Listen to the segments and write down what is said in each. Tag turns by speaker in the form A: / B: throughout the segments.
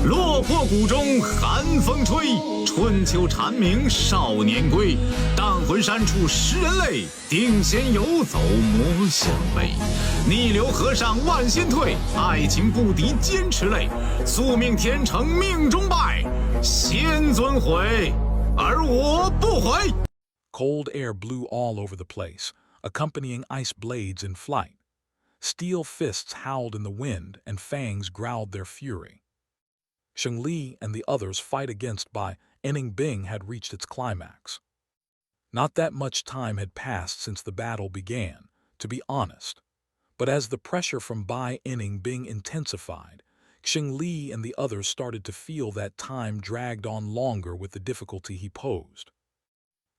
A: 落魄谷中寒风吹，春秋蝉鸣少年归。荡魂山处食人泪，定仙游走魔相背。逆流河上万仙退，爱情不敌坚持泪。宿命天成命中败，仙尊悔，而我不悔。
B: Cold air blew all over the place, accompanying ice blades in flight. Steel fists howled in the wind, and fangs growled their fury. Sheng Li and the others' fight against Bai Bing had reached its climax. Not that much time had passed since the battle began, to be honest, but as the pressure from Bai Bing intensified, Sheng Li and the others started to feel that time dragged on longer with the difficulty he posed.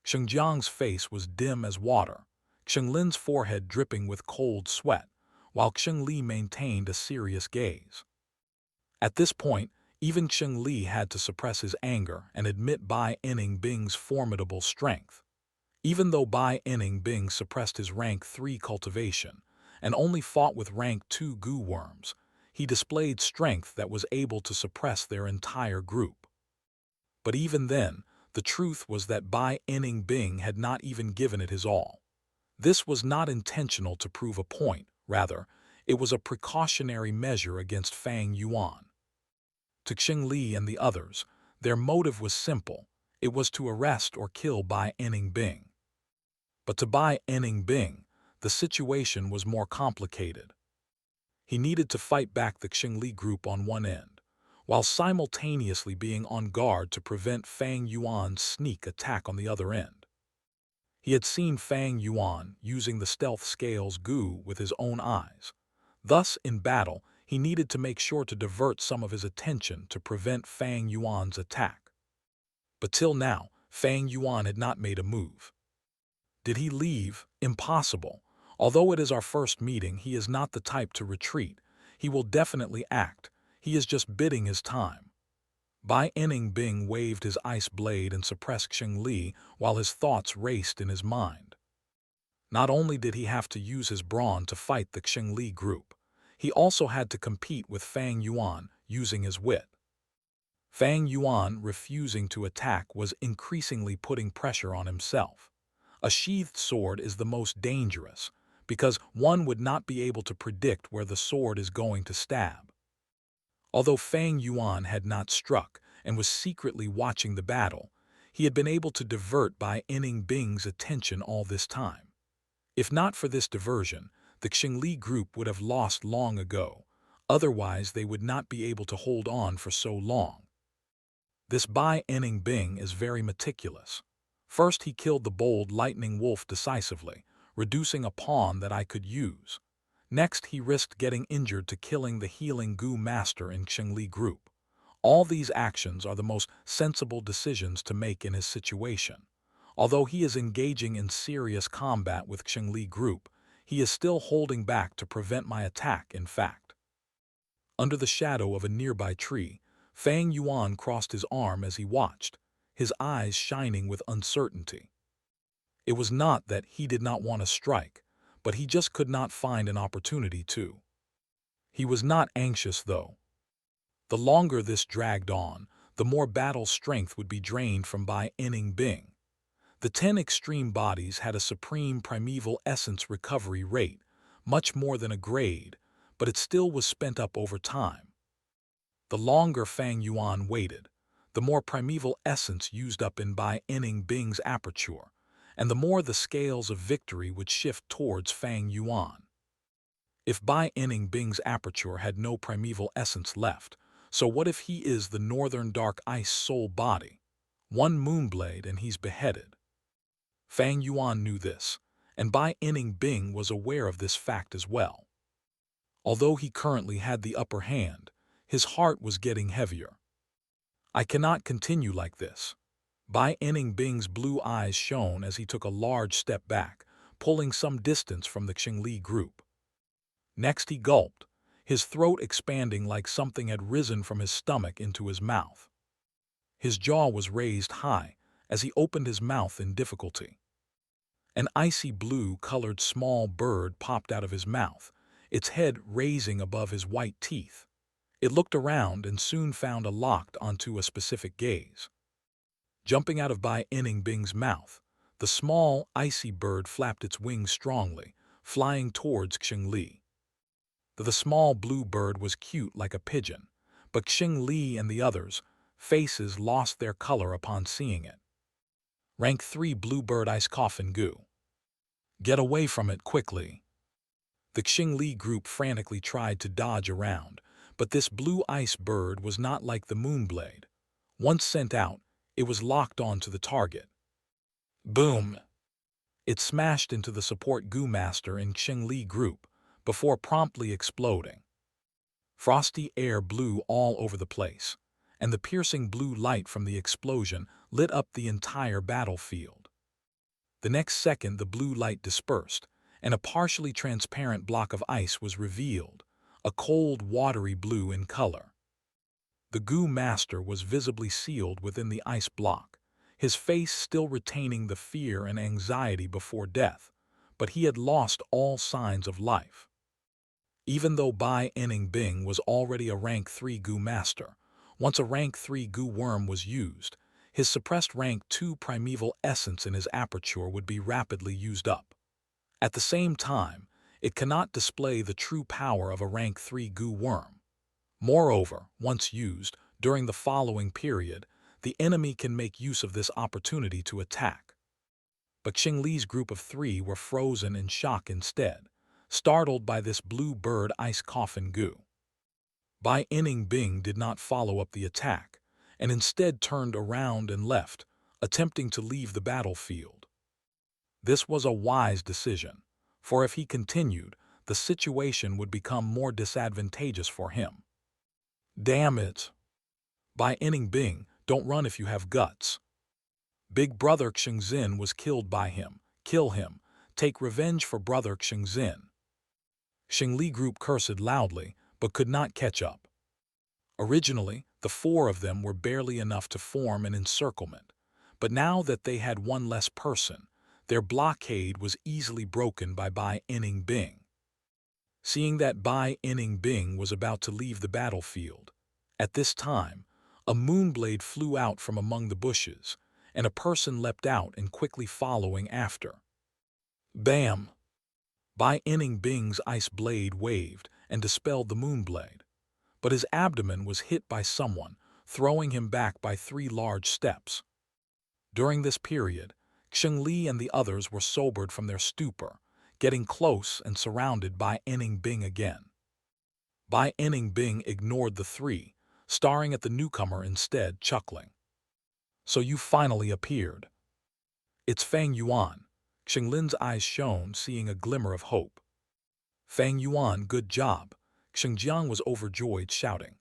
B: Sheng Jiang's face was dim as water, Sheng Lin's forehead dripping with cold sweat, while Sheng Li maintained a serious gaze. At this point, even Sheng Li had to suppress his anger and admit Bai Bing's formidable strength. Even though Bai Bing suppressed his rank 3 cultivation and only fought with rank 2 goo worms, he displayed strength that was able to suppress their entire group. But even then, the truth was that Bai Bing had not even given it his all. This was not intentional to prove a point, rather, it was a precautionary measure against Fang Yuan. To Sheng Li and the others, their motive was simple. It was to arrest or kill Bai Bing. But to Bai Bing, the situation was more complicated. He needed to fight back the Sheng Li group on one end, while simultaneously being on guard to prevent Fang Yuan's sneak attack on the other end. He had seen Fang Yuan using the stealth scales goo with his own eyes. Thus, in battle, he needed to make sure to divert some of his attention to prevent Fang Yuan's attack. But till now, Fang Yuan had not made a move. Did he leave? Impossible. Although it is our first meeting, he is not the type to retreat. He will definitely act. He is just biding his time. Bai Bing waved his ice blade and suppressed Sheng Li while his thoughts raced in his mind. Not only did he have to use his brawn to fight the Sheng Li group, he also had to compete with Fang Yuan using his wit. Fang Yuan refusing to attack was increasingly putting pressure on himself. A sheathed sword is the most dangerous, because one would not be able to predict where the sword is going to stab. Although Fang Yuan had not struck and was secretly watching the battle, he had been able to divert Bai Bing's attention all this time. If not for this diversion, the Sheng Li group would have lost long ago. Otherwise, they would not be able to hold on for so long. This Bai Bing is very meticulous. First, he killed the bold lightning wolf decisively, reducing a pawn that I could use. Next, he risked getting injured to killing the healing goo master in Sheng Li group. All these actions are the most sensible decisions to make in his situation. Although he is engaging in serious combat with Sheng Li group, he is still holding back to prevent my attack, in fact. Under the shadow of a nearby tree, Fang Yuan crossed his arm as he watched, his eyes shining with uncertainty. It was not that he did not want to strike, but he just could not find an opportunity to. He was not anxious, though. The longer this dragged on, the more battle strength would be drained from Bai Bing. The 10 extreme bodies had a supreme primeval essence recovery rate, much more than a grade, but it still was spent up over time. The longer Fang Yuan waited, the more primeval essence used up in Bai Bing's aperture, and the more the scales of victory would shift towards Fang Yuan. If Bai Bing's aperture had no primeval essence left, so what if he is the northern dark ice soul body? One moonblade and he's beheaded. Fang Yuan knew this, and Bai Bing was aware of this fact as well. Although he currently had the upper hand, his heart was getting heavier. I cannot continue like this. Bai Bing's blue eyes shone as he took a large step back, pulling some distance from the Sheng Li group. Next he gulped, his throat expanding like something had risen from his stomach into his mouth. His jaw was raised high as he opened his mouth in difficulty. An icy blue-colored small bird popped out of his mouth, its head raising above his white teeth. It looked around and soon found a locked onto a specific gaze. Jumping out of Bai Bing's mouth, the small, icy bird flapped its wings strongly, flying towards Li. The small blue bird was cute like a pigeon, but Li and the others' faces lost their color upon seeing it. Rank 3 Bluebird Ice Coffin Goo. Get away from it quickly. The Li group frantically tried to dodge around, but this blue ice bird was not like the Moonblade. Once sent out, it was locked onto the target. Boom! It smashed into the support Goo Master in Li group before promptly exploding. Frosty air blew all over the place, and the piercing blue light from the explosion lit up the entire battlefield. The next second the blue light dispersed, and a partially transparent block of ice was revealed, a cold, watery blue in color. The Goo Master was visibly sealed within the ice block, his face still retaining the fear and anxiety before death, but he had lost all signs of life. Even though Bai Bing was already a Rank 3 Goo Master, once a Rank 3 Goo Worm was used, his suppressed Rank 2 primeval essence in his aperture would be rapidly used up. At the same time, it cannot display the true power of a Rank 3 Goo Worm. Moreover, once used, during the following period, the enemy can make use of this opportunity to attack. But Li's group of 3 were frozen in shock instead, startled by this blue bird ice coffin goo. Bai Bing did not follow up the attack, and instead turned around and left, attempting to leave the battlefield. This was a wise decision, for if he continued, the situation would become more disadvantageous for him. Damn it! Bai Bing, don't run if you have guts. Big brother Xingzin was killed by him. Kill him. Take revenge for brother Xingzin. Li group cursed loudly, but could not catch up. Originally, the 4 of them were barely enough to form an encirclement, but now that they had one less person, their blockade was easily broken by Bai Bing. Seeing that Bai Bing was about to leave the battlefield, at this time, a moonblade flew out from among the bushes, and a person leapt out and quickly following after. Bam! Bai Bing's ice blade waved and dispelled the moonblade, but his abdomen was hit by someone, throwing him back by 3 large steps. During this period, Li and the others were sobered from their stupor, getting close and surrounded Bai Bing again. Bai Bing ignored the 3, staring at the newcomer instead, chuckling. So you finally appeared. It's Fang Yuan. Lin's eyes shone, seeing a glimmer of hope. Fang Yuan, good job. Jiang was overjoyed, shouting.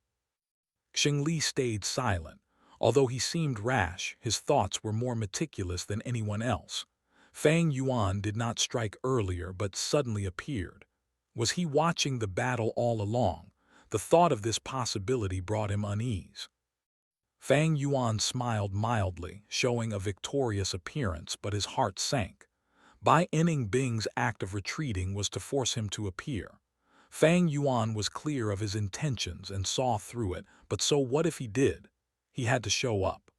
B: Li stayed silent. Although he seemed rash, his thoughts were more meticulous than anyone else. Fang Yuan did not strike earlier but suddenly appeared. Was he watching the battle all along? The thought of this possibility brought him unease. Fang Yuan smiled mildly, showing a victorious appearance, but his heart sank. Bai Bing's act of retreating was to force him to appear. Fang Yuan was clear of his intentions and saw through it, but so what if he did? He had to show up.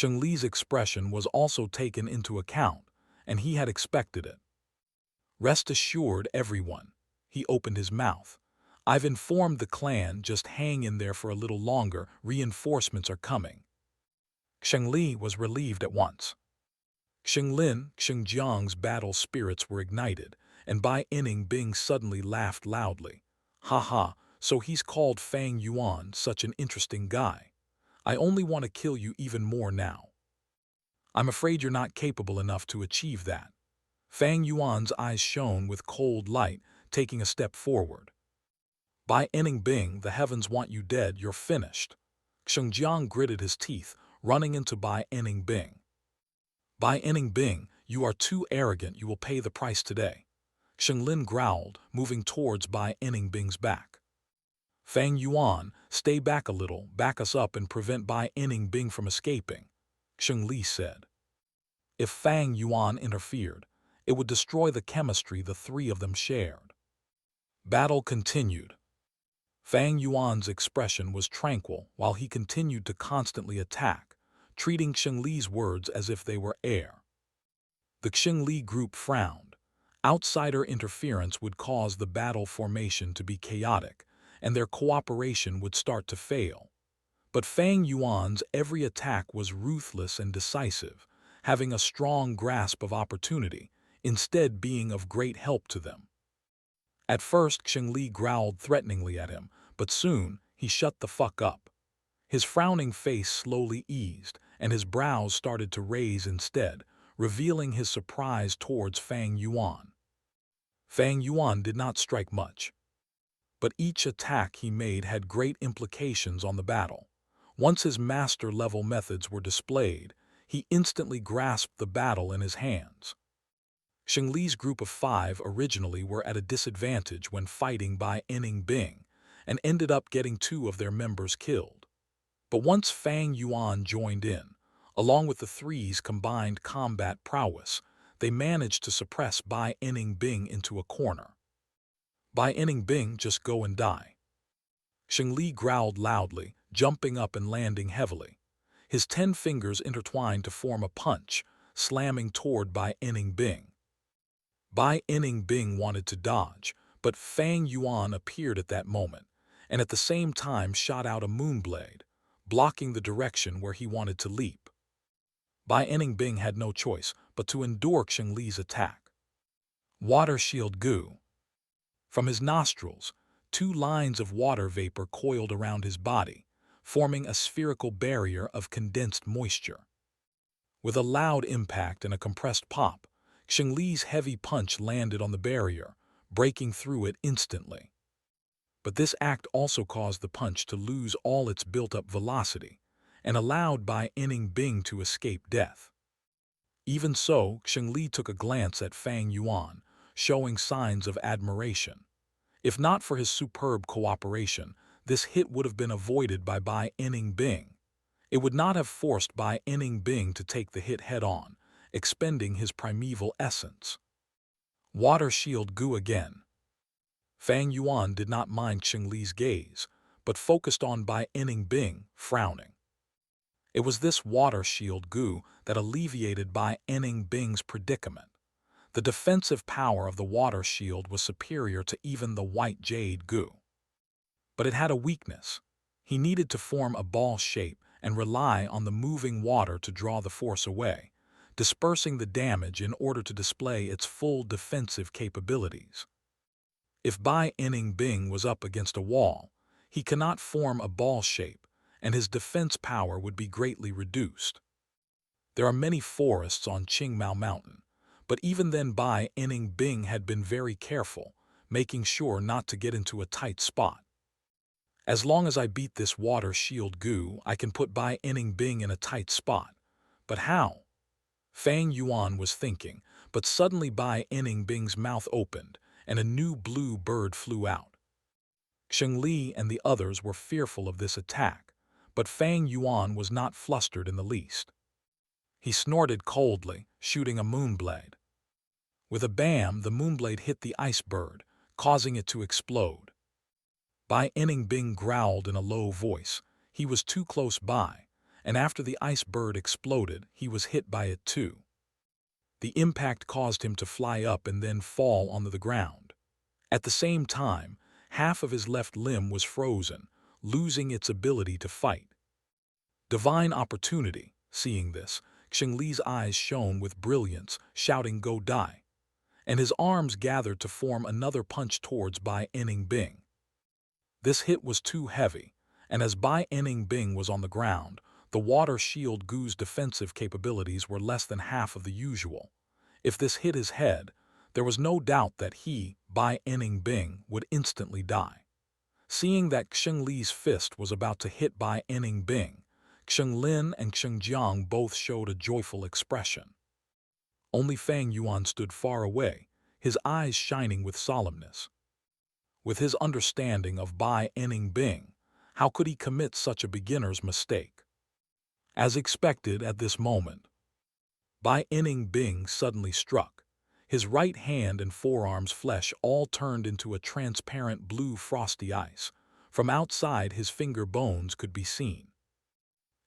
B: Li's expression was also taken into account, and he had expected it. Rest assured, everyone. He opened his mouth. I've informed the clan, just hang in there for a little longer, reinforcements are coming. Li was relieved at once. Xinjiang's battle spirits were ignited, and Bai Bing suddenly laughed loudly. Ha ha, so he's called Fang Yuan, such an interesting guy. I only want to kill you even more now. I'm afraid you're not capable enough to achieve that. Fang Yuan's eyes shone with cold light, taking a step forward. Bai Bing, the heavens want you dead, you're finished. Xinjiang gritted his teeth, running into Bai Bing. Bai Bing, you are too arrogant, you will pay the price today. Lin growled, moving towards Bai Bing's back. Fang Yuan, stay back a little, back us up and prevent Bai Bing from escaping, Li said. If Fang Yuan interfered, it would destroy the chemistry the 3 of them shared. Battle continued. Fang Yuan's expression was tranquil while he continued to constantly attack, treating Xingli's words as if they were air. The Xingli group frowned. Outsider interference would cause the battle formation to be chaotic, and their cooperation would start to fail. But Fang Yuan's every attack was ruthless and decisive, having a strong grasp of opportunity, instead being of great help to them. At first, Xingli growled threateningly at him, but soon he shut the fuck up. His frowning face slowly eased, and his brows started to raise instead, revealing his surprise towards Fang Yuan. Fang Yuan did not strike much, but each attack he made had great implications on the battle. Once his master-level methods were displayed, he instantly grasped the battle in his hands. Xingli's group of 5 originally were at a disadvantage when fighting Bai Bing, and ended up getting 2 of their members killed. But once Fang Yuan joined in, along with the 3's combined combat prowess, they managed to suppress Bai Bing into a corner. Bai Bing, just go and die. Xingli growled loudly, jumping up and landing heavily. His 10 fingers intertwined to form a punch, slamming toward Bai Bing. Bai Bing wanted to dodge, but Fang Yuan appeared at that moment, and at the same time shot out a moonblade, blocking the direction where he wanted to leap. Bai Bing had no choice but to endure Xingli's attack. Water Shield Gu. From his nostrils, 2 lines of water vapor coiled around his body, forming a spherical barrier of condensed moisture. With a loud impact and a compressed pop, Xingli's heavy punch landed on the barrier, breaking through it instantly. But this act also caused the punch to lose all its built-up velocity, and allowed Bai Bing to escape death. Even so, Xingli took a glance at Fang Yuan, showing signs of admiration. If not for his superb cooperation, this hit would have been avoided by Bai Bing. It would not have forced Bai Bing to take the hit head-on, expending his primeval essence. Water Shield Gu again. Fang Yuan did not mind Xingli's gaze, but focused on Bai Bing, frowning. It was this Water Shield Gu that alleviated Bai Bing's predicament. The defensive power of the Water Shield was superior to even the White Jade Gu. But it had a weakness. He needed to form a ball shape and rely on the moving water to draw the force away, dispersing the damage in order to display its full defensive capabilities. If Bai Bing was up against a wall, he cannot form a ball shape, and his defense power would be greatly reduced. There are many forests on Qingmao Mountain, but even then Bai Bing had been very careful, making sure not to get into a tight spot. As long as I beat this Water Shield Gu, I can put Bai Bing in a tight spot. But how? Fang Yuan was thinking, but suddenly Bai Bing's mouth opened, and a new blue bird flew out. Xingli and the others were fearful of this attack, but Fang Yuan was not flustered in the least. He snorted coldly, shooting a moonblade. With a bam, the moonblade hit the ice bird, causing it to explode. Bai Bing growled in a low voice. He was too close by, and after the ice bird exploded, he was hit by it too. The impact caused him to fly up and then fall onto the ground. At the same time, half of his left limb was frozen, losing its ability to fight. Divine opportunity. Seeing this, Xingli's eyes shone with brilliance, shouting "Go die!" And his arms gathered to form another punch towards Bai Bing. This hit was too heavy, and as Bai Bing was on the ground, the Water Shield Gu's defensive capabilities were less than half of the usual. If this hit his head, there was no doubt that he, Bai Bing, would instantly die. Seeing that Xingli's fist was about to hit Bai Bing, Xinglin and Xinjiang both showed a joyful expression. Only Fang Yuan stood far away, his eyes shining with solemnness. With his understanding of Bai Bing, how could he commit such a beginner's mistake? As expected at this moment, Bai Bing suddenly struck. His right hand and forearm's flesh all turned into a transparent blue frosty ice. From outside, his finger bones could be seen.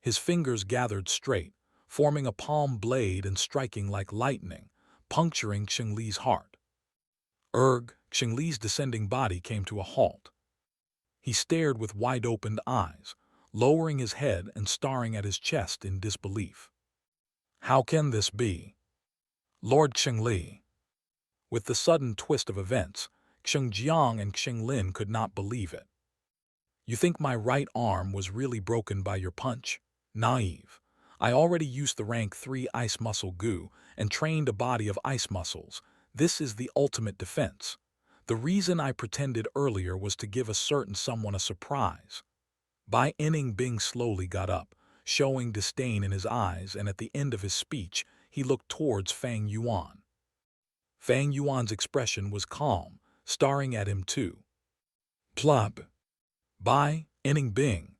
B: His fingers gathered straight, forming a palm blade and striking like lightning, puncturing Xingli's heart. Xingli's descending body came to a halt. He stared with wide-opened eyes, lowering his head and staring at his chest in disbelief. How can this be? Lord Xingli. With the sudden twist of events, Xingjiang and Xinglin could not believe it. You think my right arm was really broken by your punch? Naive. I already used the rank 3 ice muscle goo and trained a body of ice muscles. This is the ultimate defense. The reason I pretended earlier was to give a certain someone a surprise. Bai Bing slowly got up, showing disdain in his eyes, and at the end of his speech, he looked towards Fang Yuan. Fang Yuan's expression was calm, staring at him too. Plub. Bai Bing.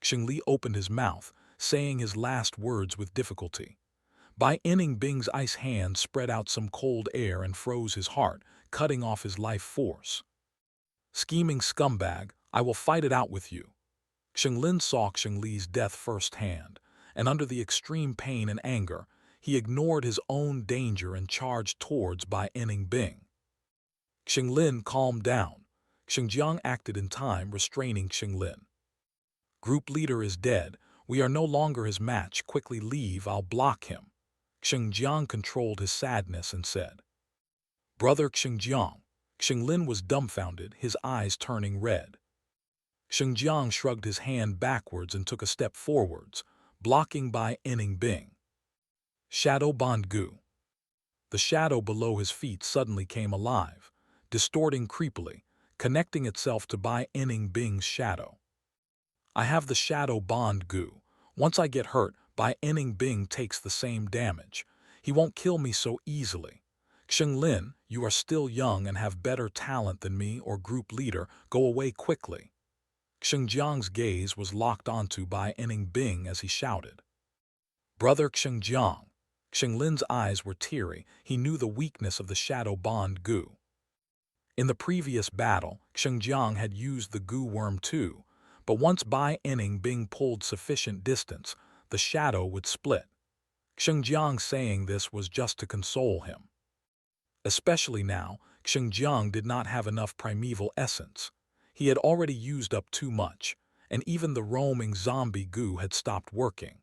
B: Xingli opened his mouth, saying his last words with difficulty. Bai Bing's ice hand spread out some cold air and froze his heart, cutting off his life force. Scheming scumbag, I will fight it out with you. Xinglin saw Xingli's death firsthand, and under the extreme pain and anger, he ignored his own danger and charged towards Bai Bing. Xinglin calmed down. Xinjiang acted in time, restraining Xinglin. Group leader is dead. We are no longer his match. Quickly leave, I'll block him. Xinjiang controlled his sadness and said. Brother Xinjiang. Xinglin was dumbfounded, his eyes turning red. Xinjiang shrugged his hand backwards and took a step forwards, blocking Bai Bing. Shadow Bond Gu. The shadow below his feet suddenly came alive, distorting creepily, connecting itself to Bai Bing's shadow. I have the shadow bond Gu. Once I get hurt, Bai Bing takes the same damage. He won't kill me so easily. Xinglin, you are still young and have better talent than me or group leader. Go away quickly. Xinjiang's gaze was locked onto Bai Bing as he shouted. Brother Xinjiang. Xinglin's eyes were teary. He knew the weakness of the shadow bond Gu. In the previous battle, Xinjiang had used the Gu worm too, but once Bai Bing pulled sufficient distance, the shadow would split. Xinjiang saying this was just to console him. Especially now, Xinjiang did not have enough primeval essence. He had already used up too much, and even the roaming zombie Gu had stopped working.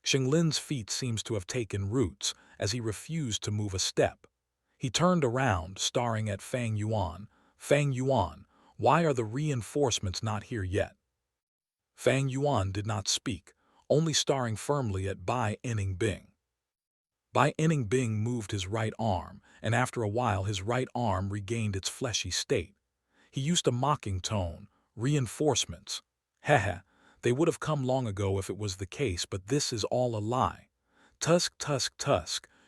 B: Xinglin's feet seems to have taken roots as he refused to move a step. He turned around, staring at Fang Yuan. Fang Yuan, why are the reinforcements not here yet? Fang Yuan did not speak, only staring firmly at Bai Bing. Bai Bing moved his right arm, and after a while his right arm regained its fleshy state. He used a mocking tone, reinforcements. Heh, they would have come long ago if it was the case, but this is all a lie. Tusk,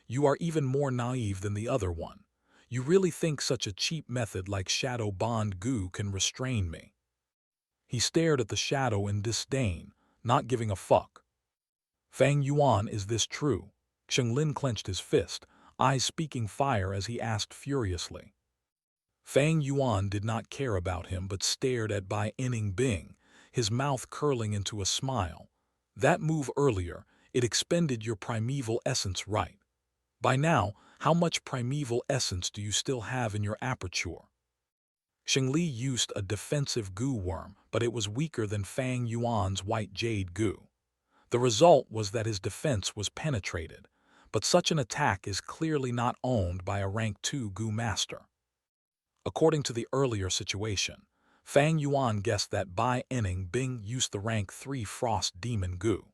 B: you are even more naive than the other one. You really think such a cheap method like shadow bond Gu can restrain me? He stared at the shadow in disdain, not giving a fuck. Fang Yuan, is this true? Xinglin clenched his fist, eyes speaking fire as he asked furiously. Fang Yuan did not care about him but stared at Bai Bing, his mouth curling into a smile. That move earlier, it expended your primeval essence, right? By now, how much primeval essence do you still have in your aperture? Xingli used a defensive Gu worm, but it was weaker than Fang Yuan's white jade Gu. The result was that his defense was penetrated, but such an attack is clearly not owned by a rank 2 Gu master. According to the earlier situation, Fang Yuan guessed that Bai Bing used the rank 3 Frost Demon Gu.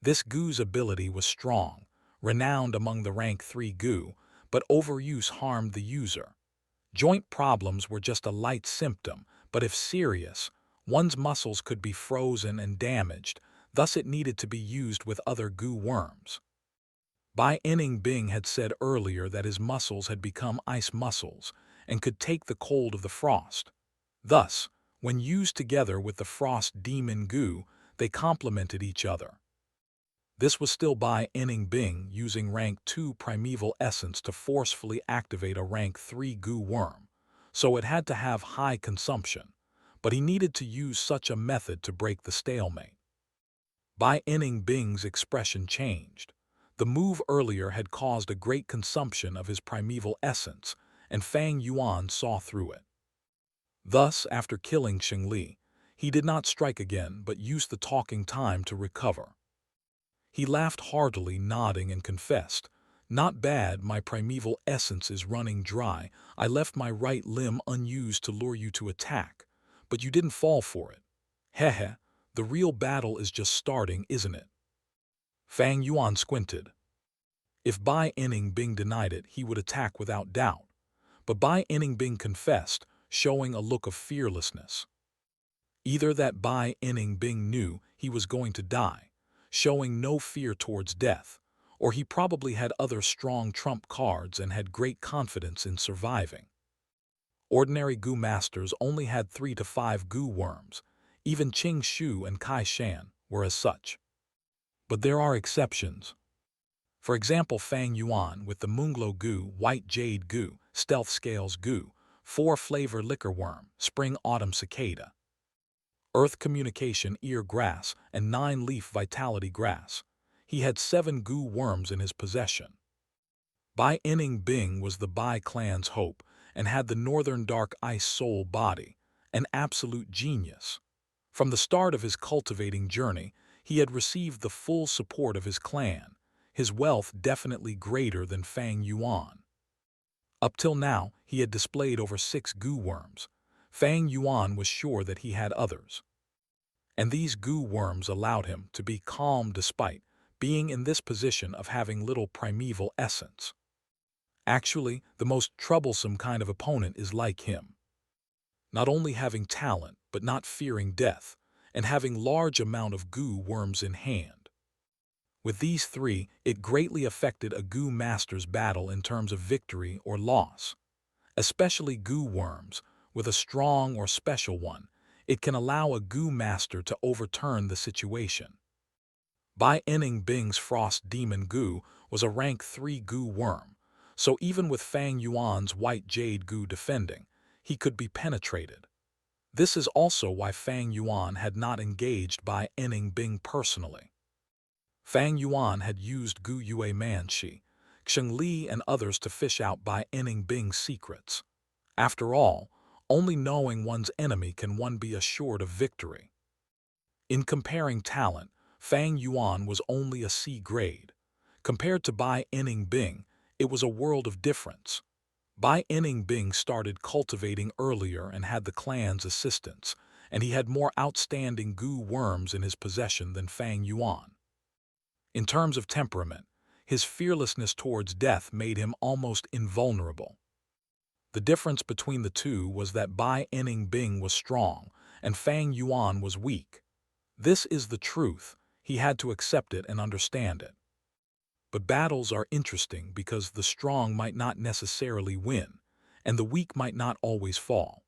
B: This Gu's ability was strong, renowned among the rank 3 Gu, but overuse harmed the user. Joint problems were just a light symptom, but if serious, one's muscles could be frozen and damaged, thus it needed to be used with other Gu worms. Bai Bing had said earlier that his muscles had become ice muscles and could take the cold of the frost. Thus, when used together with the Frost Demon Gu, they complemented each other. This was still Bai Bing using rank 2 primeval essence to forcefully activate a rank 3 Gu worm, so it had to have high consumption. but he needed to use such a method to break the stalemate. Bai Bing's expression changed. The move earlier had caused a great consumption of his primeval essence, and Fang Yuan saw through it. Thus, after killing Li, he did not strike again but used the talking time to recover. He laughed heartily, nodding, and confessed, "Not bad, my primeval essence is running dry. I left my right limb unused to lure you to attack, but you didn't fall for it. Heh, the real battle is just starting, isn't it?" Fang Yuan squinted. If Bai Bing denied it, he would attack without doubt. But Bai Bing confessed, showing a look of fearlessness. Either that Bai Bing knew he was going to die, showing no fear towards death, or he probably had other strong trump cards and had great confidence in surviving. Ordinary Gu masters only had 3 to 5 Gu worms. Even Qing Shu and Kai Shan were as such. But there are exceptions. For example, Fang Yuan with the Moonglow Gu, White Jade Gu, Stealth Scales Gu, 4-flavor liquor worm, Spring-Autumn Cicada, Earth Communication Ear Grass, and 9-leaf Vitality Grass. He had 7 Gu worms in his possession. Bai Bing was the Bai clan's hope and had the Northern Dark Ice Soul body, an absolute genius. From the start of his cultivating journey, he had received the full support of his clan, his wealth definitely greater than Fang Yuan. Up till now, he had displayed over 6 Gu worms. Fang Yuan was sure that he had others. And these Gu worms allowed him to be calm despite being in this position of having little primeval essence. Actually, the most troublesome kind of opponent is like him. Not only having talent, but not fearing death, and having large amount of Gu worms in hand. With these 3, it greatly affected a Gu master's battle in terms of victory or loss. Especially Gu worms, with a strong or special one, it can allow a Gu master to overturn the situation. Bai Bing's Frost Demon Gu was a rank 3 Gu worm, so even with Fang Yuan's White Jade Gu defending, he could be penetrated. This is also why Fang Yuan had not engaged Bai Bing personally. Fang Yuan had used Gu Yue Manshi, Li, and others to fish out Bai Bing's secrets. After all, only knowing one's enemy can one be assured of victory. In comparing talent, Fang Yuan was only a C grade. Compared to Bai Bing, it was a world of difference. Bai Bing started cultivating earlier and had the clan's assistance, and he had more outstanding Gu worms in his possession than Fang Yuan. In terms of temperament, his fearlessness towards death made him almost invulnerable. The difference between the two was that Bai Bing was strong and Fang Yuan was weak. This is the truth. He had to accept it and understand it. But battles are interesting because the strong might not necessarily win, and the weak might not always fall.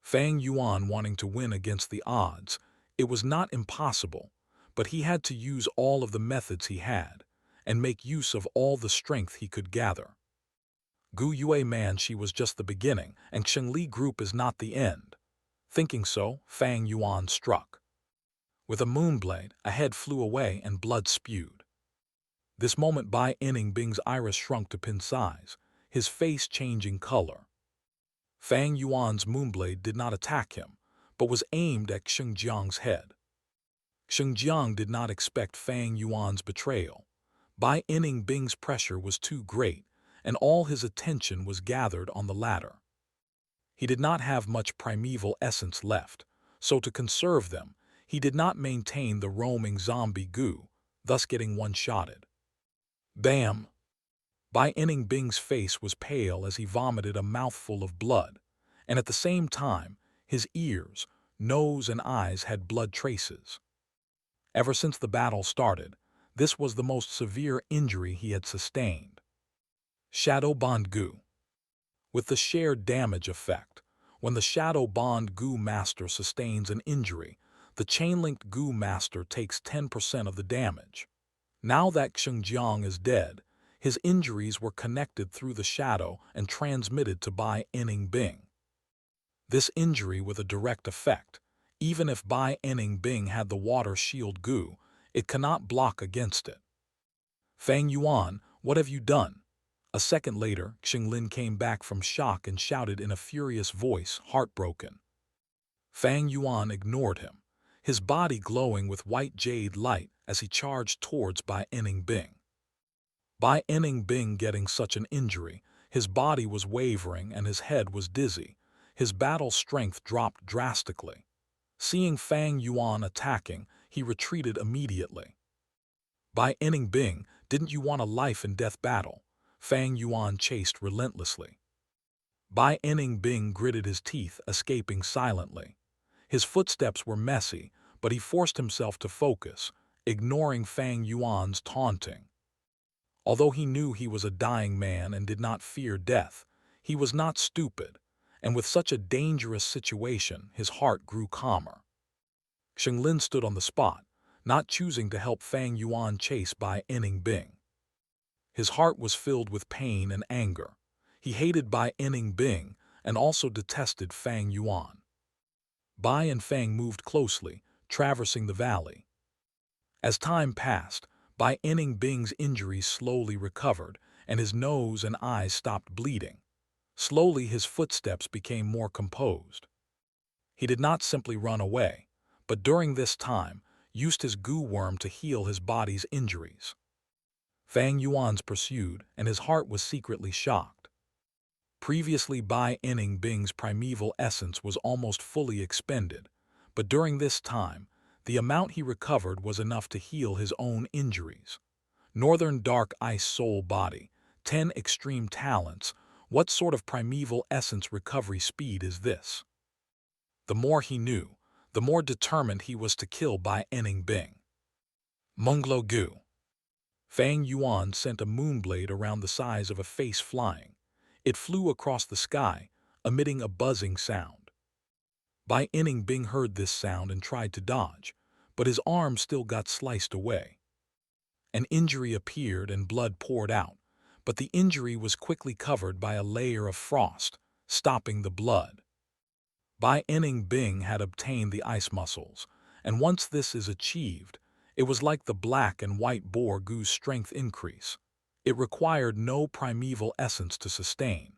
B: Fang Yuan wanting to win against the odds, it was not impossible, but he had to use all of the methods he had, and make use of all the strength he could gather. Gu Yue Manshi was just the beginning, and Li group is not the end. Thinking so, Fang Yuan struck. With a moonblade, a head flew away and blood spewed. This moment Bai Bing's iris shrunk to pin size, his face changing color. Fang Yuan's moonblade did not attack him, but was aimed at Xinjiang's head. Xinjiang did not expect Fang Yuan's betrayal. Bai Bing's pressure was too great, and all his attention was gathered on the latter. He did not have much primeval essence left, so to conserve them, he did not maintain the roaming zombie Gu, thus getting one-shotted. Bam! Bai Bing's face was pale as he vomited a mouthful of blood, and at the same time, his ears, nose, and eyes had blood traces. Ever since the battle started, this was the most severe injury he had sustained. Shadow Bond Gu. With the shared damage effect, when the Shadow Bond Gu Master sustains an injury, the Chain-Linked Gu Master takes 10% of the damage. Now that Xinjiang is dead, his injuries were connected through the shadow and transmitted to Bai Bing. This injury with a direct effect. Even if Bai Enning Bing had the water shield goo, it cannot block against it. Fang Yuan, what have you done? A second later, Xinglin came back from shock and shouted in a furious voice, heartbroken. Fang Yuan ignored him, his body glowing with white jade light as he charged towards Bai Enning Bing. Bai Enning Bing getting such an injury, his body was wavering and his head was dizzy. His battle strength dropped drastically. Seeing Fang Yuan attacking, he retreated immediately. Bai Enning Bing, didn't you want a life-and-death battle? Fang Yuan chased relentlessly. Bai Enning Bing gritted his teeth, escaping silently. His footsteps were messy, but he forced himself to focus, ignoring Fang Yuan's taunting. Although he knew he was a dying man and did not fear death, he was not stupid, and with such a dangerous situation, his heart grew calmer. Xinglin stood on the spot, not choosing to help Fang Yuan chase Bai Enning Bing. His heart was filled with pain and anger. He hated Bai Enning Bing and also detested Fang Yuan. Bai and Fang moved closely, traversing the valley. As time passed, Bai Enning Bing's injuries slowly recovered, and his nose and eyes stopped bleeding. Slowly his footsteps became more composed. He did not simply run away, but during this time, used his goo worm to heal his body's injuries. Fang Yuan's pursued, and his heart was secretly shocked. Previously, Bai Enning Bing's primeval essence was almost fully expended, but during this time, the amount he recovered was enough to heal his own injuries. Northern Dark Ice Soul Body, 10 extreme talents. What sort of primeval essence recovery speed is this? The more he knew, the more determined he was to kill Bai Enning Bing. Munglo Gu. Fang Yuan sent a moonblade around the size of a face flying. It flew across the sky, emitting a buzzing sound. Bai Enning Bing heard this sound and tried to dodge, but his arm still got sliced away. An injury appeared and blood poured out, but the injury was quickly covered by a layer of frost, stopping the blood. Bai Enning Bing had obtained the ice muscles, and once this is achieved, it was like the black and white boar goo's strength increase. It required no primeval essence to sustain.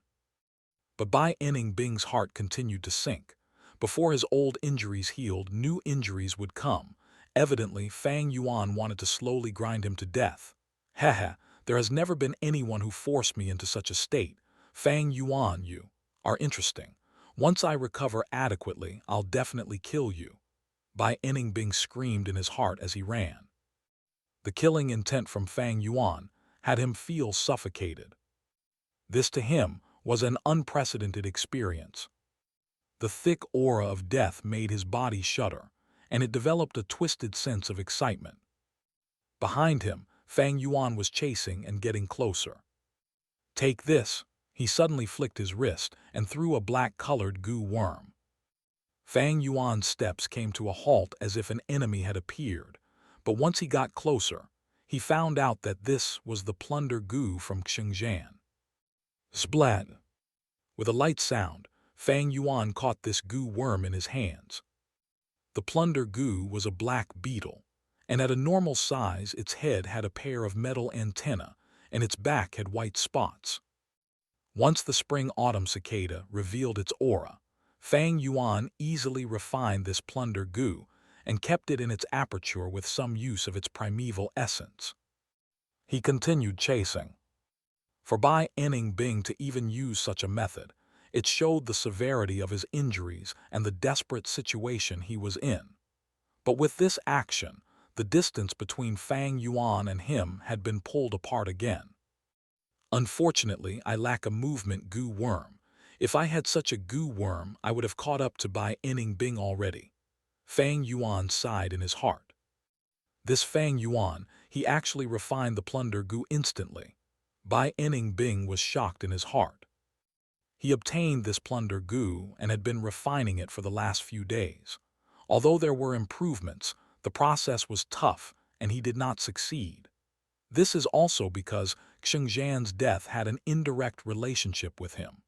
B: But Bai Enning Bing's heart continued to sink. Before his old injuries healed, new injuries would come. Evidently, Fang Yuan wanted to slowly grind him to death. Haha, there has never been anyone who forced me into such a state. Fang Yuan, you are interesting. Once I recover adequately, I'll definitely kill you. Bai Enning Bing screamed in his heart as he ran. The killing intent from Fang Yuan had him feel suffocated. This to him was an unprecedented experience. The thick aura of death made his body shudder, and it developed a twisted sense of excitement. Behind him, Fang Yuan was chasing and getting closer. Take this! He suddenly flicked his wrist and threw a black-colored goo worm. Fang Yuan's steps came to a halt as if an enemy had appeared, but once he got closer, he found out that this was the plunder goo from Xingjian. Splat! With a light sound, Fang Yuan caught this goo worm in his hands. The plunder goo was a black beetle, and at a normal size its head had a pair of metal antennae, and its back had white spots. Once the spring-autumn cicada revealed its aura, Fang Yuan easily refined this plunder goo and kept it in its aperture with some use of its primeval essence. He continued chasing. For Bai Enning Bing to even use such a method, it showed the severity of his injuries and the desperate situation he was in. But with this action, the distance between Fang Yuan and him had been pulled apart again. Unfortunately, I lack a movement goo worm. If I had such a goo worm, I would have caught up to Bai Enning Bing already. Fang Yuan sighed in his heart. This Fang Yuan, he actually refined the plunder goo instantly. Bai Enning Bing was shocked in his heart. He obtained this plunder goo and had been refining it for the last few days. Although there were improvements, the process was tough and he did not succeed. This is also because Xingjian's death had an indirect relationship with him.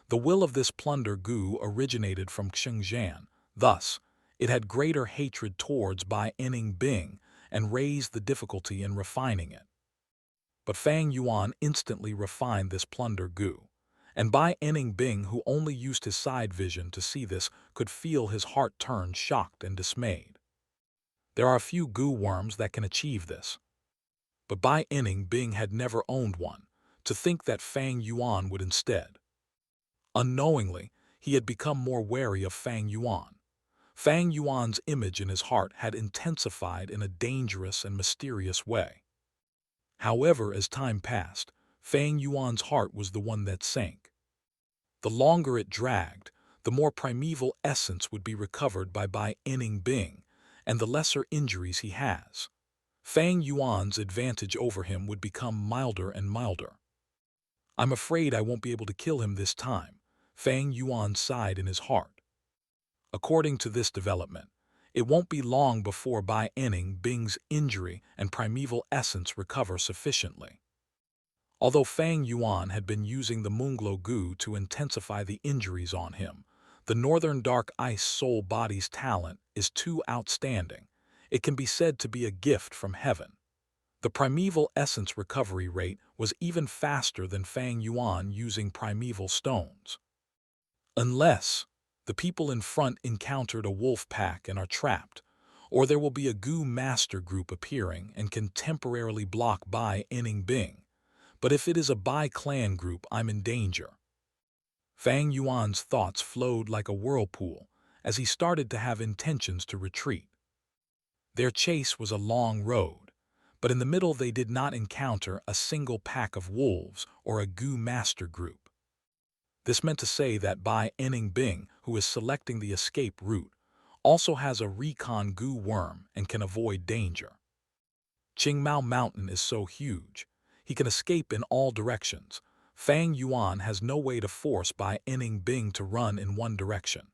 B: The will of this plunder gu originated from Xingjian. Thus, it had greater hatred towards Bai Bing and raised the difficulty in refining it. But Fang Yuan instantly refined this plunder gu, and Bai Bing, who only used his side vision to see this, could feel his heart turn shocked and dismayed. There are a few gu worms that can achieve this, but Bai Bing had never owned one. To think that Fang Yuan would instead. Unknowingly, he had become more wary of Fang Yuan. Fang Yuan's image in his heart had intensified in a dangerous and mysterious way. However, as time passed, Fang Yuan's heart was the one that sank. The longer it dragged, the more primeval essence would be recovered by Bai Bing, and the lesser injuries he has. Fang Yuan's advantage over him would become milder and milder. I'm afraid I won't be able to kill him this time, Fang Yuan sighed in his heart. According to this development, it won't be long before Bai Bing's injury and primeval essence recover sufficiently. Although Fang Yuan had been using the Munglo Gu to intensify the injuries on him, the Northern Dark Ice Soul Body's talent is too outstanding. It can be said to be a gift from heaven. The primeval essence recovery rate was even faster than Fang Yuan using primeval stones. Unless the people in front encountered a wolf pack and are trapped, or there will be a Gu master group appearing and can temporarily block Bai Bing. But if it is a Bai clan group, I'm in danger. Fang Yuan's thoughts flowed like a whirlpool as he started to have intentions to retreat. Their chase was a long road, but in the middle they did not encounter a single pack of wolves or a Gu master group. This meant to say that Bai Bing, who is selecting the escape route, also has a recon Gu worm and can avoid danger. Qingmao Mountain is so huge, he can escape in all directions. Fang Yuan has no way to force Bai Bing to run in one direction.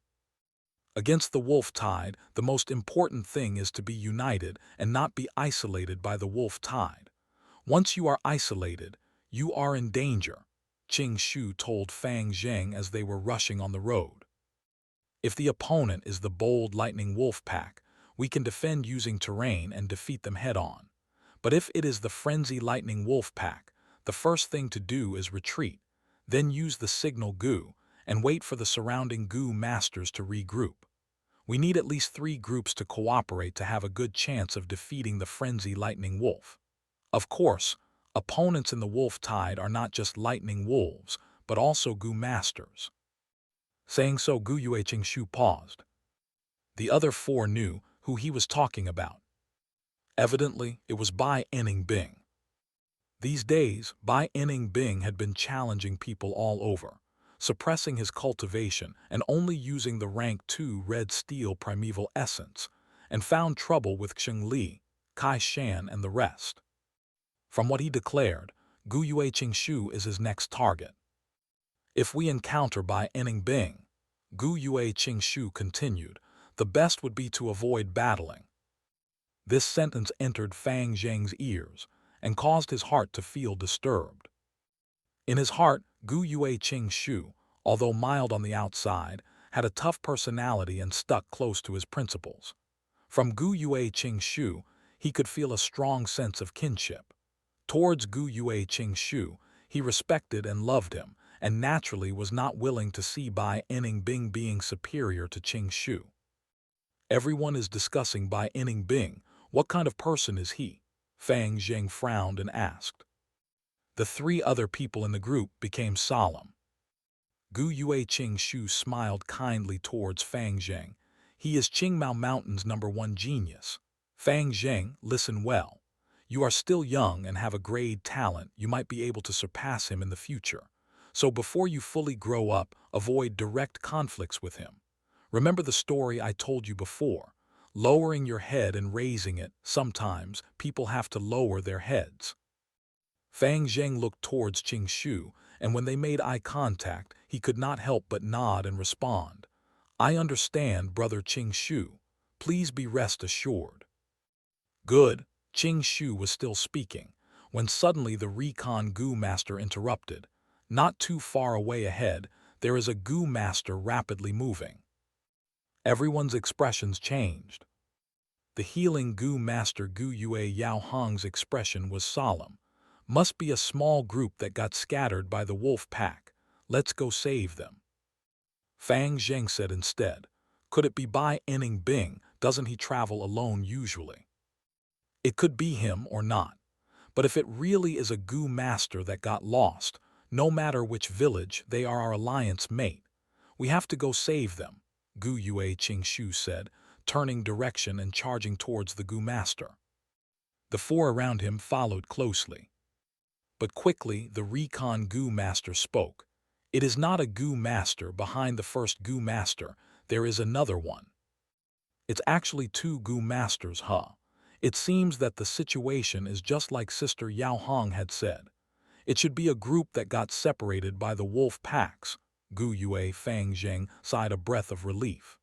B: Against the wolf tide, the most important thing is to be united and not be isolated by the wolf tide. Once you are isolated, you are in danger, Qing Shu told Fang Zheng as they were rushing on the road. If the opponent is the bold lightning wolf pack, we can defend using terrain and defeat them head-on. But if it is the frenzy lightning wolf pack, the first thing to do is retreat, then use the signal Gu, and wait for the surrounding Gu masters to regroup. We need at least 3 groups to cooperate to have a good chance of defeating the frenzy lightning wolf. Of course, opponents in the wolf tide are not just lightning wolves, but also Gu masters. Saying so, Gu Yueqing Shu paused. The other 4 knew who he was talking about. Evidently, it was Bai Bing. These days, Bai Bing had been challenging people all over, suppressing his cultivation and only using the rank 2 red steel primeval essence, and found trouble with Xing Li, Kai Shan, and the rest. From what he declared, Gu Yueqing Shu is his next target. If we encounter Bai Bing, Gu Yueqing Shu continued, the best would be to avoid battling. This sentence entered Fang Zheng's ears and caused his heart to feel disturbed. In his heart, Gu Yueqing Shu, although mild on the outside, had a tough personality and stuck close to his principles. From Gu Yueqing Shu, he could feel a strong sense of kinship. Towards Gu Yueqing Shu, he respected and loved him, and naturally was not willing to see Bai Bing being superior to Qing Shu. Everyone is discussing Bai Bing. What kind of person is he? Fang Zheng frowned and asked. The 3 other people in the group became solemn. Gu Yueqing Shu smiled kindly towards Fang Zheng. He is Qingmao Mountain's #1 genius. Fang Zheng, listen well. You are still young and have a great talent. You might be able to surpass him in the future. So before you fully grow up, avoid direct conflicts with him. Remember the story I told you before. Lowering your head and raising it, sometimes people have to lower their heads. Fang Zheng looked towards Qing Shu, and when they made eye contact, he could not help but nod and respond. I understand, brother Qing Shu. Please be rest assured. Good. Qing Shu was still speaking, when suddenly the recon Gu master interrupted. Not too far away ahead, there is a goo master rapidly moving. Everyone's expressions changed. The healing goo master Gu Yue Yao Hong's expression was solemn. Must be a small group that got scattered by the wolf pack. Let's go save them. Fang Zheng said instead. Could it be Bai Inning Bing? Doesn't he travel alone usually? It could be him or not. But if it really is a goo master that got lost, no matter which village, they are our alliance mate. We have to go save them, Gu Yue Qingshu said, turning direction and charging towards the goo master. The four around him followed closely. But quickly the recon goo master spoke. It is not a goo master behind the first goo master, there is another one. It's actually two goo masters, huh? It seems that the situation is just like Sister Yao Hong had said. It should be a group that got separated by the wolf packs. Gu Yue Fang Zheng sighed a breath of relief.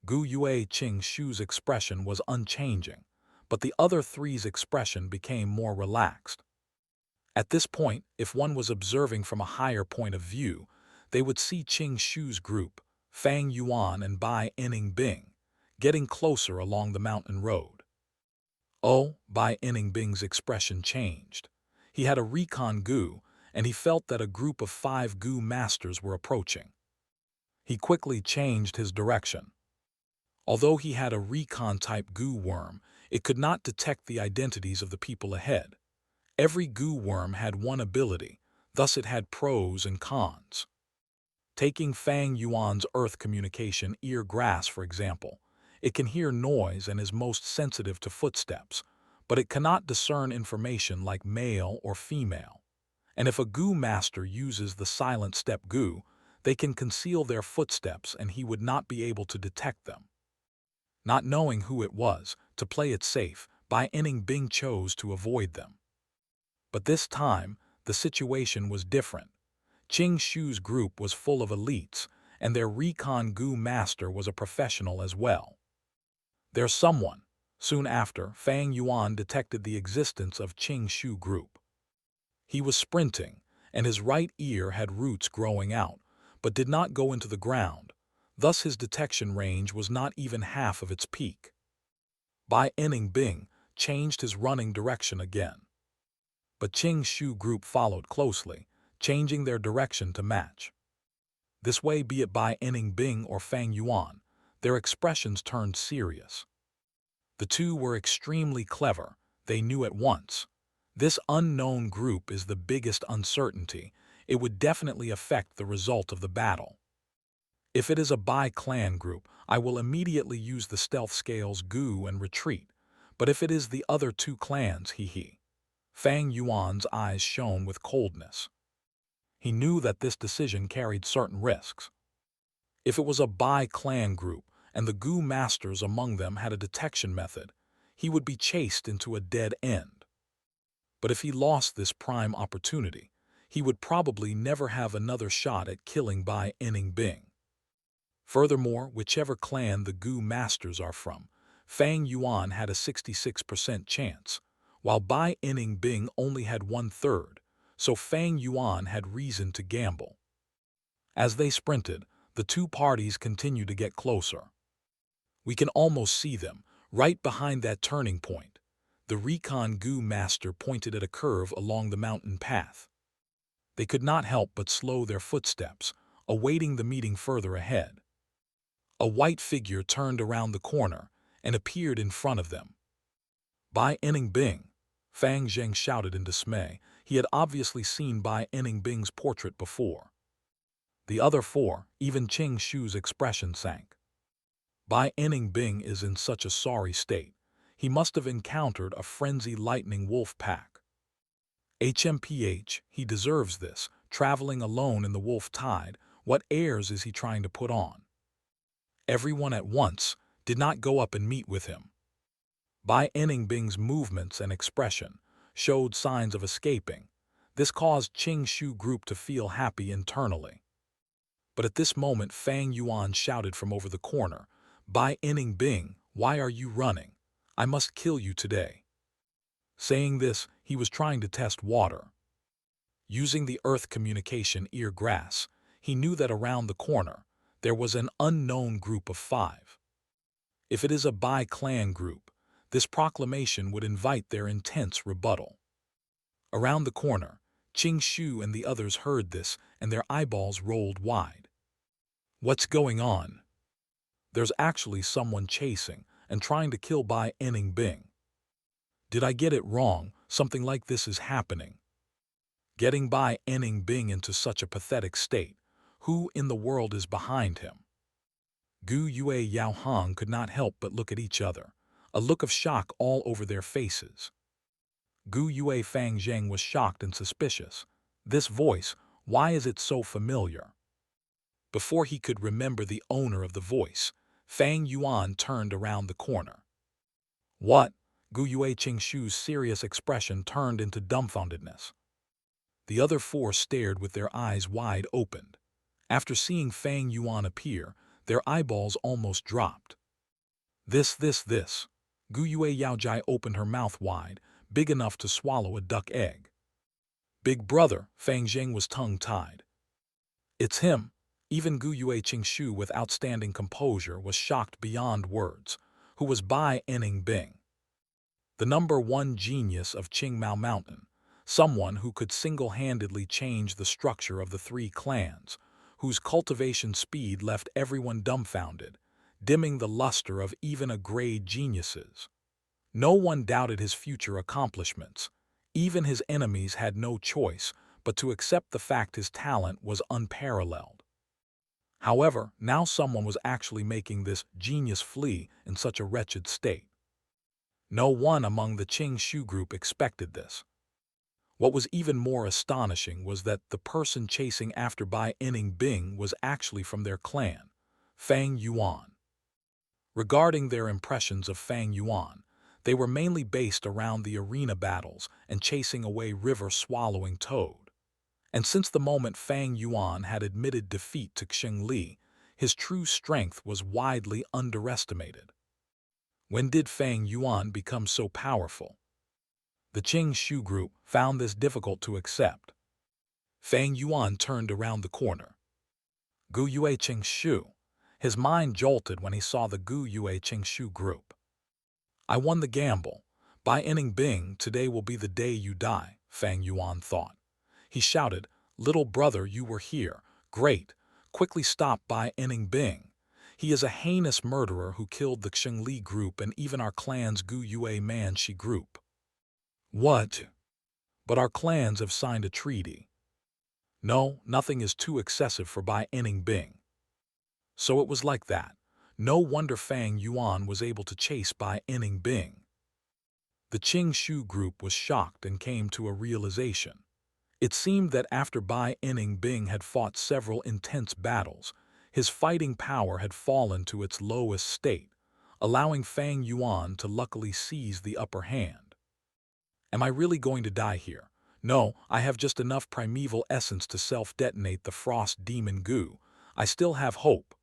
B: Gu Yue Qing Shu's expression was unchanging, but the other three's expression became more relaxed. At this point, if one was observing from a higher point of view, they would see Qing Shu's group, Fang Yuan and Bai Inning Bing, getting closer along the mountain road. Oh, Bai Inning Bing's expression changed. He had a recon gu, and he felt that a group of 5 gu masters were approaching. He quickly changed his direction. Although he had a recon-type gu worm, it could not detect the identities of the people ahead. Every gu worm had one ability, thus it had pros and cons. Taking Fang Yuan's earth communication ear grass, for example, it can hear noise and is most sensitive to footsteps, but it cannot discern information like male or female. And if a gu master uses the silent step gu, they can conceal their footsteps and he would not be able to detect them. Not knowing who it was, to play it safe, Bai Inning Bing chose to avoid them. But this time, the situation was different. Qing Shu's group was full of elites, and their recon gu master was a professional as well. There's someone. Soon after, Fang Yuan detected the existence of Qing Shu group. He was sprinting, and his right ear had roots growing out, but did not go into the ground. Thus his detection range was not even half of its peak. Bai Inning Bing changed his running direction again. But Qing Shu group followed closely, changing their direction to match. This way, be it Bai Inning Bing or Fang Yuan, their expressions turned serious. The two were extremely clever, they knew at once. This unknown group is the biggest uncertainty. It would definitely affect the result of the battle. If it is a Bai clan group, I will immediately use the stealth scales gu and retreat. But if it is the other two clans, he. Fang Yuan's eyes shone with coldness. He knew that this decision carried certain risks. If it was a Bai clan group, and the gu masters among them had a detection method, he would be chased into a dead end. But if he lost this prime opportunity, he would probably never have another shot at killing Bai Inning Bing. Furthermore, whichever clan the gu masters are from, Fang Yuan had a 66% chance, while Bai Inning Bing only had 1/3, so Fang Yuan had reason to gamble. As they sprinted, the two parties continued to get closer. We can almost see them, right behind that turning point. The recon gu master pointed at a curve along the mountain path. They could not help but slow their footsteps, awaiting the meeting further ahead. A white figure turned around the corner and appeared in front of them. Bai Inning Bing, Fang Zheng shouted in dismay. He had obviously seen Bai Inning Bing's portrait before. The other four, even Qing Shu's expression sank. Bai Inning Bing is in such a sorry state. He must have encountered a frenzy lightning wolf pack. HMPH, he deserves this, traveling alone in the wolf tide. What airs is he trying to put on? Everyone at once did not go up and meet with him. Bai Inning Bing's movements and expression showed signs of escaping. This caused Qing Shu group to feel happy internally. But at this moment Fang Yuan shouted from over the corner, Bai Inning Bing, why are you running? I must kill you today. Saying this, he was trying to test water. Using the earth communication ear grass, he knew that around the corner there was an unknown group of 5. If it is a Bai-clan group, this proclamation would invite their intense rebuttal. Around the corner, Qing Shu and the others heard this, and their eyeballs rolled wide. What's going on? There's actually someone chasing and trying to kill Bai Bing. Did I get it wrong? Something like this is happening. Getting Bai Bing into such a pathetic state. Who in the world is behind him? Gu Yue Yao Hong could not help but look at each other, a look of shock all over their faces. Gu Yue Fang Zheng was shocked and suspicious. This voice, why is it so familiar? Before he could remember the owner of the voice, Fang Yuan turned around the corner. What? Gu Yue Qingshu's serious expression turned into dumbfoundedness. The other 4 stared with their eyes wide opened. After seeing Fang Yuan appear, their eyeballs almost dropped. This. Gu Yue Yaojai opened her mouth wide, big enough to swallow a duck egg. Big brother, Fang Zheng was tongue-tied. It's him. Even Gu Yue Qingshu with outstanding composure was shocked beyond words. Who was Bai Bing? The #1 genius of Qingmao Mountain, someone who could single-handedly change the structure of the 3 clans, whose cultivation speed left everyone dumbfounded, dimming the luster of even a grade geniuses. No one doubted his future accomplishments. Even his enemies had no choice but to accept the fact his talent was unparalleled. However, now someone was actually making this genius flee in such a wretched state. No one among the Qing Shu group expected this. What was even more astonishing was that the person chasing after Bai Bing was actually from their clan, Fang Yuan. Regarding their impressions of Fang Yuan, they were mainly based around the arena battles and chasing away river-swallowing toad. And since the moment Fang Yuan had admitted defeat to Xing Li, his true strength was widely underestimated. When did Fang Yuan become so powerful? The Qing Shu group found this difficult to accept. Fang Yuan turned around the corner. Gu Yue Qingshu. His mind jolted when he saw the Gu Yue Qingshu group. I won the gamble. Bai Bing, today will be the day you die, Fang Yuan thought. He shouted, little brother, you were here. Great. Quickly stop Bai Bing. He is a heinous murderer who killed the Xing Li group and even our clan's Gu Yue Manshi group. What? But our clans have signed a treaty. No, nothing is too excessive for Bai Bing. So it was like that. No wonder Fang Yuan was able to chase Bai Bing. The Qing Shu group was shocked and came to a realization. It seemed that after Bai Bing had fought several intense battles, his fighting power had fallen to its lowest state, allowing Fang Yuan to luckily seize the upper hand. Am I really going to die here? No, I have just enough primeval essence to self-detonate the frost demon goo. I still have hope.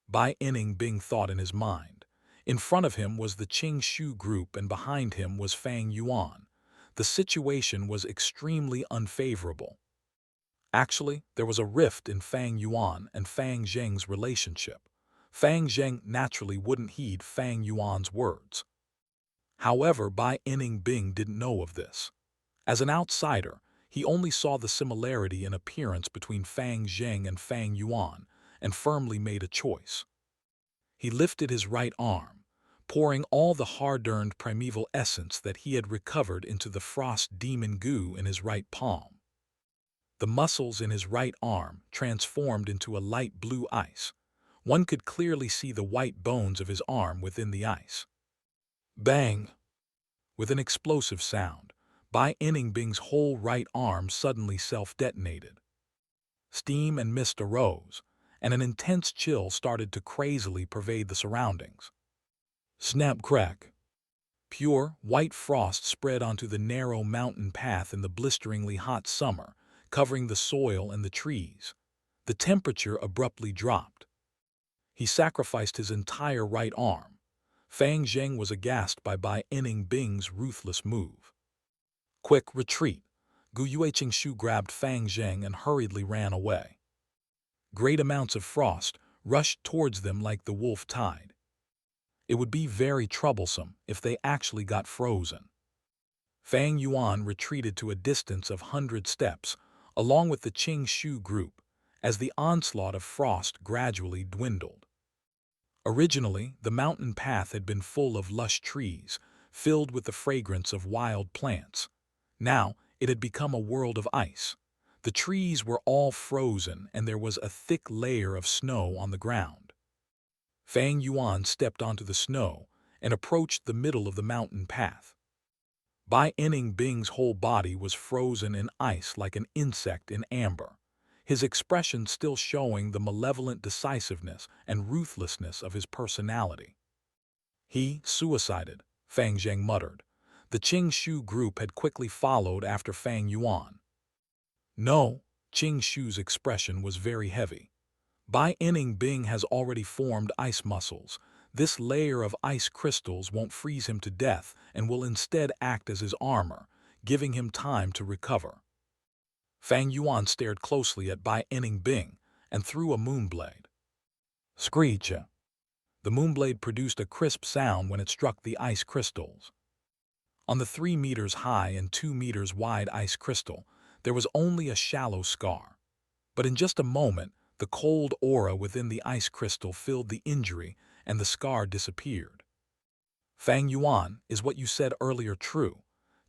B: Bai Bing thought in his mind. In front of him was the Qing Shu group and behind him was Fang Yuan. The situation was extremely unfavorable. Actually, there was a rift in Fang Yuan and Fang Zheng's relationship. Fang Zheng naturally wouldn't heed Fang Yuan's words. However, Bai Bing didn't know of this. As an outsider, he only saw the similarity in appearance between Fang Zheng and Fang Yuan and firmly made a choice. He lifted his right arm, pouring all the hard-earned primeval essence that he had recovered into the frost demon goo in his right palm. The muscles in his right arm transformed into a light blue ice. One could clearly see the white bones of his arm within the ice. Bang! With an explosive sound, Bai Bing's whole right arm suddenly self-detonated. Steam and mist arose, and an intense chill started to crazily pervade the surroundings. Snap crack! Pure, white frost spread onto the narrow mountain path in the blisteringly hot summer, covering the soil and the trees. The temperature abruptly dropped. He sacrificed his entire right arm. Fang Zheng was aghast by Bai Bing's ruthless move. Quick retreat! Gu Yue Qingshu grabbed Fang Zheng and hurriedly ran away. Great amounts of frost rushed towards them like the wolf tide. It would be very troublesome if they actually got frozen. Fang Yuan retreated to a distance of 100 steps, along with the Qing Shu group, as the onslaught of frost gradually dwindled. Originally, the mountain path had been full of lush trees, filled with the fragrance of wild plants. Now, it had become a world of ice. The trees were all frozen and there was a thick layer of snow on the ground. Fang Yuan stepped onto the snow and approached the middle of the mountain path. Bai Bing's whole body was frozen in ice like an insect in amber, his expression still showing the malevolent decisiveness and ruthlessness of his personality. He suicided, Fang Zheng muttered. The Qing Shu group had quickly followed after Fang Yuan. No, Qing Shu's expression was very heavy. Bai Bing has already formed ice muscles. This layer of ice crystals won't freeze him to death and will instead act as his armor, giving him time to recover. Fang Yuan stared closely at Bai Bing and threw a moonblade. Screech! The moonblade produced a crisp sound when it struck the ice crystals. On the 3 meters high and 2 meters wide ice crystal, there was only a shallow scar. But in just a moment, the cold aura within the ice crystal filled the injury and the scar disappeared. Fang Yuan, is what you said earlier true?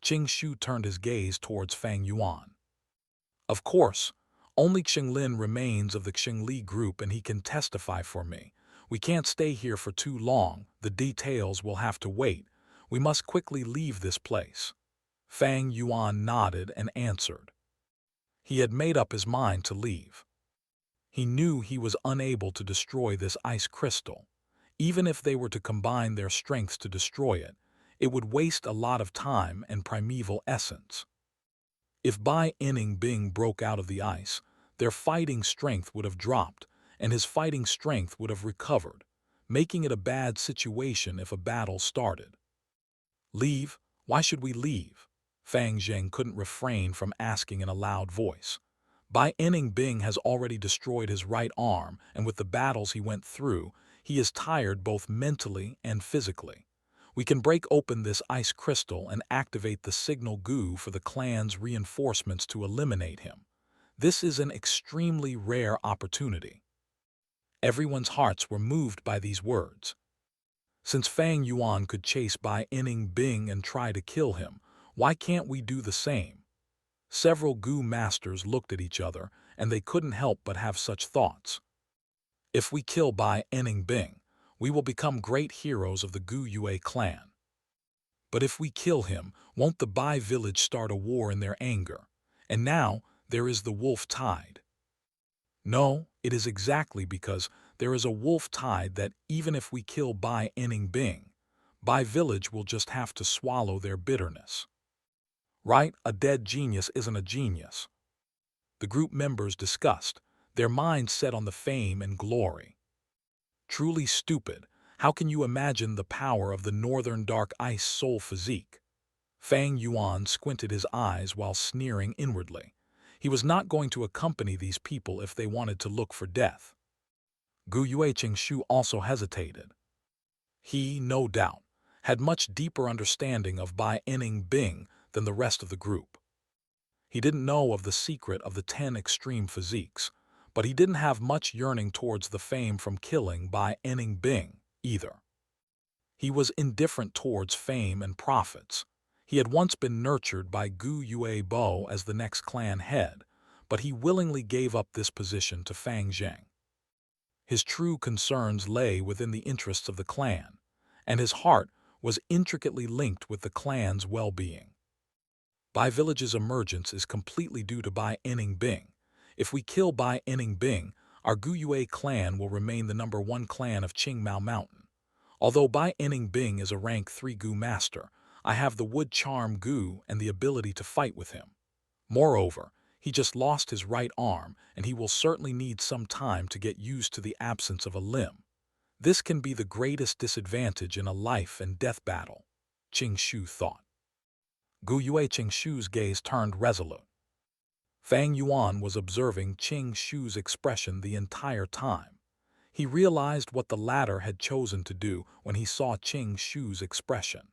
B: Qing Shu turned his gaze towards Fang Yuan. Of course, only Xinglin remains of the Xingli group and he can testify for me. We can't stay here for too long, the details will have to wait. We must quickly leave this place. Fang Yuan nodded and answered. He had made up his mind to leave. He knew he was unable to destroy this ice crystal. Even if they were to combine their strengths to destroy it, it would waste a lot of time and primeval essence. If Bai Bing broke out of the ice, their fighting strength would have dropped, and his fighting strength would have recovered, making it a bad situation if a battle started. Leave? Why should we leave? Fang Zheng couldn't refrain from asking in a loud voice. Bai Bing has already destroyed his right arm, and with the battles he went through, he is tired both mentally and physically. We can break open this ice crystal and activate the signal goo for the clan's reinforcements to eliminate him. This is an extremely rare opportunity. Everyone's hearts were moved by these words. Since Fang Yuan could chase Bai Bing and try to kill him, why can't we do the same? Several Gu masters looked at each other, and they couldn't help but have such thoughts. If we kill Bai Bing, we will become great heroes of the Gu Yue clan. But if we kill him, won't the Bai village start a war in their anger? And now, there is the wolf tide. No, it is exactly because there is a wolf tide that even if we kill Bai Bing, Bai village will just have to swallow their bitterness. Right, a dead genius isn't a genius. The group members discussed, their minds set on the fame and glory. Truly stupid, how can you imagine the power of the northern dark ice soul physique? Fang Yuan squinted his eyes while sneering inwardly. He was not going to accompany these people if they wanted to look for death. Gu Yue Qingshu also hesitated. He, no doubt, had much deeper understanding of Bai Bing than the rest of the group. He didn't know of the secret of the 10 extreme physiques, but he didn't have much yearning towards the fame from killing Bai Bing either. He was indifferent towards fame and profits. He had once been nurtured by Gu Yue Bo as the next clan head, but he willingly gave up this position to Fang Zheng. His true concerns lay within the interests of the clan, and his heart was intricately linked with the clan's well-being. Bai village's emergence is completely due to Bai Bing. If we kill Bai Bing, our Gu Yue clan will remain the #1 clan of Qingmao Mountain. Although Bai Bing is a rank 3 Gu master, I have the wood charm Gu and the ability to fight with him. Moreover, he just lost his right arm and he will certainly need some time to get used to the absence of a limb. This can be the greatest disadvantage in a life and death battle, Qing Shu thought. Gu Yue Qingshu's gaze turned resolute. Fang Yuan was observing Qing Shu's expression the entire time. He realized what the latter had chosen to do when he saw Qing Shu's expression.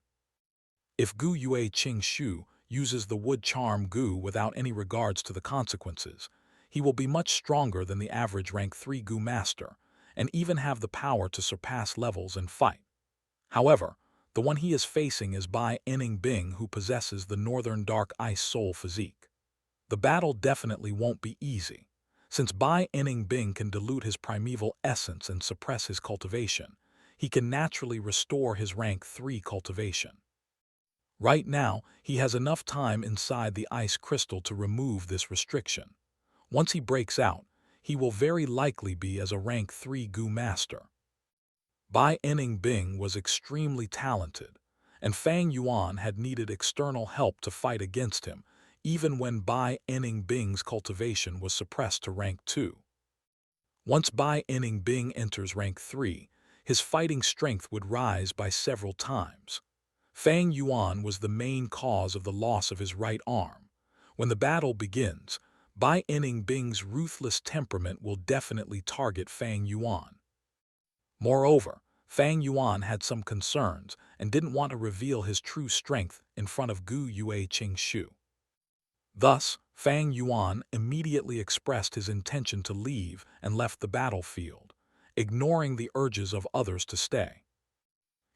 B: If Gu Yue Qing Shu uses the wood charm Gu without any regards to the consequences, he will be much stronger than the average rank 3 Gu master, and even have the power to surpass levels and fight. However, the one he is facing is Bai Enning Bing, who possesses the Northern Dark Ice Soul physique. The battle definitely won't be easy. Since Bai Enning Bing can dilute his primeval essence and suppress his cultivation, he can naturally restore his rank 3 cultivation. Right now, he has enough time inside the ice crystal to remove this restriction. Once he breaks out, he will very likely be as a rank 3 Gu master. Bai Enning Bing was extremely talented, and Fang Yuan had needed external help to fight against him, even when Bai Enning Bing's cultivation was suppressed to rank 2. Once Bai Enning Bing enters rank 3, his fighting strength would rise by several times. Fang Yuan was the main cause of the loss of his right arm. When the battle begins, Bai Enning Bing's ruthless temperament will definitely target Fang Yuan. Moreover, Fang Yuan had some concerns and didn't want to reveal his true strength in front of Gu Yue Qing Shu. Thus, Fang Yuan immediately expressed his intention to leave and left the battlefield, ignoring the urges of others to stay.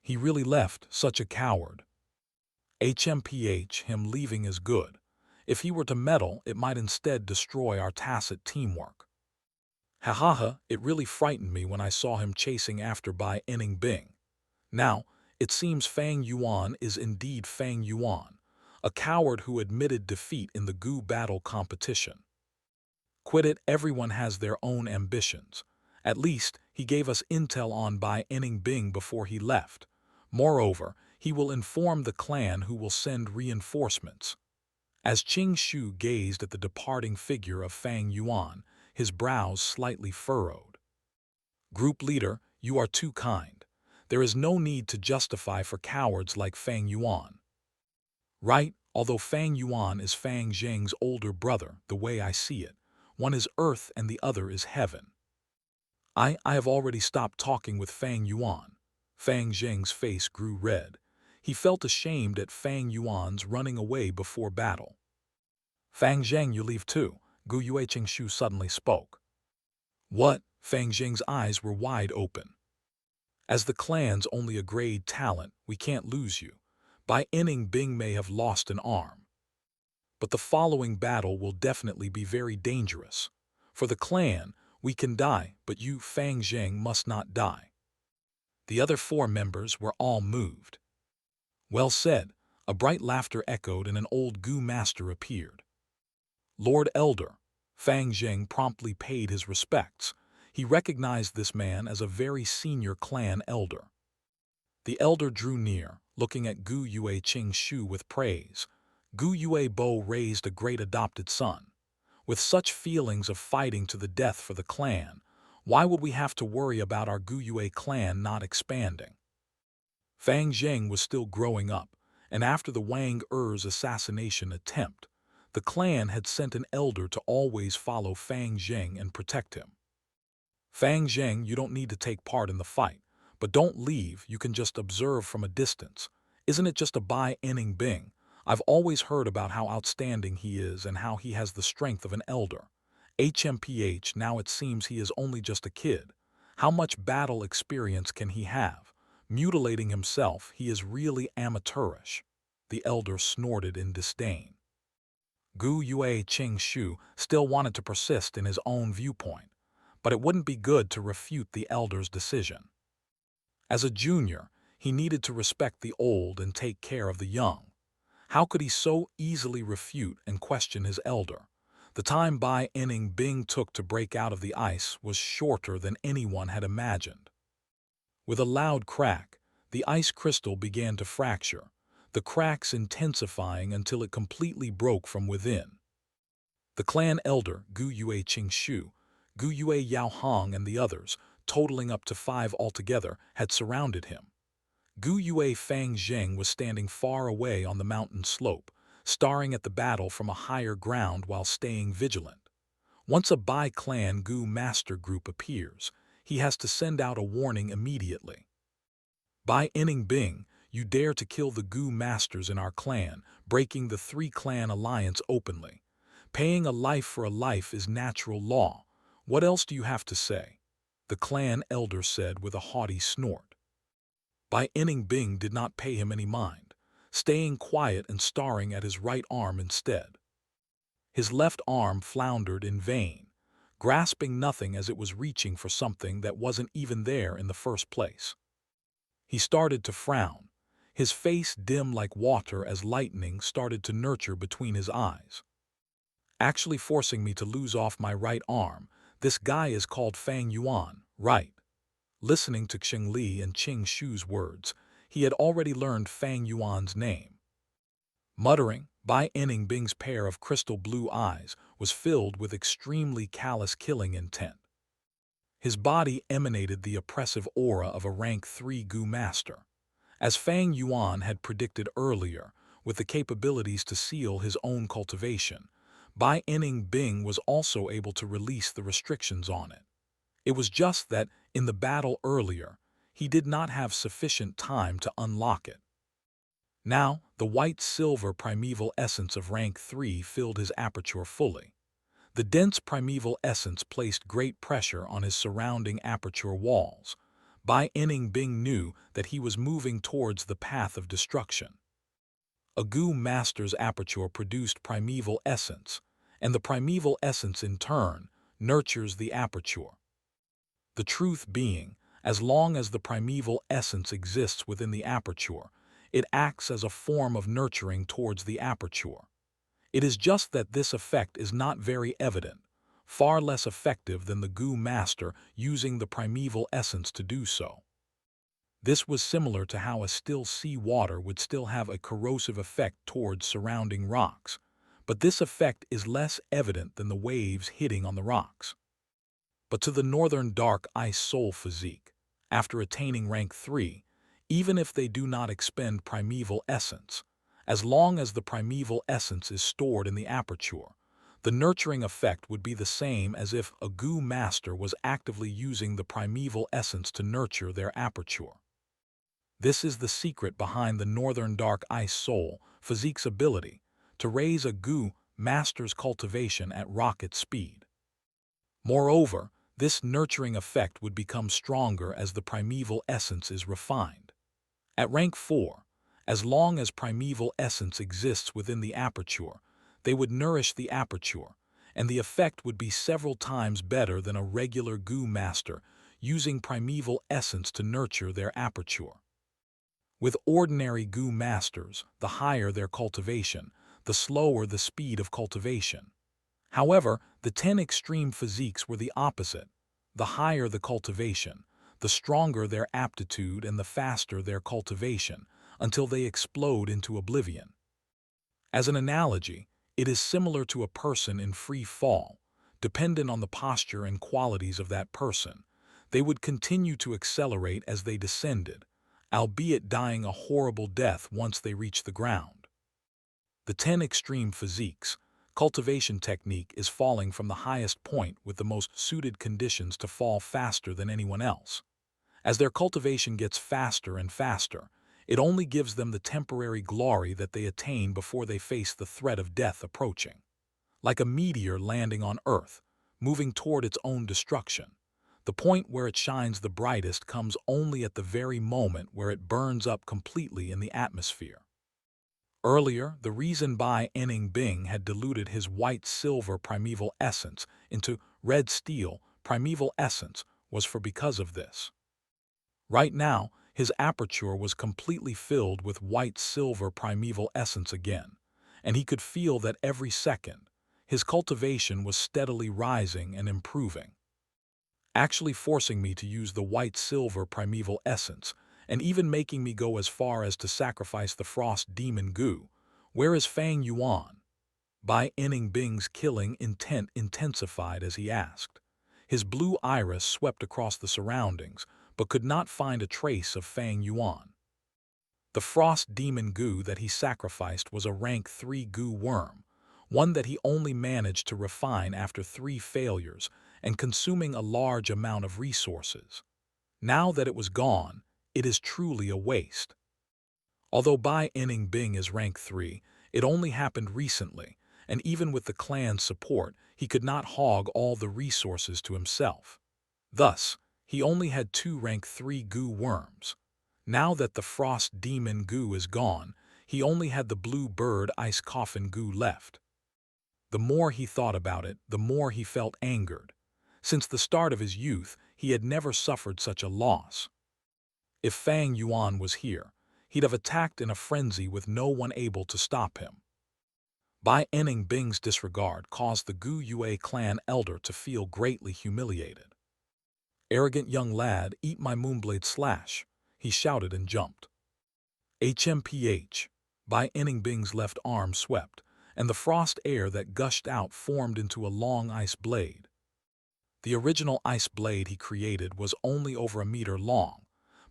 B: He really left, such a coward. HMPH, him leaving is good. If he were to meddle, it might instead destroy our tacit teamwork. Ha, it really frightened me when I saw him chasing after Bai Enning Bing. Now, it seems Fang Yuan is indeed Fang Yuan, a coward who admitted defeat in the Gu battle competition. Quit it, everyone has their own ambitions. At least, he gave us intel on Bai Enning Bing before he left. Moreover, he will inform the clan who will send reinforcements. As Qing Shu gazed at the departing figure of Fang Yuan, his brows slightly furrowed. Group leader, you are too kind. There is no need to justify for cowards like Fang Yuan. Right, although Fang Yuan is Fang Zheng's older brother, the way I see it, one is earth and the other is heaven. I have already stopped talking with Fang Yuan. Fang Zheng's face grew red. He felt ashamed at Fang Yuan's running away before battle. Fang Zheng, you leave too, Gu Yue Qing Shu suddenly spoke. What? Fang Zheng's eyes were wide open. As the clan's only a grade talent, we can't lose you. Bai Enning Bing may have lost an arm. But the following battle will definitely be very dangerous. For the clan, we can die, but you, Fang Zheng, must not die. The other 4 members were all moved. Well said. A bright laughter echoed and an old Gu master appeared. Lord Elder. Fang Zheng promptly paid his respects. He recognized this man as a very senior clan elder. The elder drew near, looking at Gu Yue Qing Shu with praise. Gu Yue Bo raised a great adopted son. With such feelings of fighting to the death for the clan, why would we have to worry about our Gu Yue clan not expanding? Fang Zheng was still growing up, and after the Wang Er's assassination attempt, the clan had sent an elder to always follow Fang Zheng and protect him. Fang Zheng, you don't need to take part in the fight, but don't leave, you can just observe from a distance. Isn't it just a Bai Enning Bing? I've always heard about how outstanding he is and how he has the strength of an elder. HMPH, now it seems he is only just a kid. How much battle experience can he have? Mutilating himself, he is really amateurish. The elder snorted in disdain. Gu Yue Qing Shu still wanted to persist in his own viewpoint, but it wouldn't be good to refute the elder's decision. As a junior, he needed to respect the old and take care of the young. How could he so easily refute and question his elder? The time Bai Enning Bing took to break out of the ice was shorter than anyone had imagined. With a loud crack, the ice crystal began to fracture, the cracks intensifying until it completely broke from within. The clan elder, Gu Yue Qing Shu, Gu Yue Yao Hong and the others, totaling up to 5 altogether, had surrounded him. Gu Yue Fang Zheng was standing far away on the mountain slope, staring at the battle from a higher ground while staying vigilant. Once a Bai-clan Gu master group appears, he has to send out a warning immediately. By Inning Bing, you dare to kill the Gu masters in our clan, breaking the three-clan alliance openly. Paying a life for a life is natural law. What else do you have to say? The clan elder said with a haughty snort. By Inning Bing did not pay him any mind, staying quiet and staring at his right arm instead. His left arm floundered in vain, grasping nothing as it was reaching for something that wasn't even there in the first place. He started to frown, his face dim like water as lightning started to nurture between his eyes. Actually forcing me to lose off my right arm, this guy is called Fang Yuan, right? Listening to Xing Li and Qing Shu's words, he had already learned Fang Yuan's name. Muttering, Bai Inning Bing's pair of crystal blue eyes was filled with extremely callous killing intent. His body emanated the oppressive aura of a rank 3 Gu master. As Fang Yuan had predicted earlier, with the capabilities to seal his own cultivation, Bai Inning Bing was also able to release the restrictions on it. It was just that, in the battle earlier, he did not have sufficient time to unlock it. Now, the white-silver primeval essence of rank 3 filled his aperture fully. The dense primeval essence placed great pressure on his surrounding aperture walls. Bai Inning Bing knew that he was moving towards the path of destruction. A Gu master's aperture produced primeval essence, and the primeval essence in turn nurtures the aperture. The truth being, as long as the primeval essence exists within the aperture, it acts as a form of nurturing towards the aperture. It is just that this effect is not very evident, far less effective than the Gu master using the primeval essence to do so. This was similar to how a still sea water would still have a corrosive effect towards surrounding rocks, but this effect is less evident than the waves hitting on the rocks. But to the Northern Dark Ice Soul physique, after attaining rank 3, even if they do not expend primeval essence, as long as the primeval essence is stored in the aperture, the nurturing effect would be the same as if a Gu master was actively using the primeval essence to nurture their aperture. This is the secret behind the Northern Dark Ice Soul physique's ability to raise a Gu master's cultivation at rocket speed. Moreover, this nurturing effect would become stronger as the primeval essence is refined. At rank 4, as long as primeval essence exists within the aperture, they would nourish the aperture, and the effect would be several times better than a regular Gu master using primeval essence to nurture their aperture. With ordinary Gu masters, the higher their cultivation, the slower the speed of cultivation. However, the 10 extreme physiques were the opposite. The higher the cultivation, the stronger their aptitude and the faster their cultivation, until they explode into oblivion. As an analogy, it is similar to a person in free fall. Dependent on the posture and qualities of that person, they would continue to accelerate as they descended, albeit dying a horrible death once they reach the ground. The 10 extreme physiques, cultivation technique is falling from the highest point with the most suited conditions to fall faster than anyone else. As their cultivation gets faster and faster, it only gives them the temporary glory that they attain before they face the threat of death approaching. Like a meteor landing on Earth, moving toward its own destruction, the point where it shines the brightest comes only at the very moment where it burns up completely in the atmosphere. Earlier, the reason Bai Inning Bing had diluted his white-silver primeval essence into red-steel primeval essence was because of this. Right now, his aperture was completely filled with white-silver primeval essence again, and he could feel that every second, his cultivation was steadily rising and improving, actually forcing me to use the white-silver primeval essence, and even making me go as far as to sacrifice the frost demon Gu. Where is Fang Yuan? Bai Inning Bing's killing intent intensified as he asked. His blue iris swept across the surroundings, but could not find a trace of Fang Yuan. The frost demon goo that he sacrificed was a rank 3 goo worm, one that he only managed to refine after 3 failures and consuming a large amount of resources. Now that it was gone, it is truly a waste. Although Bai Inning Bing is rank 3, it only happened recently, and even with the clan's support, he could not hog all the resources to himself. Thus, he only had 2 rank 3 goo worms. Now that the frost demon goo is gone, he only had the blue bird ice coffin goo left. The more he thought about it, the more he felt angered. Since the start of his youth, he had never suffered such a loss. If Fang Yuan was here, he'd have attacked in a frenzy with no one able to stop him. Bai Enning Bing's disregard caused the Gu Yue clan elder to feel greatly humiliated. "Arrogant young lad, eat my moonblade slash," he shouted and jumped. HMPH, Bai Enning Bing's left arm swept, and the frost air that gushed out formed into a long ice blade. The original ice blade he created was only over a meter long,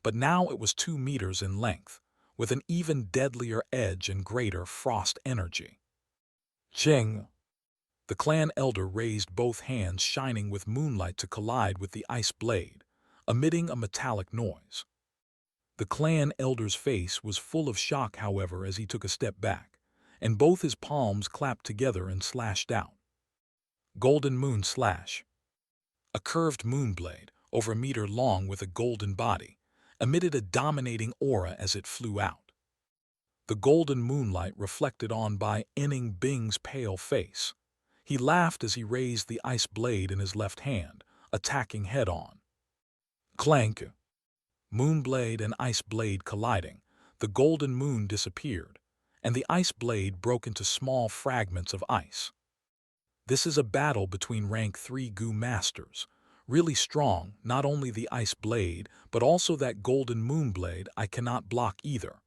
B: but now it was 2 meters in length, with an even deadlier edge and greater frost energy. Ching! The clan elder raised both hands shining with moonlight to collide with the ice blade, emitting a metallic noise. The clan elder's face was full of shock, however, as he took a step back, and both his palms clapped together and slashed out. Golden Moon Slash. A curved moonblade, over a meter long with a golden body, emitted a dominating aura as it flew out. The golden moonlight reflected on Bai Inning Bing's pale face. He laughed as he raised the ice blade in his left hand, attacking head-on. Clank! Moonblade and ice blade colliding, the golden moon disappeared, and the ice blade broke into small fragments of ice. This is a battle between rank 3 Gu masters. Really strong, not only the ice blade, but also that golden moonblade I cannot block either.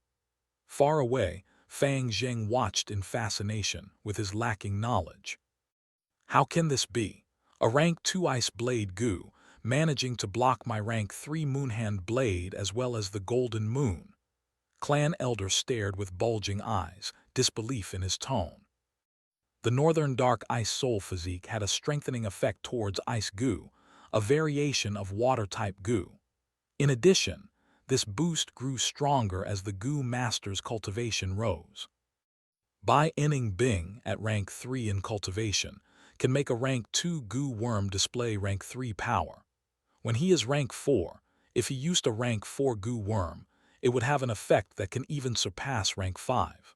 B: Far away, Fang Zheng watched in fascination with his lacking knowledge. How can this be? A rank 2 ice blade Gu, managing to block my rank 3 moonhand blade as well as the golden moon. Clan elder stared with bulging eyes, disbelief in his tone. The northern dark ice soul physique had a strengthening effect towards ice Gu, a variation of water-type Gu. In addition, this boost grew stronger as the Gu master's cultivation rose. Bai Inning Bing, at rank 3 in cultivation, can make a rank 2 Gu worm display rank 3 power. When he is rank 4, if he used a rank 4 Gu worm, it would have an effect that can even surpass rank 5.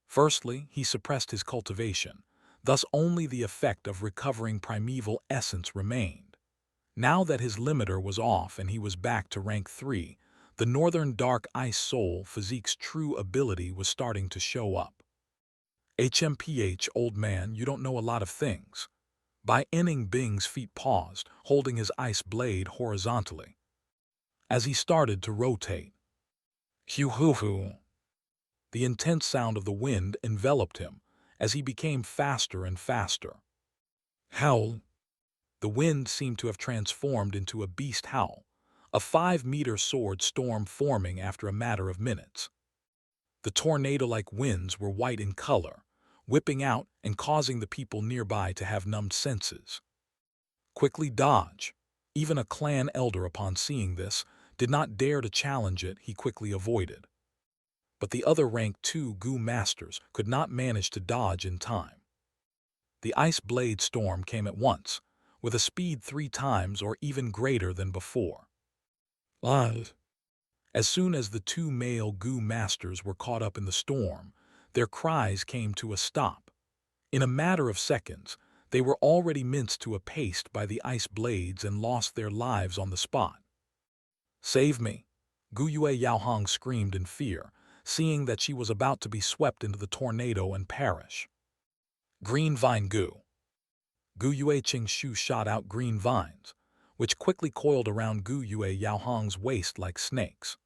B: Firstly, he suppressed his cultivation, thus only the effect of recovering primeval essence remained. Now that his limiter was off and he was back to rank 3, the northern dark ice soul physique's true ability was starting to show up. HMPH, old man, you don't know a lot of things. Bai Inning Bing's feet paused, holding his ice blade horizontally. As he started to rotate, hoo-hoo-hoo. The intense sound of the wind enveloped him as he became faster and faster. Howl! The wind seemed to have transformed into a beast howl, a 5-meter sword storm forming after a matter of minutes. The tornado-like winds were white in color, whipping out and causing the people nearby to have numbed senses. Quickly dodge! Even a clan elder, upon seeing this, did not dare to challenge it. He quickly avoided. But the other rank 2 Gu masters could not manage to dodge in time. The ice blade storm came at once, with a speed 3 times or even greater than before. As soon as the 2 male Gu masters were caught up in the storm, their cries came to a stop. In a matter of seconds, they were already minced to a paste by the ice blades and lost their lives on the spot. "Save me!" Gu Yue Yaohong screamed in fear, seeing that she was about to be swept into the tornado and perish. Green Vine Gu. Gu Yue Qingshu shot out green vines, which quickly coiled around Gu Yue Yaohong's waist like snakes.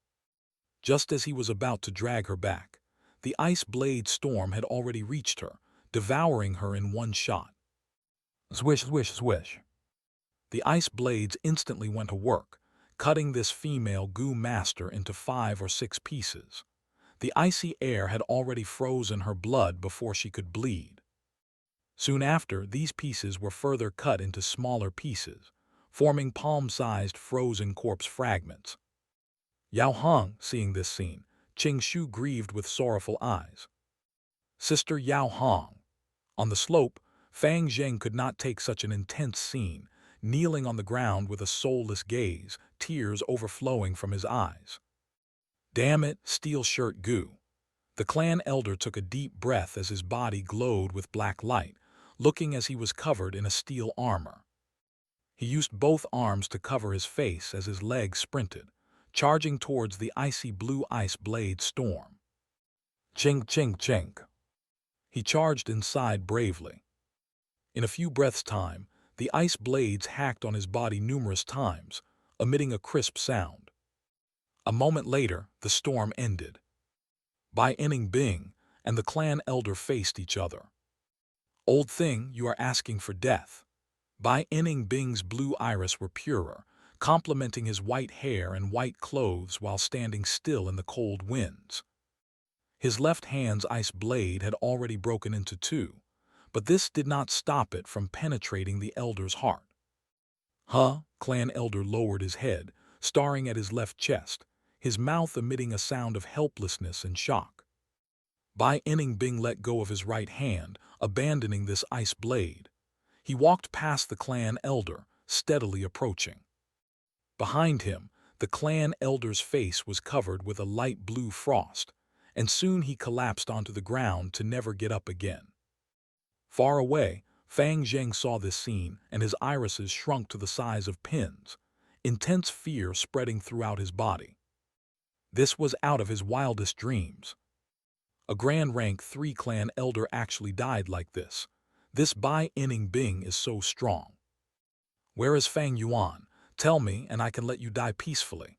B: Just as he was about to drag her back, the ice blade storm had already reached her, devouring her in one shot. Swish, swish, swish. The ice blades instantly went to work, cutting this female Gu master into 5 or 6 pieces. The icy air had already frozen her blood before she could bleed. Soon after, these pieces were further cut into smaller pieces, forming palm-sized frozen corpse fragments. Yao Hong, seeing this scene, Qing Shu grieved with sorrowful eyes. Sister Yao Hong. On the slope, Fang Zheng could not take such an intense scene, kneeling on the ground with a soulless gaze, tears overflowing from his eyes. Damn it, steel shirt Gu. The clan elder took a deep breath as his body glowed with black light, looking as he was covered in a steel armor. He used both arms to cover his face as his legs sprinted, charging towards the icy blue ice blade storm. Chink, chink, chink. He charged inside bravely. In a few breaths' time, the ice blades hacked on his body numerous times, emitting a crisp sound. A moment later, the storm ended. Bai Inning Bing and the clan elder faced each other. Old thing, you are asking for death. Bai Inning Bing's blue iris were purer, complementing his white hair and white clothes while standing still in the cold winds. His left hand's ice blade had already broken into two, but this did not stop it from penetrating the elder's heart. Huh? Clan elder lowered his head, staring at his left chest, his mouth emitting a sound of helplessness and shock. Bai Inning Bing let go of his right hand, abandoning this ice blade. He walked past the clan elder, steadily approaching. Behind him, the clan elder's face was covered with a light blue frost, and soon he collapsed onto the ground to never get up again. Far away, Fang Zheng saw this scene, and his irises shrunk to the size of pins, intense fear spreading throughout his body. This was out of his wildest dreams. A Grand Rank 3 clan elder actually died like this. This Bai Inning Bing is so strong. Where is Fang Yuan? Tell me, and I can let you die peacefully.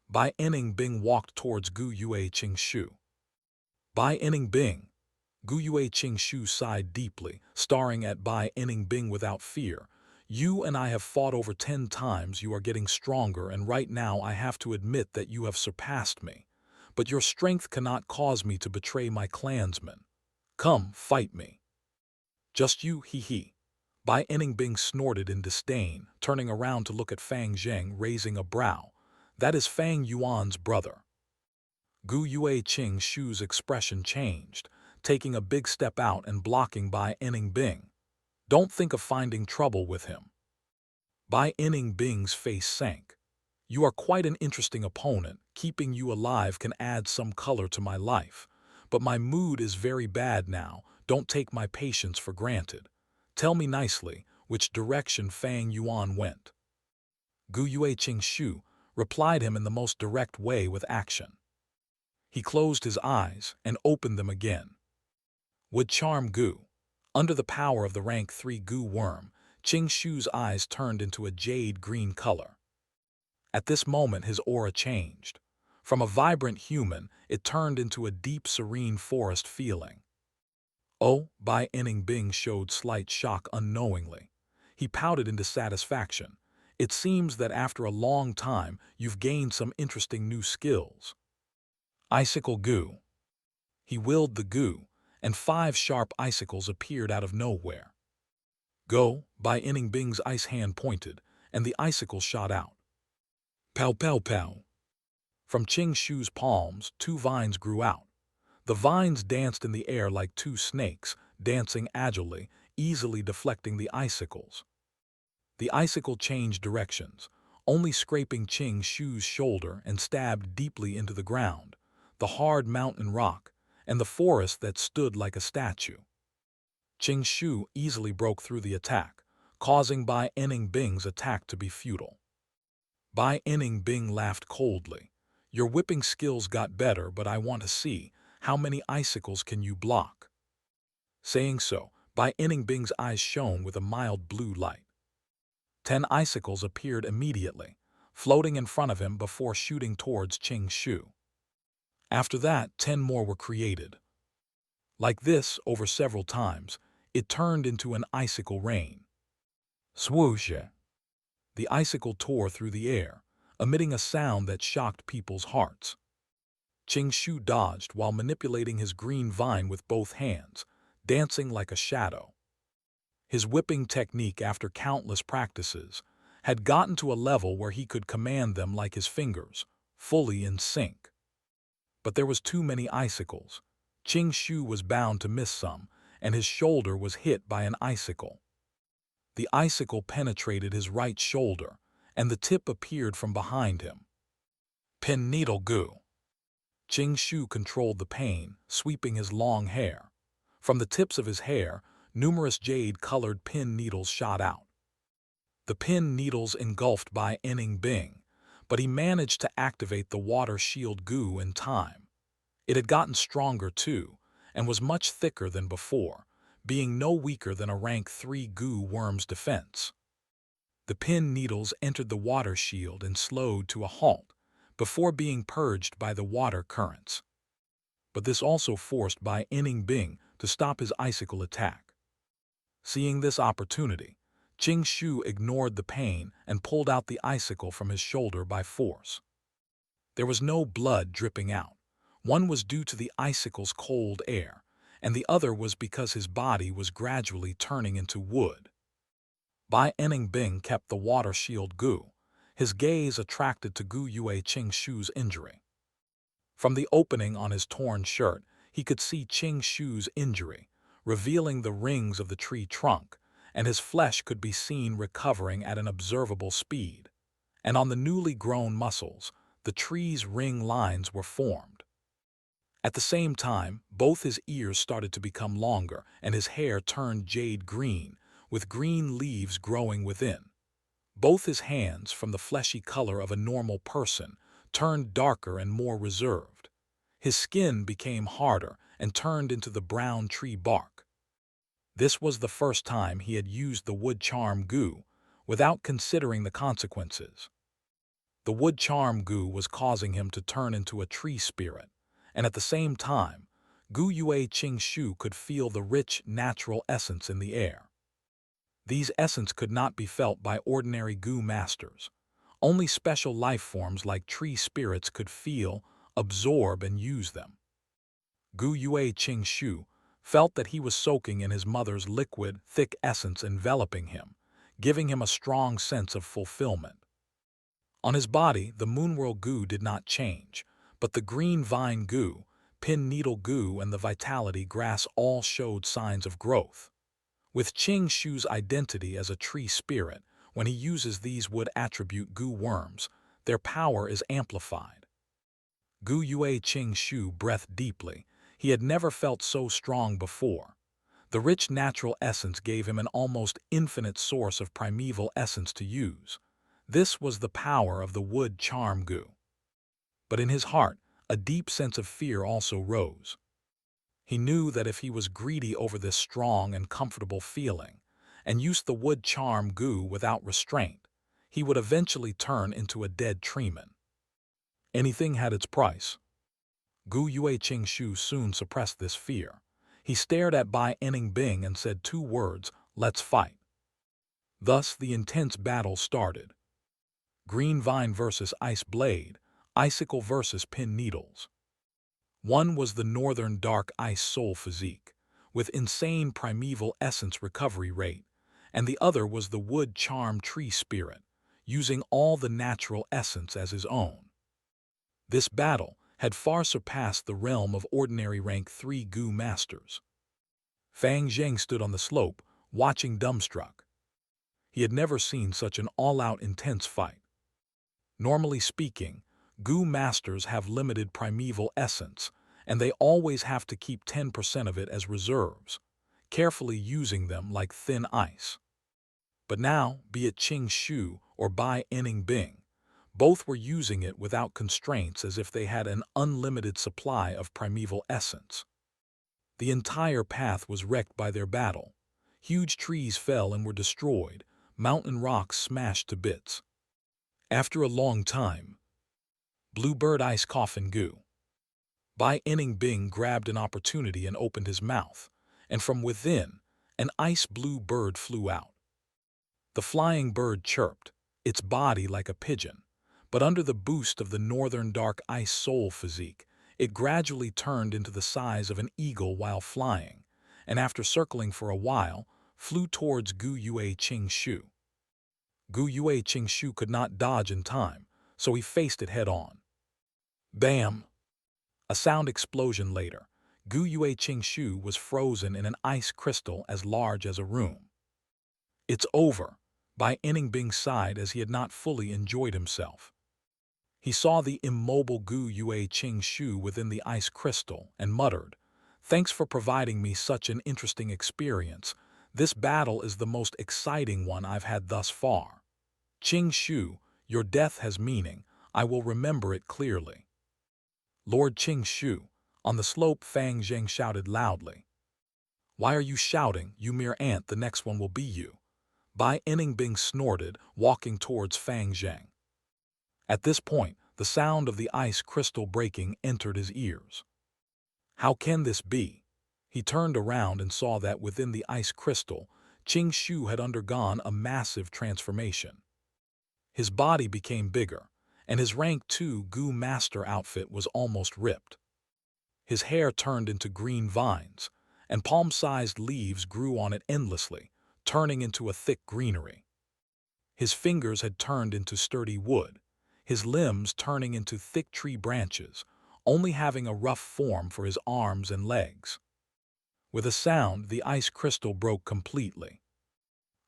B: Bai Inning Bing walked towards Gu Yue Qing Shu. Bai Inning Bing. Gu Yue Qing Shu sighed deeply, staring at Bai Inning Bing without fear. You and I have fought over 10 times. You are getting stronger, and right now I have to admit that you have surpassed me. But your strength cannot cause me to betray my clansmen. Come, fight me. Just you, he. Bai Inning Bing snorted in disdain, turning around to look at Fang Zheng, raising a brow. That is Fang Yuan's brother. Gu Yue Qing Shu's expression changed, taking a big step out and blocking Bai Inning Bing. Don't think of finding trouble with him. Bai Inning Bing's face sank. You are quite an interesting opponent. Keeping you alive can add some color to my life. But my mood is very bad now. Don't take my patience for granted. Tell me nicely which direction Fang Yuan went. Gu Yue Qing Shu replied him in the most direct way with action. He closed his eyes and opened them again. Would charm Gu. Under the power of the rank 3 Gu worm, Qing Shu's eyes turned into a jade green color. At this moment his aura changed. From a vibrant human, it turned into a deep serene forest feeling. Oh, Bai Inning Bing showed slight shock unknowingly. He pouted in dissatisfaction. It seems that after a long time, you've gained some interesting new skills. Icicle Gu. He willed the Gu, and 5 sharp icicles appeared out of nowhere. Go, Bai Inning Bing's ice hand pointed, and the icicle shot out. Pow pow pow. From Qing Shu's palms, 2 vines grew out. The vines danced in the air like 2 snakes, dancing agilely, easily deflecting the icicles. The icicle changed directions, only scraping Qing Shu's shoulder and stabbed deeply into the ground, the hard mountain rock, and the forest that stood like a statue. Qing Shu easily broke through the attack, causing Bai Inning Bing's attack to be futile. Bai Inning Bing laughed coldly. Your whipping skills got better, but I want to see, how many icicles can you block? Saying so, Bai Inning Bing's eyes shone with a mild blue light. 10 icicles appeared immediately, floating in front of him before shooting towards Qing Shu. After that, 10 more were created. Like this, over several times, it turned into an icicle rain. Swoosh! The icicle tore through the air, emitting a sound that shocked people's hearts. Shu dodged while manipulating his green vine with both hands, dancing like a shadow. His whipping technique, after countless practices, had gotten to a level where he could command them like his fingers, fully in sync. But there was too many icicles. Shu was bound to miss some, and his shoulder was hit by an icicle. The icicle penetrated his right shoulder, and the tip appeared from behind him. Pin needle goo. Shu controlled the pain, sweeping his long hair. From the tips of his hair, numerous jade-colored pin needles shot out. The pin needles engulfed Bai Bing, but he managed to activate the water shield goo in time. It had gotten stronger too, and was much thicker than before, being no weaker than a rank 3 goo worm's defense. The pin needles entered the water shield and slowed to a halt, before being purged by the water currents. But this also forced Bai Bing to stop his icicle attack. Seeing this opportunity, Shu ignored the pain and pulled out the icicle from his shoulder by force. There was no blood dripping out. One was due to the icicle's cold air, and the other was because his body was gradually turning into wood. Bai Bing kept the water shield goo, his gaze attracted to Gu Yue Shu's injury. From the opening on his torn shirt, he could see Shu's injury, revealing the rings of the tree trunk, and his flesh could be seen recovering at an observable speed. And on the newly grown muscles, the tree's ring lines were formed. At the same time, both his ears started to become longer, and his hair turned jade green, with green leaves growing within. Both his hands, from the fleshy color of a normal person, turned darker and more reserved. His skin became harder and turned into the brown tree bark. This was the first time he had used the wood charm goo, without considering the consequences. The wood charm goo was causing him to turn into a tree spirit, and at the same time, Gu Yue Shu could feel the rich, natural essence in the air. These essence could not be felt by ordinary goo masters. Only special life forms like tree spirits could feel, absorb, and use them. Gu Yue Shu felt that he was soaking in his mother's liquid, thick essence enveloping him, giving him a strong sense of fulfillment. On his body, the moonwhirl goo did not change, but the green vine goo, pin needle goo, and the vitality grass all showed signs of growth. With Shu's identity as a tree spirit, when he uses these wood attribute goo worms, their power is amplified. Gu Yue Shu breathed deeply. He had never felt so strong before. The rich natural essence gave him an almost infinite source of primeval essence to use. This was the power of the wood charm goo. But in his heart, a deep sense of fear also rose. He knew that if he was greedy over this strong and comfortable feeling, and used the wood charm goo without restraint, he would eventually turn into a dead treeman. Anything had its price. Gu Yue Shu soon suppressed this fear. He stared at Bai Bing and said 2 words, "Let's fight." Thus the intense battle started. Green vine versus ice blade, icicle versus pin needles. One was the northern dark ice soul physique, with insane primeval essence recovery rate, and the other was the wood charm tree spirit, using all the natural essence as his own. This battle had far surpassed the realm of ordinary rank 3 goo masters. Fang Zheng stood on the slope, watching dumbstruck. He had never seen such an all-out intense fight. Normally speaking, goo masters have limited primeval essence, and they always have to keep 10% of it as reserves, carefully using them like thin ice. But now, be it Shu or Bai Bing, both were using it without constraints as if they had an unlimited supply of primeval essence. The entire path was wrecked by their battle. Huge trees fell and were destroyed, mountain rocks smashed to bits. After a long time, Bluebird Ice Coffin Goo. Bai Bing grabbed an opportunity and opened his mouth, and from within, an ice blue bird flew out. The flying bird chirped, its body like a pigeon, but under the boost of the northern dark ice soul physique, It gradually turned into the size of an eagle while flying, and after circling for a while, flew towards Gu Yue Qing-shu. Gu Yue Qing-shu could not dodge in time, so he faced it head-on. Bam! A sound explosion later. Gu Yue Qing-shu was frozen in an ice crystal as large as a room. It's over, Bai Inningbing sighed as he had not fully enjoyed himself. He saw the immobile Gu Yue Qing-shu within the ice crystal and muttered, "Thanks for providing me such an interesting experience. This battle is the most exciting one I've had thus far. Qing-shu, your death has meaning. I will remember it clearly." Lord Qing-shu, on the slope, Fang Zheng shouted loudly. "Why are you shouting, you mere ant? The next one will be you." Bai Inningbing snorted, walking towards Fang Zheng. At this point, the sound of the ice crystal breaking entered his ears. How can this be? He turned around and saw that within the ice crystal, Qing Shu had undergone a massive transformation. His body became bigger, and his rank 2 Gu Master outfit was almost ripped. His hair turned into green vines, and palm-sized leaves grew on it endlessly, turning into a thick greenery. His fingers had turned into sturdy wood, his limbs turning into thick tree branches, only having a rough form for his arms and legs. With a sound, the ice crystal broke completely.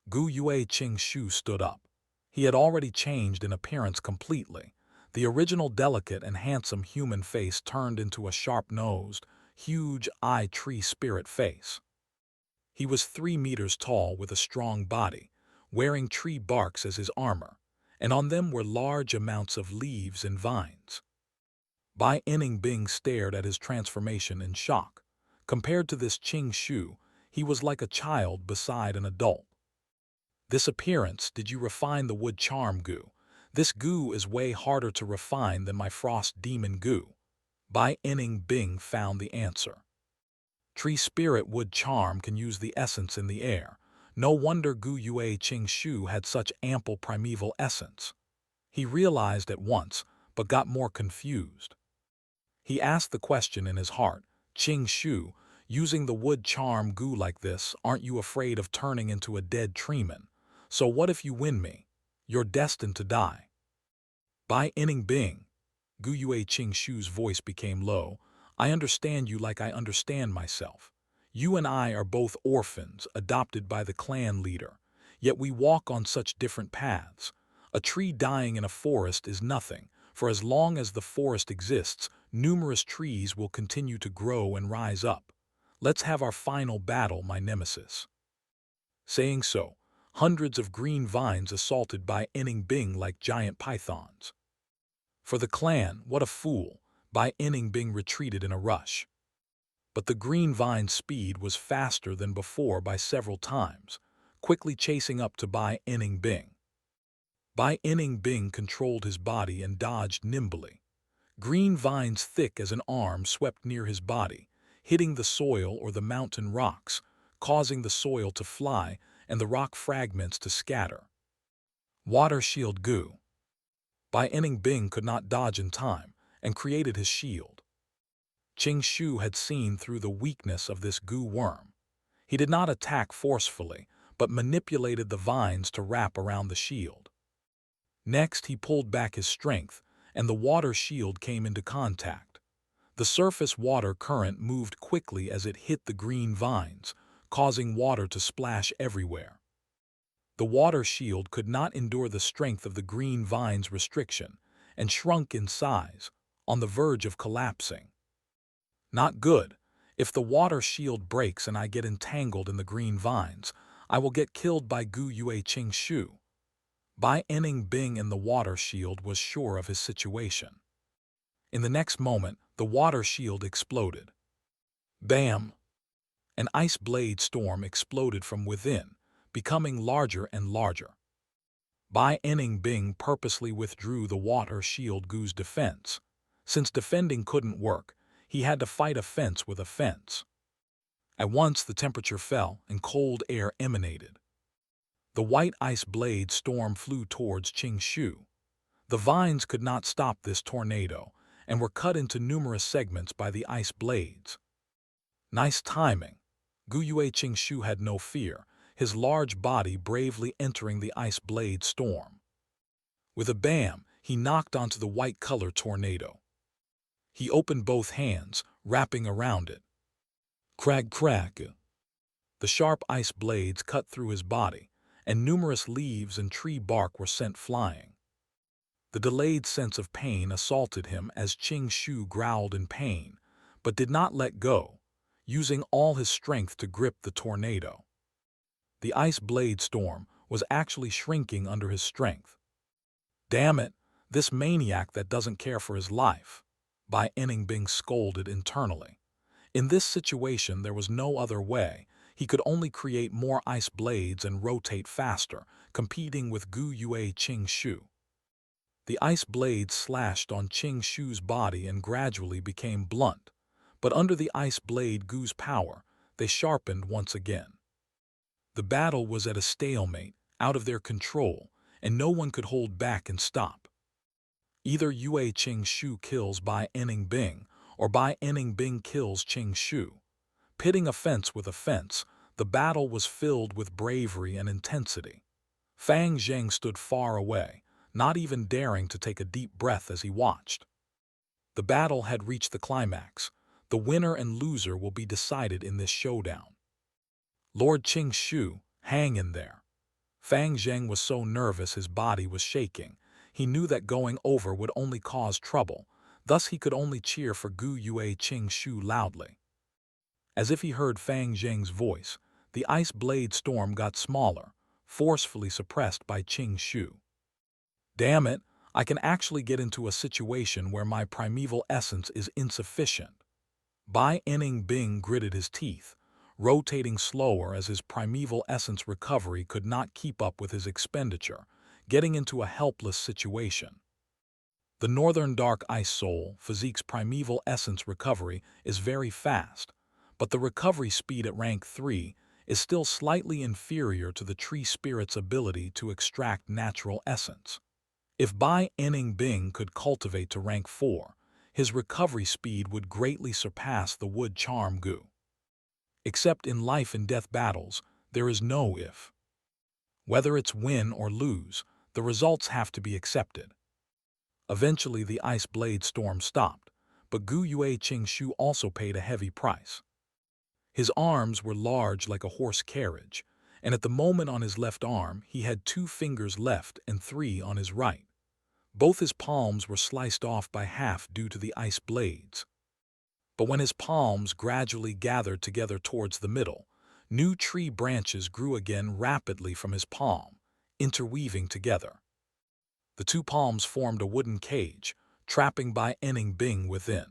B: Gu Yue Qing-shu stood up. He had already changed in appearance completely. The original delicate and handsome human face turned into a sharp-nosed, huge-eyed tree spirit face. He was 3 meters tall with a strong body, wearing tree barks as his armor, and on them were large amounts of leaves and vines. Bai Inningbing stared at his transformation in shock. Compared to this Qing Shu, he was like a child beside an adult. "This appearance, did you refine the wood charm Gu? This Gu is way harder to refine than my frost demon Gu." Bai Inningbing found the answer. Tree spirit wood charm can use the essence in the air. No wonder Gu Yue Qing-shu had such ample primeval essence. He realized at once, but got more confused. He asked the question in his heart, "Qing-shu, using the wood charm Gu like this, aren't you afraid of turning into a dead treeman? So what if you win me? You're destined to die." Bai Inningbing, Gu Yue Qing-shu's voice became low, "I understand you like I understand myself. You and I are both orphans, adopted by the clan leader, yet we walk on such different paths. A tree dying in a forest is nothing, for as long as the forest exists, numerous trees will continue to grow and rise up. Let's have our final battle, my nemesis." Saying so, hundreds of green vines assaulted Bai Inningbing like giant pythons. For the clan, what a fool! Bai Inningbing retreated in a rush. But the green vine's speed was faster than before by several times, quickly chasing up to Bai Inningbing. Bai Inningbing controlled his body and dodged nimbly. Green vines thick as an arm swept near his body, hitting the soil or the mountain rocks, causing the soil to fly and the rock fragments to scatter. Water shield Gu. Bai Inningbing could not dodge in time and created his shield. Qing Shu had seen through the weakness of this Gu worm. He did not attack forcefully, but manipulated the vines to wrap around the shield. Next, he pulled back his strength, and the water shield came into contact. The surface water current moved quickly as it hit the green vines, causing water to splash everywhere. The water shield could not endure the strength of the green vine's restriction and shrunk in size, on the verge of collapsing. Not good. If the water shield breaks and I get entangled in the green vines, I will get killed by Gu Yue Qing-shu. Bai Inningbing in the water shield was sure of his situation. In the next moment, the water shield exploded. Bam! An ice blade storm exploded from within, becoming larger and larger. Bai Inningbing purposely withdrew the water shield Gu's defense. Since defending couldn't work, he had to fight a fence with a fence. At once the temperature fell and cold air emanated. The white ice blade storm flew towards Qing Shu. The vines could not stop this tornado, and were cut into numerous segments by the ice blades. Nice timing. Gu Yue Qingshu had no fear, his large body bravely entering the ice blade storm. With a bam, he knocked onto the white-color tornado. He opened both hands, wrapping around it. Crag crack. The sharp ice blades cut through his body, and numerous leaves and tree bark were sent flying. The delayed sense of pain assaulted him as Qing Shu growled in pain, but did not let go, using all his strength to grip the tornado. The ice blade storm was actually shrinking under his strength. Damn it, this maniac that doesn't care for his life, Bai Enningbing scolded internally. In this situation there was no other way. He could only create more ice blades and rotate faster, competing with Gu Yue Qingshu. The ice blades slashed on Qingshu's body and gradually became blunt, but under the ice blade Gu's power, they sharpened once again. The battle was at a stalemate, out of their control, and no one could hold back and stop. Either Yue Qingshu kills Bai Enningbing, or Bai Enningbing kills Qingshu. Pitting offense with offense, the battle was filled with bravery and intensity. Fang Zheng stood far away, not even daring to take a deep breath as he watched. The battle had reached the climax. The winner and loser will be decided in this showdown. Lord Qingshu, hang in there. Fang Zheng was so nervous his body was shaking. He knew that going over would only cause trouble, thus he could only cheer for Gu Yue Qingshu loudly. As if he heard Fang Zheng's voice, the ice blade storm got smaller, forcefully suppressed by Qingshu. Damn it, I can actually get into a situation where my primeval essence is insufficient. Bai Enningbing gritted his teeth, rotating slower as his primeval essence recovery could not keep up with his expenditure, getting into a helpless situation. The Northern Dark Ice Soul Physique's primeval essence recovery is very fast, but the recovery speed at rank 3 is still slightly inferior to the tree spirit's ability to extract natural essence. If Bai Enningbing could cultivate to rank 4, his recovery speed would greatly surpass the wood charm Gu. Except in life and death battles, there is no if. Whether it's win or lose, the results have to be accepted. Eventually the ice blade storm stopped, but Gu Yue Qingshu also paid a heavy price. His arms were large like a horse carriage, and at the moment on his left arm he had 2 fingers left and 3 on his right. Both his palms were sliced off by half due to the ice blades. But when his palms gradually gathered together towards the middle, new tree branches grew again rapidly from his palm, interweaving together. The 2 palms formed a wooden cage, trapping Bai Enningbing within.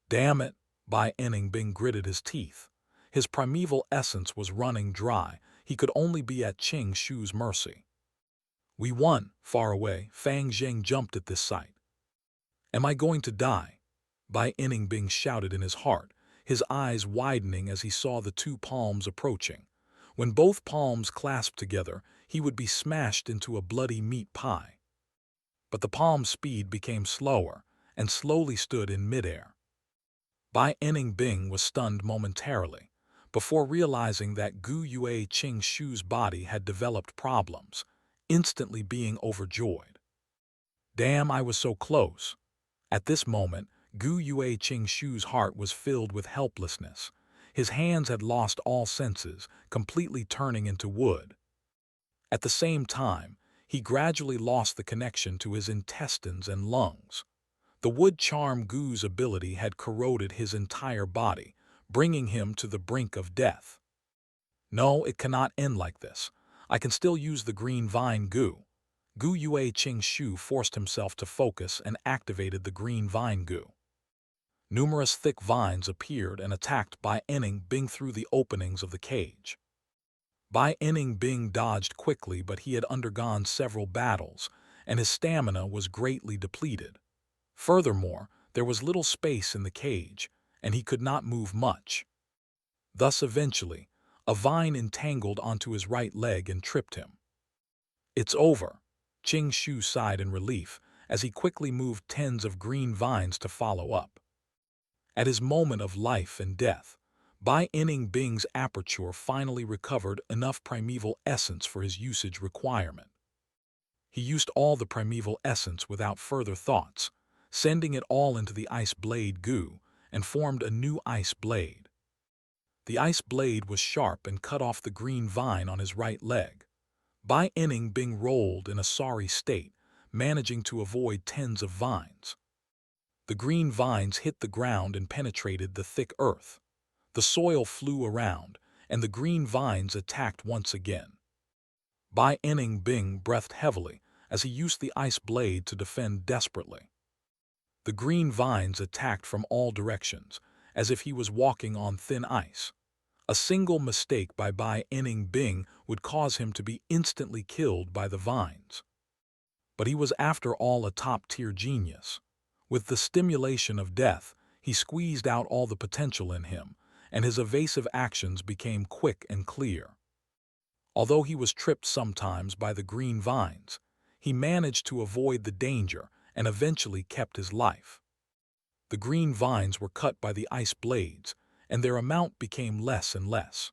B: Damn it, Bai Enningbing gritted his teeth. His primeval essence was running dry. He could only be at Qingshu's mercy. We won, far away. Fang Zheng jumped at this sight. Am I going to die? Bai Enningbing shouted in his heart, his eyes widening as he saw the 2 palms approaching. When both palms clasped together, he would be smashed into a bloody meat pie. But the palm's speed became slower and slowly stood in midair. Bai Enningbing was stunned momentarily, before realizing that Gu Yue Qingshu's body had developed problems, instantly being overjoyed. Damn, I was so close. At this moment, Gu Yue Qingshu's heart was filled with helplessness. His hands had lost all senses, completely turning into wood. At the same time, he gradually lost the connection to his intestines and lungs. The wood charm Gu's ability had corroded his entire body, bringing him to the brink of death. No, it cannot end like this. I can still use the green vine Gu. Gu Yue Qingshu forced himself to focus and activated the green vine Gu. Numerous thick vines appeared and attacked Bai Enningbing through the openings of the cage. Bai Enningbing dodged quickly, but he had undergone several battles, and his stamina was greatly depleted. Furthermore, there was little space in the cage, and he could not move much. Thus, eventually, a vine entangled onto his right leg and tripped him. It's over. Qingshu sighed in relief, as he quickly moved tens of green vines to follow up. At his moment of life and death, Bai Inning Bing's aperture finally recovered enough primeval essence for his usage requirement. He used all the primeval essence without further thoughts, sending it all into the ice blade goo, and formed a new ice blade. The ice blade was sharp and cut off the green vine on his right leg. Bai Inning Bing rolled in a sorry state, managing to avoid tens of vines. The green vines hit the ground and penetrated the thick earth. The soil flew around, and the green vines attacked once again. Bai Inning Bing breathed heavily as he used the ice blade to defend desperately. The green vines attacked from all directions, as if he was walking on thin ice. A single mistake by Bai Inning Bing would cause him to be instantly killed by the vines. But he was after all a top-tier genius. With the stimulation of death, he squeezed out all the potential in him, and his evasive actions became quick and clear. Although he was tripped sometimes by the green vines, he managed to avoid the danger and eventually kept his life. The green vines were cut by the ice blades, and their amount became less and less.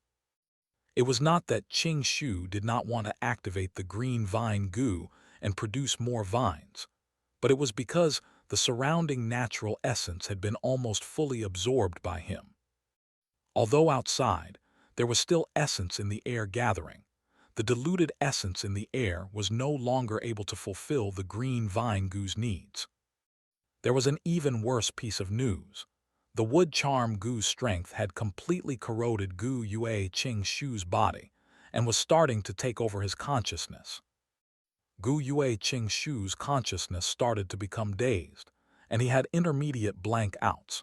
B: It was not that Ching Shu did not want to activate the green vine goo and produce more vines, but it was because the surrounding natural essence had been almost fully absorbed by him. Although outside, there was still essence in the air gathering. The diluted essence in the air was no longer able to fulfill the green vine goo's needs. There was an even worse piece of news. The wood charm goo's strength had completely corroded Gu Yue Ching Shu's body and was starting to take over his consciousness. Gu Yue Ching Shu's consciousness started to become dazed, and he had intermediate blank outs.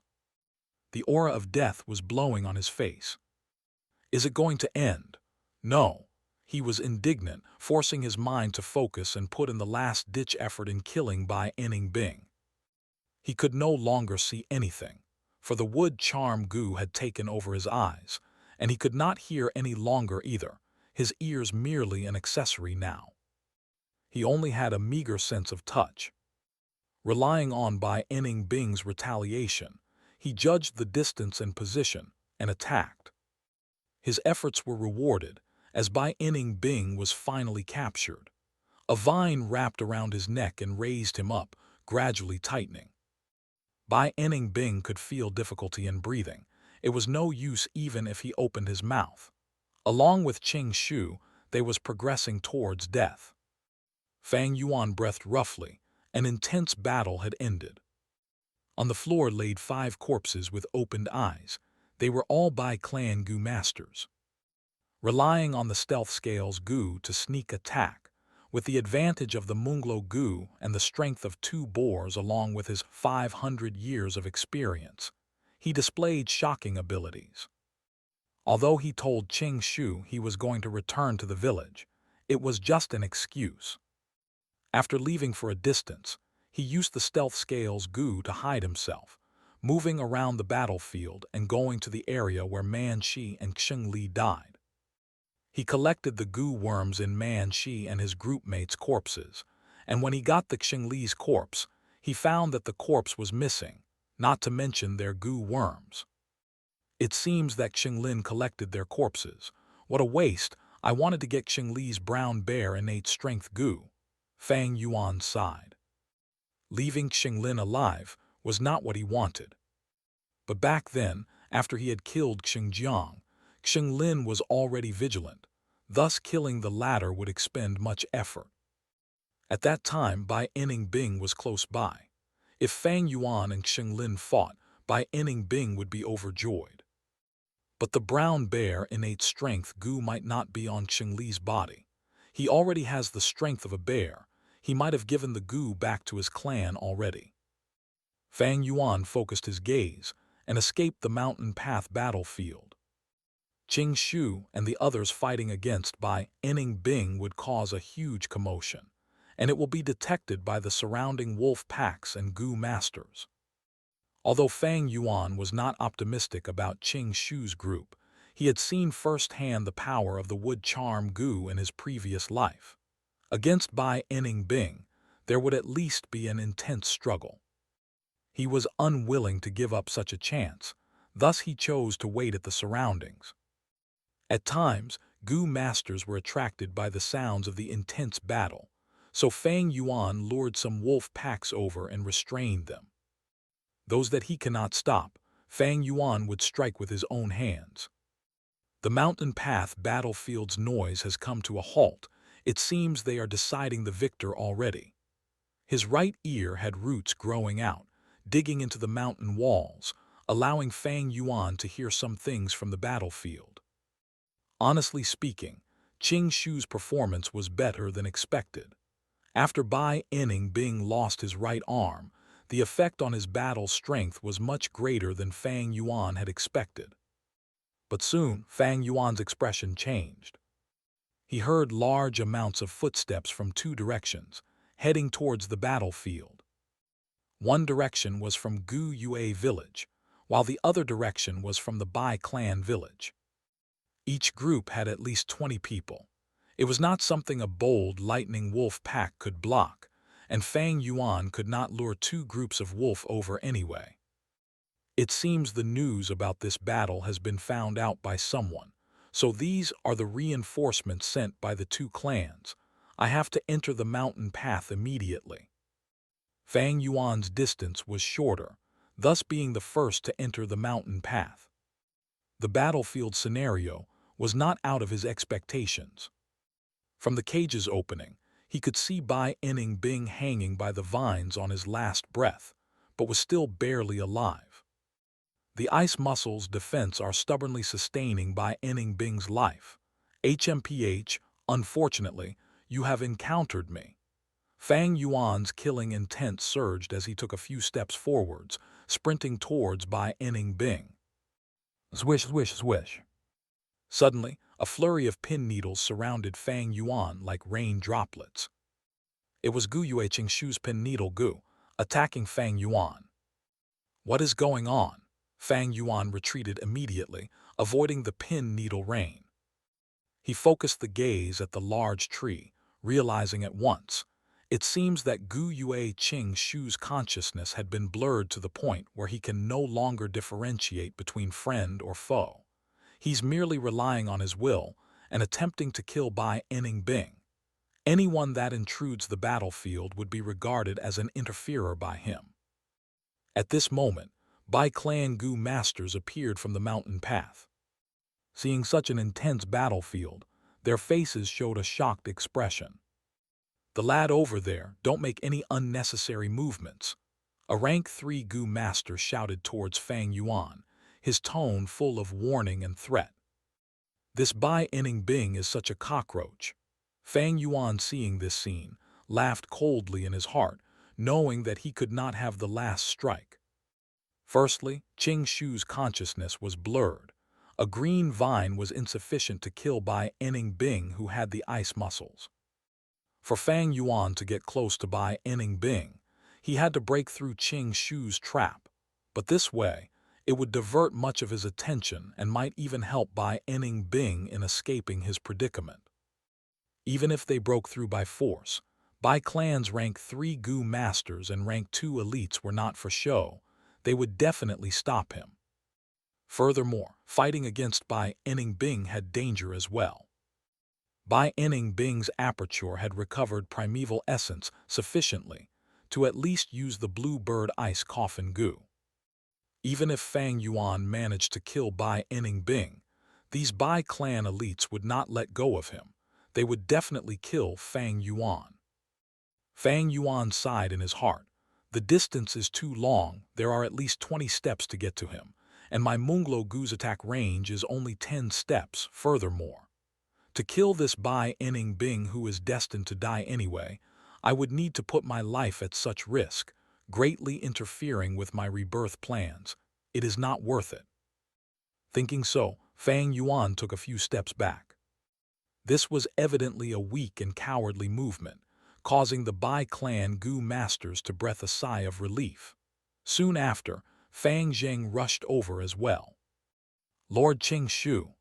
B: The aura of death was blowing on his face. Is it going to end? No. He was indignant, forcing his mind to focus and put in the last-ditch effort in killing Bai Inning Bing. He could no longer see anything, for the wood charm goo had taken over his eyes, and he could not hear any longer either, his ears merely an accessory now. He only had a meager sense of touch. Relying on Bai Inning Bing's retaliation, he judged the distance and position and attacked. His efforts were rewarded, as Bai Inning Bing was finally captured. A vine wrapped around his neck and raised him up, gradually tightening. Bai Inning Bing could feel difficulty in breathing. It was no use even if he opened his mouth. Along with Ching Shu, they was progressing towards death. Fang Yuan breathed roughly. An intense battle had ended. On the floor laid 5 corpses with opened eyes. They were all Bai Clan Gu masters. Relying on the stealth scales Gu to sneak attack, with the advantage of the Munglo Gu and the strength of 2 boars along with his 500 years of experience, he displayed shocking abilities. Although he told Ching Shu he was going to return to the village, it was just an excuse. After leaving for a distance, he used the stealth scales Gu to hide himself, moving around the battlefield and going to the area where Man Shi and Xing Li died. He collected the Gu worms in Man Shi and his groupmates' corpses, and when he got the Xing Li's corpse, he found that the corpse was missing, not to mention their Gu worms. It seems that Xing Lin collected their corpses. What a waste! I wanted to get Xing Li's brown bear innate strength Gu. Fang Yuan sighed. Leaving Xing Lin alive was not what he wanted. But back then, after he had killed Xingjiang, Xing Lin was already vigilant, thus killing the latter would expend much effort. At that time, Bai Inning Bing was close by. If Fang Yuan and Xing Lin fought, Bai Inning Bing would be overjoyed. But the brown bear innate strength Gu might not be on Xing Li's body. He already has the strength of a bear. He might have given the Gu back to his clan already. Fang Yuan focused his gaze and escaped the mountain path battlefield. Ching Shu and the others fighting against Bai Inning Bing would cause a huge commotion, and it will be detected by the surrounding wolf packs and Gu masters. Although Fang Yuan was not optimistic about Ching Shu's group, he had seen firsthand the power of the wood charm Gu in his previous life. Against Bai Inning Bing, there would at least be an intense struggle. He was unwilling to give up such a chance, thus he chose to wait at the surroundings. At times, Gu masters were attracted by the sounds of the intense battle, so Fang Yuan lured some wolf packs over and restrained them. Those that he cannot stop, Fang Yuan would strike with his own hands. The mountain path battlefield's noise has come to a halt. It seems they are deciding the victor already. His right ear had roots growing out, digging into the mountain walls, allowing Fang Yuan to hear some things from the battlefield. Honestly speaking, Qing Shu's performance was better than expected. After Bai Enning lost his right arm, the effect on his battle strength was much greater than Fang Yuan had expected. But soon, Fang Yuan's expression changed. He heard large amounts of footsteps from two directions, heading towards the battlefield. One direction was from Gu Yue village, while the other direction was from the Bai clan village. Each group had at least 20 people. It was not something a bold lightning wolf pack could block, and Fang Yuan could not lure two groups of wolf over anyway. It seems the news about this battle has been found out by someone, so these are the reinforcements sent by the two clans. I have to enter the mountain path immediately. Fang Yuan's distance was shorter, thus being the first to enter the mountain path. The battlefield scenario was not out of his expectations. From the cage's opening, he could see Bai Enning hanging by the vines on his last breath, but was still barely alive. The ice muscle's defense are stubbornly sustaining Bai Enningbing's life. HMPH, unfortunately, you have encountered me. Fang Yuan's killing intent surged as he took a few steps forwards, sprinting towards Bai Enningbing. Swish, swish, swish. Suddenly, a flurry of pin needles surrounded Fang Yuan like rain droplets. It was Gu Yue Qingshu's pin needle Gu, attacking Fang Yuan. What is going on? Fang Yuan retreated immediately, avoiding the pin needle rain. He focused the gaze at the large tree, realizing at once. It seems that Gu Yue Qingshu's consciousness had been blurred to the point where he can no longer differentiate between friend or foe. He's merely relying on his will and attempting to kill Bai Enningbing. Anyone that intrudes the battlefield would be regarded as an interferer by him. At this moment, Bai Clan Gu masters appeared from the mountain path. Seeing such an intense battlefield, their faces showed a shocked expression. The lad over there, don't make any unnecessary movements. A rank 3 Gu master shouted towards Fang Yuan, his tone full of warning and threat. This Bai Enningbing is such a cockroach. Fang Yuan, seeing this scene, laughed coldly in his heart, knowing that he could not have the last strike. Firstly, Qing Shu's consciousness was blurred. A green vine was insufficient to kill Bai Enningbing, who had the ice muscles. For Fang Yuan to get close to Bai Enningbing, he had to break through Qing Shu's trap, but this way, it would divert much of his attention and might even help Bai Enningbing in escaping his predicament. Even if they broke through by force, Bai Clan's rank 3 Gu masters and rank 2 elites were not for show. They would definitely stop him. Furthermore, fighting against Bai Enningbing had danger as well. Bai Enningbing's aperture had recovered primeval essence sufficiently to at least use the blue bird ice coffin Gu. Even if Fang Yuan managed to kill Bai Enningbing, these Bai clan elites would not let go of him. They would definitely kill Fang Yuan. Fang Yuan sighed in his heart. The distance is too long, there are at least 20 steps to get to him, and my Munglo Gu's attack range is only 10 steps. Furthermore, to kill this Bai Enningbing, who is destined to die anyway, I would need to put my life at such risk, greatly interfering with my rebirth plans. It is not worth it. Thinking so, Fang Yuan took a few steps back. This was evidently a weak and cowardly movement, causing the Bai clan Gu masters to breathe a sigh of relief. Soon after, Fang Zheng rushed over as well. Lord Qing Shu.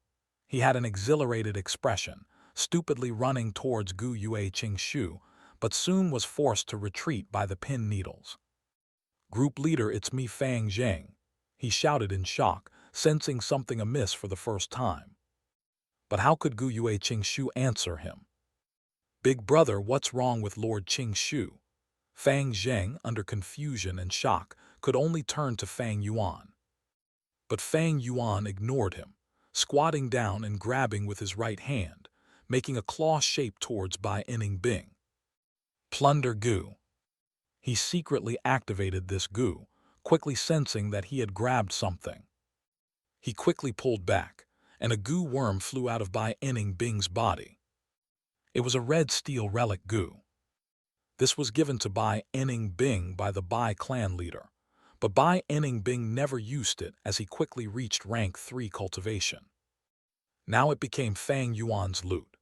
B: He had an exhilarated expression, stupidly running towards Gu Yue Qingshu, but soon was forced to retreat by the pin needles. "Group leader, it's me, Fang Zheng," he shouted in shock, sensing something amiss for the first time. But how could Gu Yue Qingshu answer him? "Big brother, what's wrong with Lord Qingshu?" Fang Zheng, under confusion and shock, could only turn to Fang Yuan. But Fang Yuan ignored him, squatting down and grabbing with his right hand, making a claw shape towards Bai Bing. "Plunder Gu." He secretly activated this Gu, quickly sensing that he had grabbed something. He quickly pulled back, and a Gu worm flew out of Bai Bing's body. It was a red steel relic Gu. This was given to Bai Bing by the Bai clan leader, but Bai Bing never used it as he quickly reached rank 3 cultivation. Now it became Fang Yuan's loot.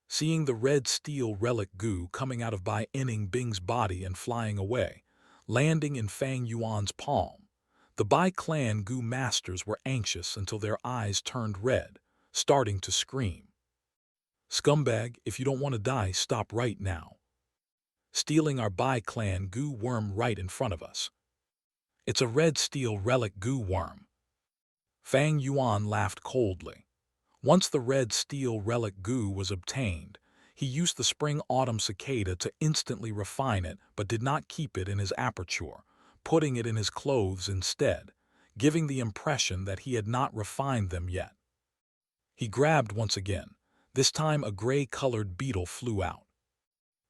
B: Seeing the red steel relic Gu coming out of Bai Bing's body and flying away, landing in Fang Yuan's palm, the Bai clan Gu masters were anxious until their eyes turned red, starting to scream. "Scumbag, if you don't want to die, stop right now. Stealing our Bai clan Gu worm right in front of us. It's a red steel relic Gu worm." Fang Yuan laughed coldly. Once the red steel relic Gu was obtained, he used the spring-autumn cicada to instantly refine it but did not keep it in his aperture, putting it in his clothes instead, giving the impression that he had not refined them yet. He grabbed once again. This time a gray-colored beetle flew out.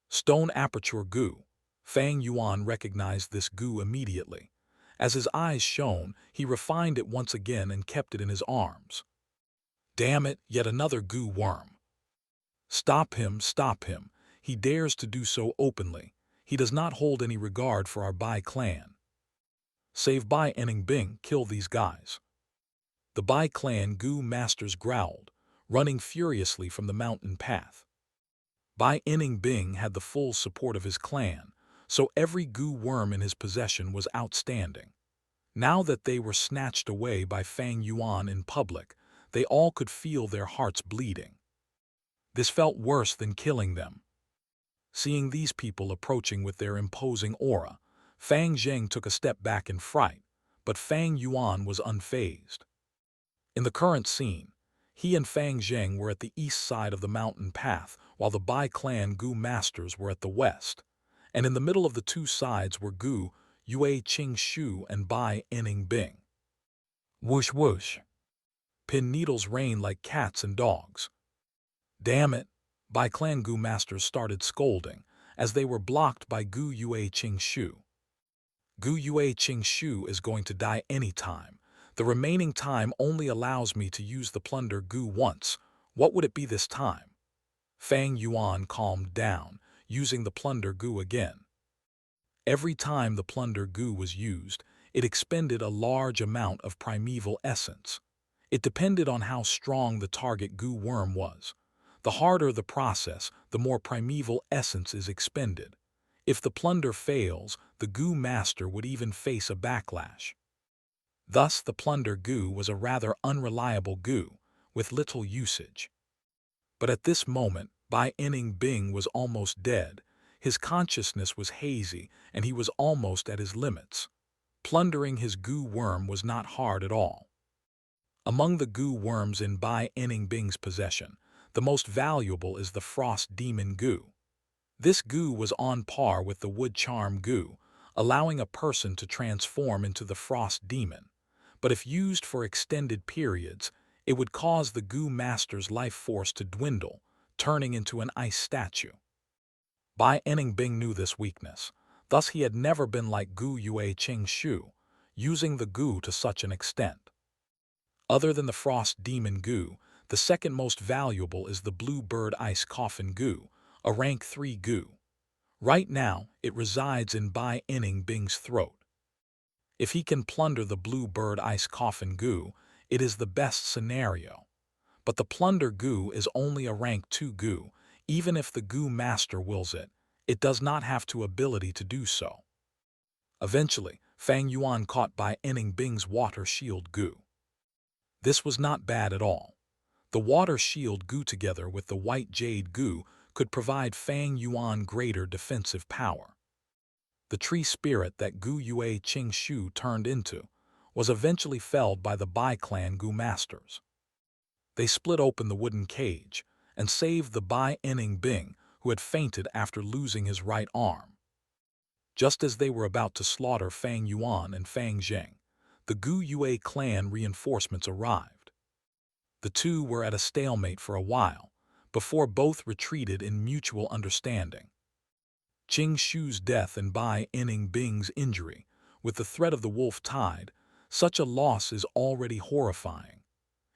B: "Stone aperture Gu." Fang Yuan recognized this Gu immediately. As his eyes shone, he refined it once again and kept it in his arms. "Damn it, yet another Gu worm. Stop him, stop him. He dares to do so openly. He does not hold any regard for our Bai clan. Save Bai Bing, kill these guys." The Bai clan Gu masters growled, running furiously from the mountain path. Bai Bing had the full support of his clan, so every Gu worm in his possession was outstanding. Now that they were snatched away by Fang Yuan in public, they all could feel their hearts bleeding. This felt worse than killing them. Seeing these people approaching with their imposing aura, Fang Zheng took a step back in fright, but Fang Yuan was unfazed. In the current scene, he and Fang Zheng were at the east side of the mountain path, while the Bai clan Gu masters were at the west, and in the middle of the two sides were Gu Yue Qingshu and Bai Bing. Whoosh whoosh. Pin needles rained like cats and dogs. "Damn it!" Bai clan Gu masters started scolding, as they were blocked by Gu Yue Qingshu. "Gu Yue Qingshu is going to die any time. The remaining time only allows me to use the plunder Gu once. What would it be this time?" Fang Yuan calmed down, using the plunder Gu again. Every time the plunder Gu was used, it expended a large amount of primeval essence. It depended on how strong the target Gu worm was. The harder the process, the more primeval essence is expended. If the plunder fails, the Gu master would even face a backlash. Thus, the plunder Gu was a rather unreliable Gu, with little usage. But at this moment, Bai Bing was almost dead. His consciousness was hazy, and he was almost at his limits. Plundering his Gu worm was not hard at all. Among the Gu worms in Bai Bing's possession, the most valuable is the Frost Demon Gu. This Gu was on par with the Wood Charm Gu, allowing a person to transform into the Frost Demon. But if used for extended periods, it would cause the Gu master's life force to dwindle, turning into an ice statue. Bai Bing knew this weakness. Thus he had never been like Gu Yue Qingshu, using the Gu to such an extent. Other than the Frost Demon Gu, the second most valuable is the Blue Bird Ice Coffin Gu, a rank 3 Gu. Right now, it resides in Bai Bing's throat. If he can plunder the Blue Bird Ice Coffin Gu, it is the best scenario. But the plunder Gu is only a rank 2 Gu. Even if the Gu master wills it, it does not have the ability to do so. Eventually, Fang Yuan caught Bai Bing's Water Shield Gu. This was not bad at all. The Water Shield Gu together with the White Jade Gu could provide Fang Yuan greater defensive power. The tree spirit that Gu Yue Qing Shu turned into was eventually felled by the Bai clan Gu masters. They split open the wooden cage and saved the Bai Enning Bing, who had fainted after losing his right arm. Just as they were about to slaughter Fang Yuan and Fang Zheng, the Gu Yue clan reinforcements arrived. The two were at a stalemate for a while, before both retreated in mutual understanding. Qing Shu's death and Bai Enning Bing's injury, with the threat of the wolf tide, such a loss is already horrifying.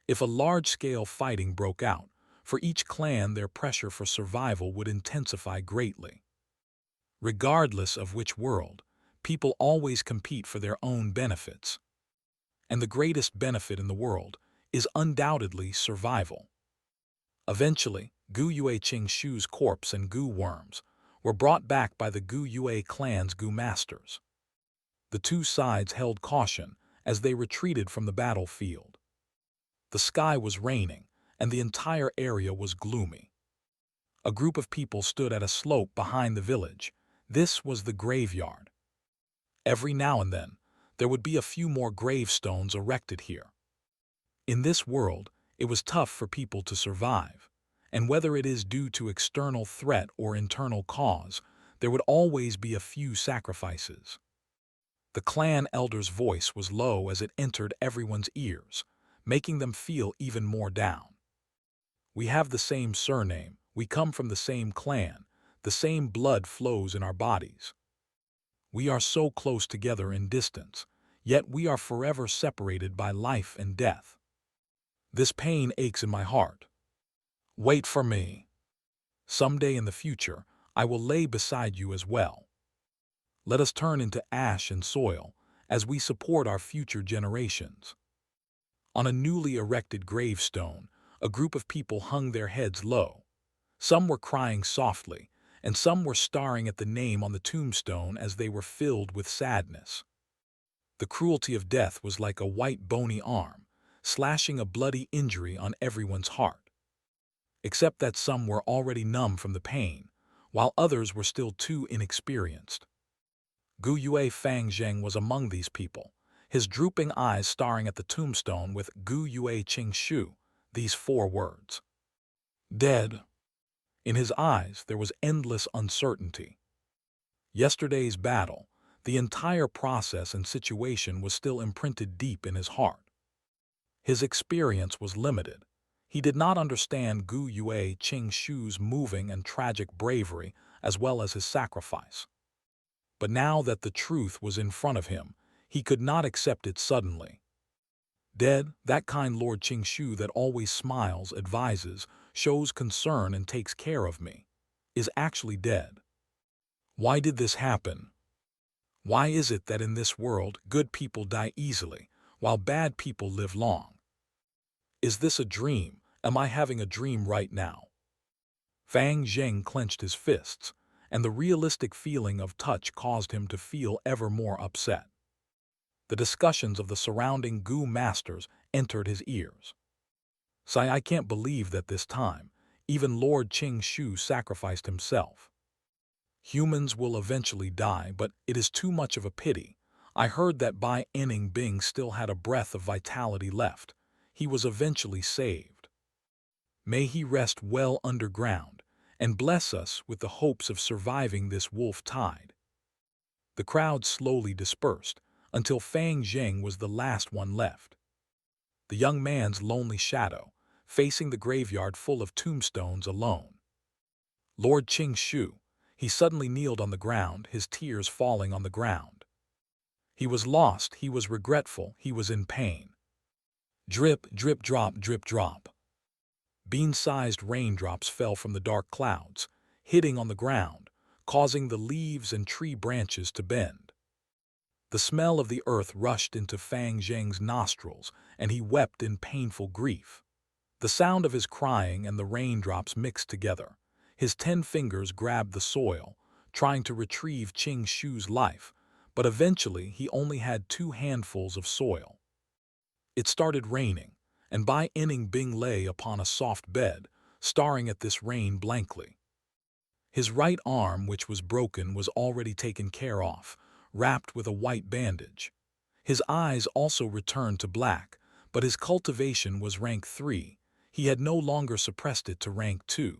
B: If a large-scale fighting broke out, for each clan their pressure for survival would intensify greatly. Regardless of which world, people always compete for their own benefits. And the greatest benefit in the world is undoubtedly survival. Eventually, Gu Yue Qing Shu's corpse and Gu worms were brought back by the Gu Yue clan's Gu masters. The two sides held caution as they retreated from the battlefield. The sky was raining, and the entire area was gloomy. A group of people stood at a slope behind the village. This was the graveyard. Every now and then, there would be a few more gravestones erected here. In this world, it was tough for people to survive, and whether it is due to external threat or internal cause, there would always be a few sacrifices. The clan elder's voice was low as it entered everyone's ears, making them feel even more down. We have the same surname, we come from the same clan, the same blood flows in our bodies. We are so close together in distance, yet we are forever separated by life and death. This pain aches in my heart. Wait for me. Someday in the future, I will lay beside you as well. Let us turn into ash and soil as we support our future generations. On a newly erected gravestone, a group of people hung their heads low. Some were crying softly, and some were staring at the name on the tombstone as they were filled with sadness. The cruelty of death was like a white bony arm, slashing a bloody injury on everyone's heart. Except that some were already numb from the pain, while others were still too inexperienced. Gu Yue Fang Zheng was among these people, his drooping eyes staring at the tombstone with Gu Yue Qing Shu, these 4 words. Dead. In his eyes there was endless uncertainty. Yesterday's battle, the entire process and situation was still imprinted deep in his heart. His experience was limited. He did not understand Gu Yue Qing Shu's moving and tragic bravery as well as his sacrifice. But now that the truth was in front of him, he could not accept it suddenly. Dead, that kind Lord Qing Shu that always smiles, advises, shows concern and takes care of me, is actually dead. Why did this happen? Why is it that in this world good people die easily, while bad people live long? Is this a dream? Am I having a dream right now? Fang Zheng clenched his fists, and the realistic feeling of touch caused him to feel ever more upset. The discussions of the surrounding Gu masters entered his ears. Sai, I can't believe that this time, even Lord Qing Shu sacrificed himself. Humans will eventually die, but it is too much of a pity. I heard that Bai Enning Bing still had a breath of vitality left. He was eventually saved. May he rest well underground, and bless us with the hopes of surviving this wolf tide. The crowd slowly dispersed, until Fang Zheng was the last one left. The young man's lonely shadow, facing the graveyard full of tombstones alone. Lord Qing Shu, he suddenly kneeled on the ground, his tears falling on the ground. He was lost, he was regretful, he was in pain. Drip, drip, drop, drip, drop. Bean-sized raindrops fell from the dark clouds, hitting on the ground, causing the leaves and tree branches to bend. The smell of the earth rushed into Fang Zheng's nostrils, and he wept in painful grief. The sound of his crying and the raindrops mixed together. His 10 fingers grabbed the soil, trying to retrieve Qing Shu's life, but eventually he only had 2 handfuls of soil. It started raining, and Bai Enning Bing lay upon a soft bed, staring at this rain blankly. His right arm, which was broken, was already taken care of, wrapped with a white bandage. His eyes also returned to black, but his cultivation was rank 3. He had no longer suppressed it to rank 2.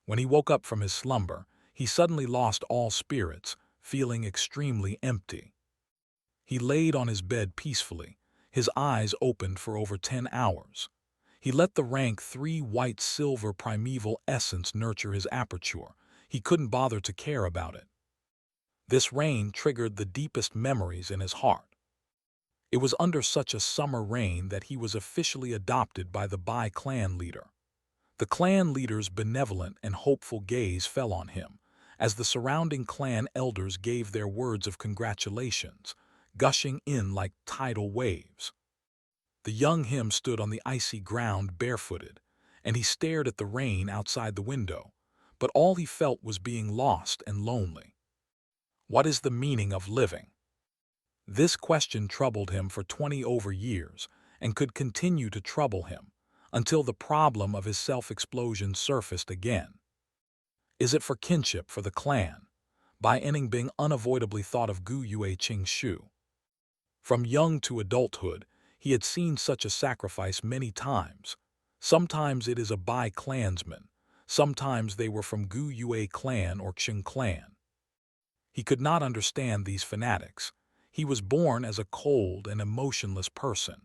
B: When he woke up from his slumber, he suddenly lost all spirits, feeling extremely empty. He laid on his bed peacefully, his eyes opened for over 10 hours. He let the rank 3 white-silver primeval essence nurture his aperture. He couldn't bother to care about it. This rain triggered the deepest memories in his heart. It was under such a summer rain that he was officially adopted by the Bai clan leader. The clan leader's benevolent and hopeful gaze fell on him, as the surrounding clan elders gave their words of congratulations, gushing in like tidal waves. The young him stood on the icy ground barefooted, and he stared at the rain outside the window, but all he felt was being lost and lonely. What is the meaning of living? This question troubled him for 20 over years and could continue to trouble him until the problem of his self-explosion surfaced again. Is it for kinship for the clan? Bai Enningbing unavoidably thought of Gu Yue Qing Shu. From young to adulthood, he had seen such a sacrifice many times. Sometimes it is a Bai clansman, sometimes they were from Gu Yue clan or Qing clan. He could not understand these fanatics. He was born as a cold and emotionless person.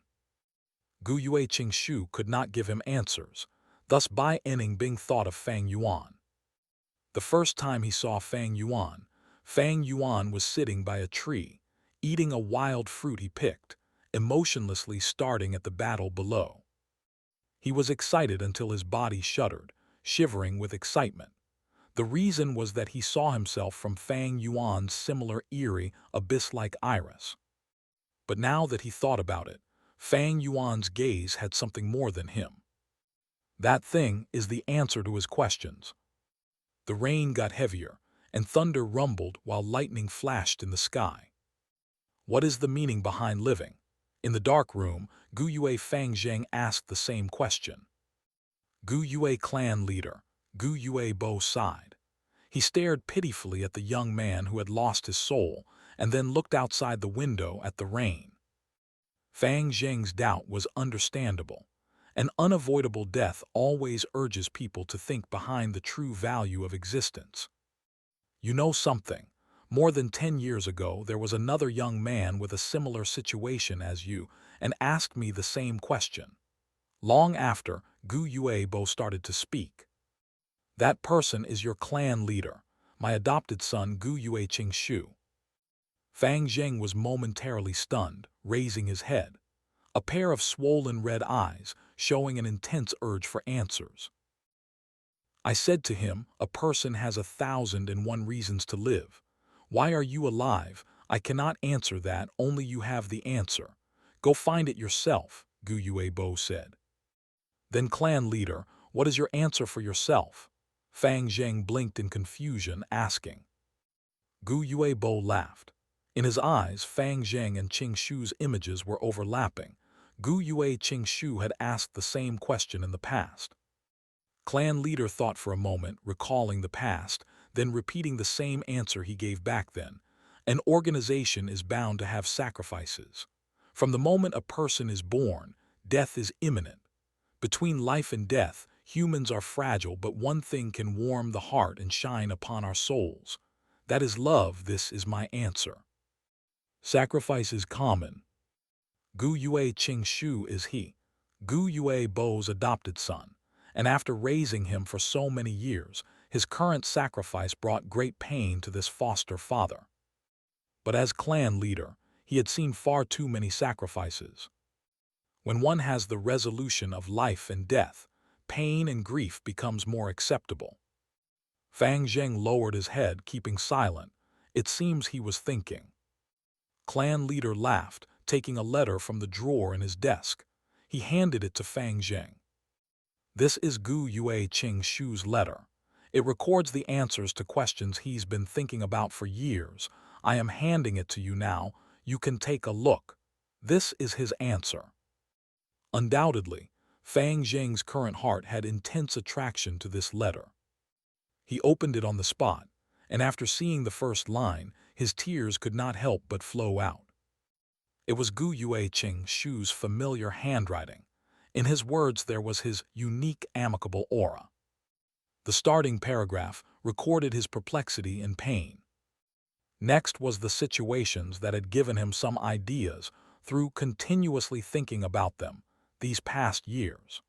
B: Gu Yue Qing Shu could not give him answers, thus Bai Enningbing thought of Fang Yuan. The first time he saw Fang Yuan was sitting by a tree, eating a wild fruit he picked, emotionlessly starting at the battle below. He was excited until his body shuddered, shivering with excitement. The reason was that he saw himself from Fang Yuan's similar eerie, abyss-like iris. But now that he thought about it, Fang Yuan's gaze had something more than him. That thing is the answer to his questions. The rain got heavier, and thunder rumbled while lightning flashed in the sky. What is the meaning behind living? In the dark room, Gu Yue Fangzheng asked the same question. Gu Yue clan leader, Gu Yue Bo sighed. He stared pitifully at the young man who had lost his soul and then looked outside the window at the rain. Fang Zheng's doubt was understandable. An unavoidable death always urges people to think behind the true value of existence. You know something? More than 10 years ago, there was another young man with a similar situation as you and asked me the same question. Long after, Gu Yue Bo started to speak. That person is your clan leader, my adopted son Gu Yue Qing Shu. Fang Zheng was momentarily stunned, raising his head, a pair of swollen red eyes showing an intense urge for answers. I said to him, a person has 1,001 reasons to live. Why are you alive? I cannot answer that, only you have the answer. Go find it yourself, Gu Yue Bo said. Then clan leader, what is your answer for yourself? Fang Zheng blinked in confusion, asking. Gu Yue Bo laughed. In his eyes, Fang Zheng and Qing Shu's images were overlapping. Gu Yue Qing Shu had asked the same question in the past. Clan leader thought for a moment, recalling the past, then repeating the same answer he gave back then. An organization is bound to have sacrifices. From the moment a person is born, death is imminent. Between life and death, humans are fragile, but one thing can warm the heart and shine upon our souls. That is love. This is my answer. Sacrifice is common. Gu Yue Qing Shu is Gu Yue Bo's adopted son, and after raising him for so many years, his current sacrifice brought great pain to this foster father. But as clan leader, he had seen far too many sacrifices. When one has the resolution of life and death, pain and grief becomes more acceptable. Fang Zheng lowered his head, keeping silent. It seems he was thinking. Clan leader laughed, taking a letter from the drawer in his desk. He handed it to Fang Zheng. This is Gu Yue Qing Shu's letter. It records the answers to questions he's been thinking about for years. I am handing it to you now. You can take a look. This is his answer. Undoubtedly, Fang Zheng's current heart had intense attraction to this letter. He opened it on the spot, and after seeing the first line, his tears could not help but flow out. It was Gu Yue Ching Shu's familiar handwriting. In his words there was his unique amicable aura. The starting paragraph recorded his perplexity and pain. Next was the situations that had given him some ideas through continuously thinking about them these past years.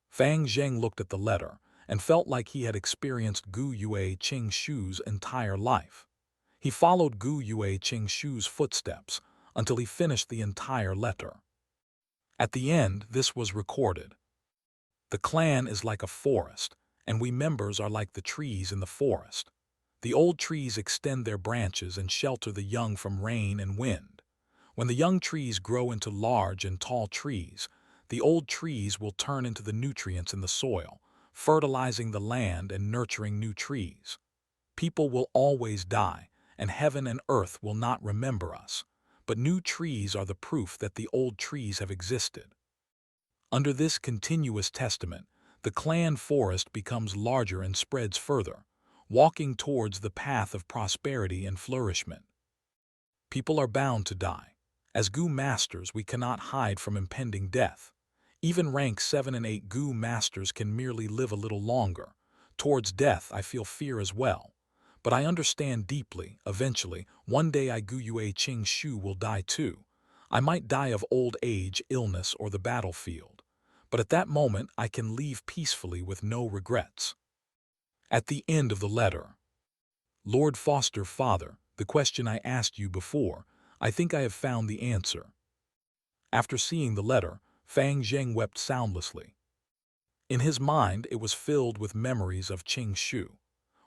B: Fang Zheng looked at the letter and felt like he had experienced Gu Yue Ching Shu's entire life. He followed Gu Yue Ching Shu's footsteps until he finished the entire letter. At the end, this was recorded. The clan is like a forest, and we members are like the trees in the forest. The old trees extend their branches and shelter the young from rain and wind. When the young trees grow into large and tall trees, the old trees will turn into the nutrients in the soil, fertilizing the land and nurturing new trees. People will always die, and heaven and earth will not remember us, but new trees are the proof that the old trees have existed. Under this continuous testament, the clan forest becomes larger and spreads further, walking towards the path of prosperity and flourishment. People are bound to die. As Gu Masters, we cannot hide from impending death. Even rank 7 and 8 Gu Masters can merely live a little longer. Towards death, I feel fear as well. But I understand deeply, eventually, one day I Gu Yue Ching Shu will die too. I might die of old age, illness, or the battlefield. But at that moment, I can leave peacefully with no regrets. At the end of the letter, Lord Foster Father, the question I asked you before, I think I have found the answer. After seeing the letter, Fang Zheng wept soundlessly. In his mind, it was filled with memories of Ching Shu.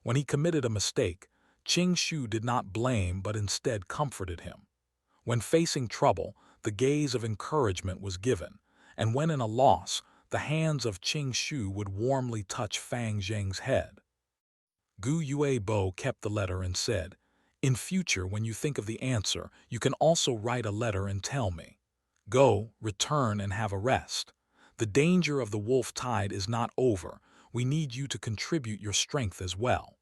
B: When he committed a mistake, Ching Shu did not blame but instead comforted him. When facing trouble, the gaze of encouragement was given, and when in a loss, the hands of Ching Shu would warmly touch Fang Zheng's head. Gu Yue Bo kept the letter and said, "In future, when you think of the answer, you can also write a letter and tell me. Go, return, and have a rest. The danger of the wolf tide is not over. We need you to contribute your strength as well."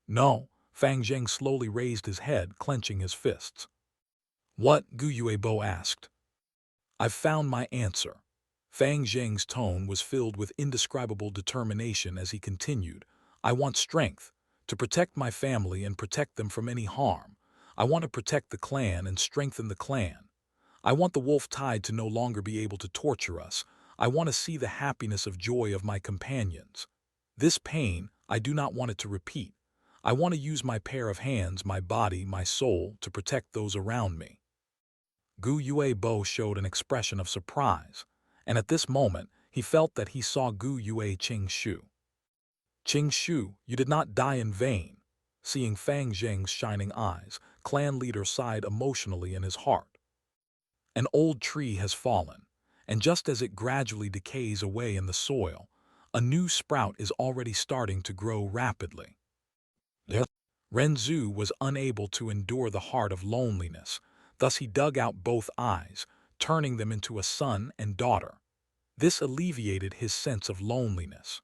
B: "No," Fang Zheng slowly raised his head, clenching his fists. "What?" Gu Yue Bo asked. "I've found my answer." Fang Zheng's tone was filled with indescribable determination as he continued, "I want strength, to protect my family and protect them from any harm. I want to protect the clan and strengthen the clan. I want the wolf tide to no longer be able to torture us. I want to see the happiness of joy of my companions. This pain, I do not want it to repeat. I want to use my pair of hands, my body, my soul, to protect those around me." Gu Yue Bo showed an expression of surprise, and at this moment, he felt that he saw Gu Yue Ching Shu. "Ching Shu, you did not die in vain." Seeing Fang Zheng's shining eyes, clan leader sighed emotionally in his heart. An old tree has fallen, and just as it gradually decays away in the soil, a new sprout is already starting to grow rapidly. Renzu was unable to endure the heart of loneliness, thus he dug out both eyes, turning them into a son and daughter. This alleviated his sense of loneliness.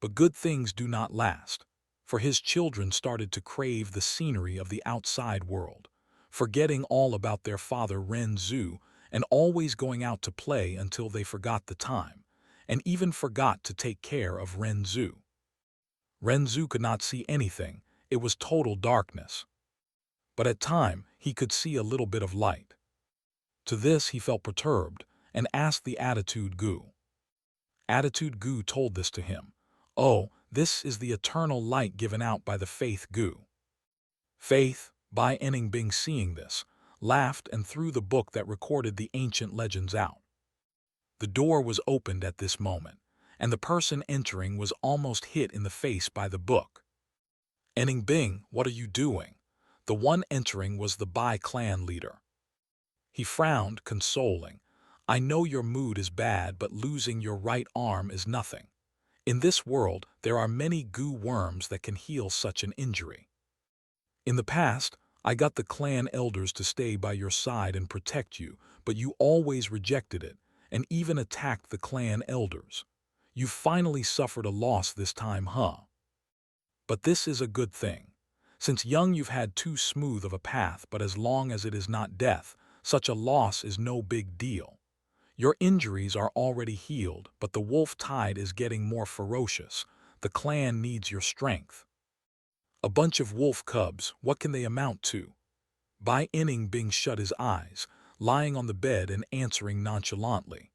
B: But good things do not last, for his children started to crave the scenery of the outside world, forgetting all about their father Renzu and always going out to play until they forgot the time, and even forgot to take care of Renzu. Renzu could not see anything, it was total darkness. But at times, he could see a little bit of light. To this he felt perturbed and asked the Attitude Gu. Attitude Gu told this to him. "Oh, this is the eternal light given out by the Faith Gu." Faith, Bai Enningbing seeing this, laughed and threw the book that recorded the ancient legends out. The door was opened at this moment, and the person entering was almost hit in the face by the book. "Enningbing, what are you doing?" The one entering was the Bai clan leader. He frowned, consoling. "I know your mood is bad, but losing your right arm is nothing. In this world, there are many Gu worms that can heal such an injury. In the past, I got the clan elders to stay by your side and protect you, but you always rejected it, and even attacked the clan elders. You finally suffered a loss this time, huh?" But this is a good thing. Since young you've had too smooth of a path, but as long as it is not death, such a loss is no big deal. Your injuries are already healed, but the wolf tide is getting more ferocious. The clan needs your strength. A bunch of wolf cubs, what can they amount to? Bai Inning Bing shut his eyes, lying on the bed and answering nonchalantly.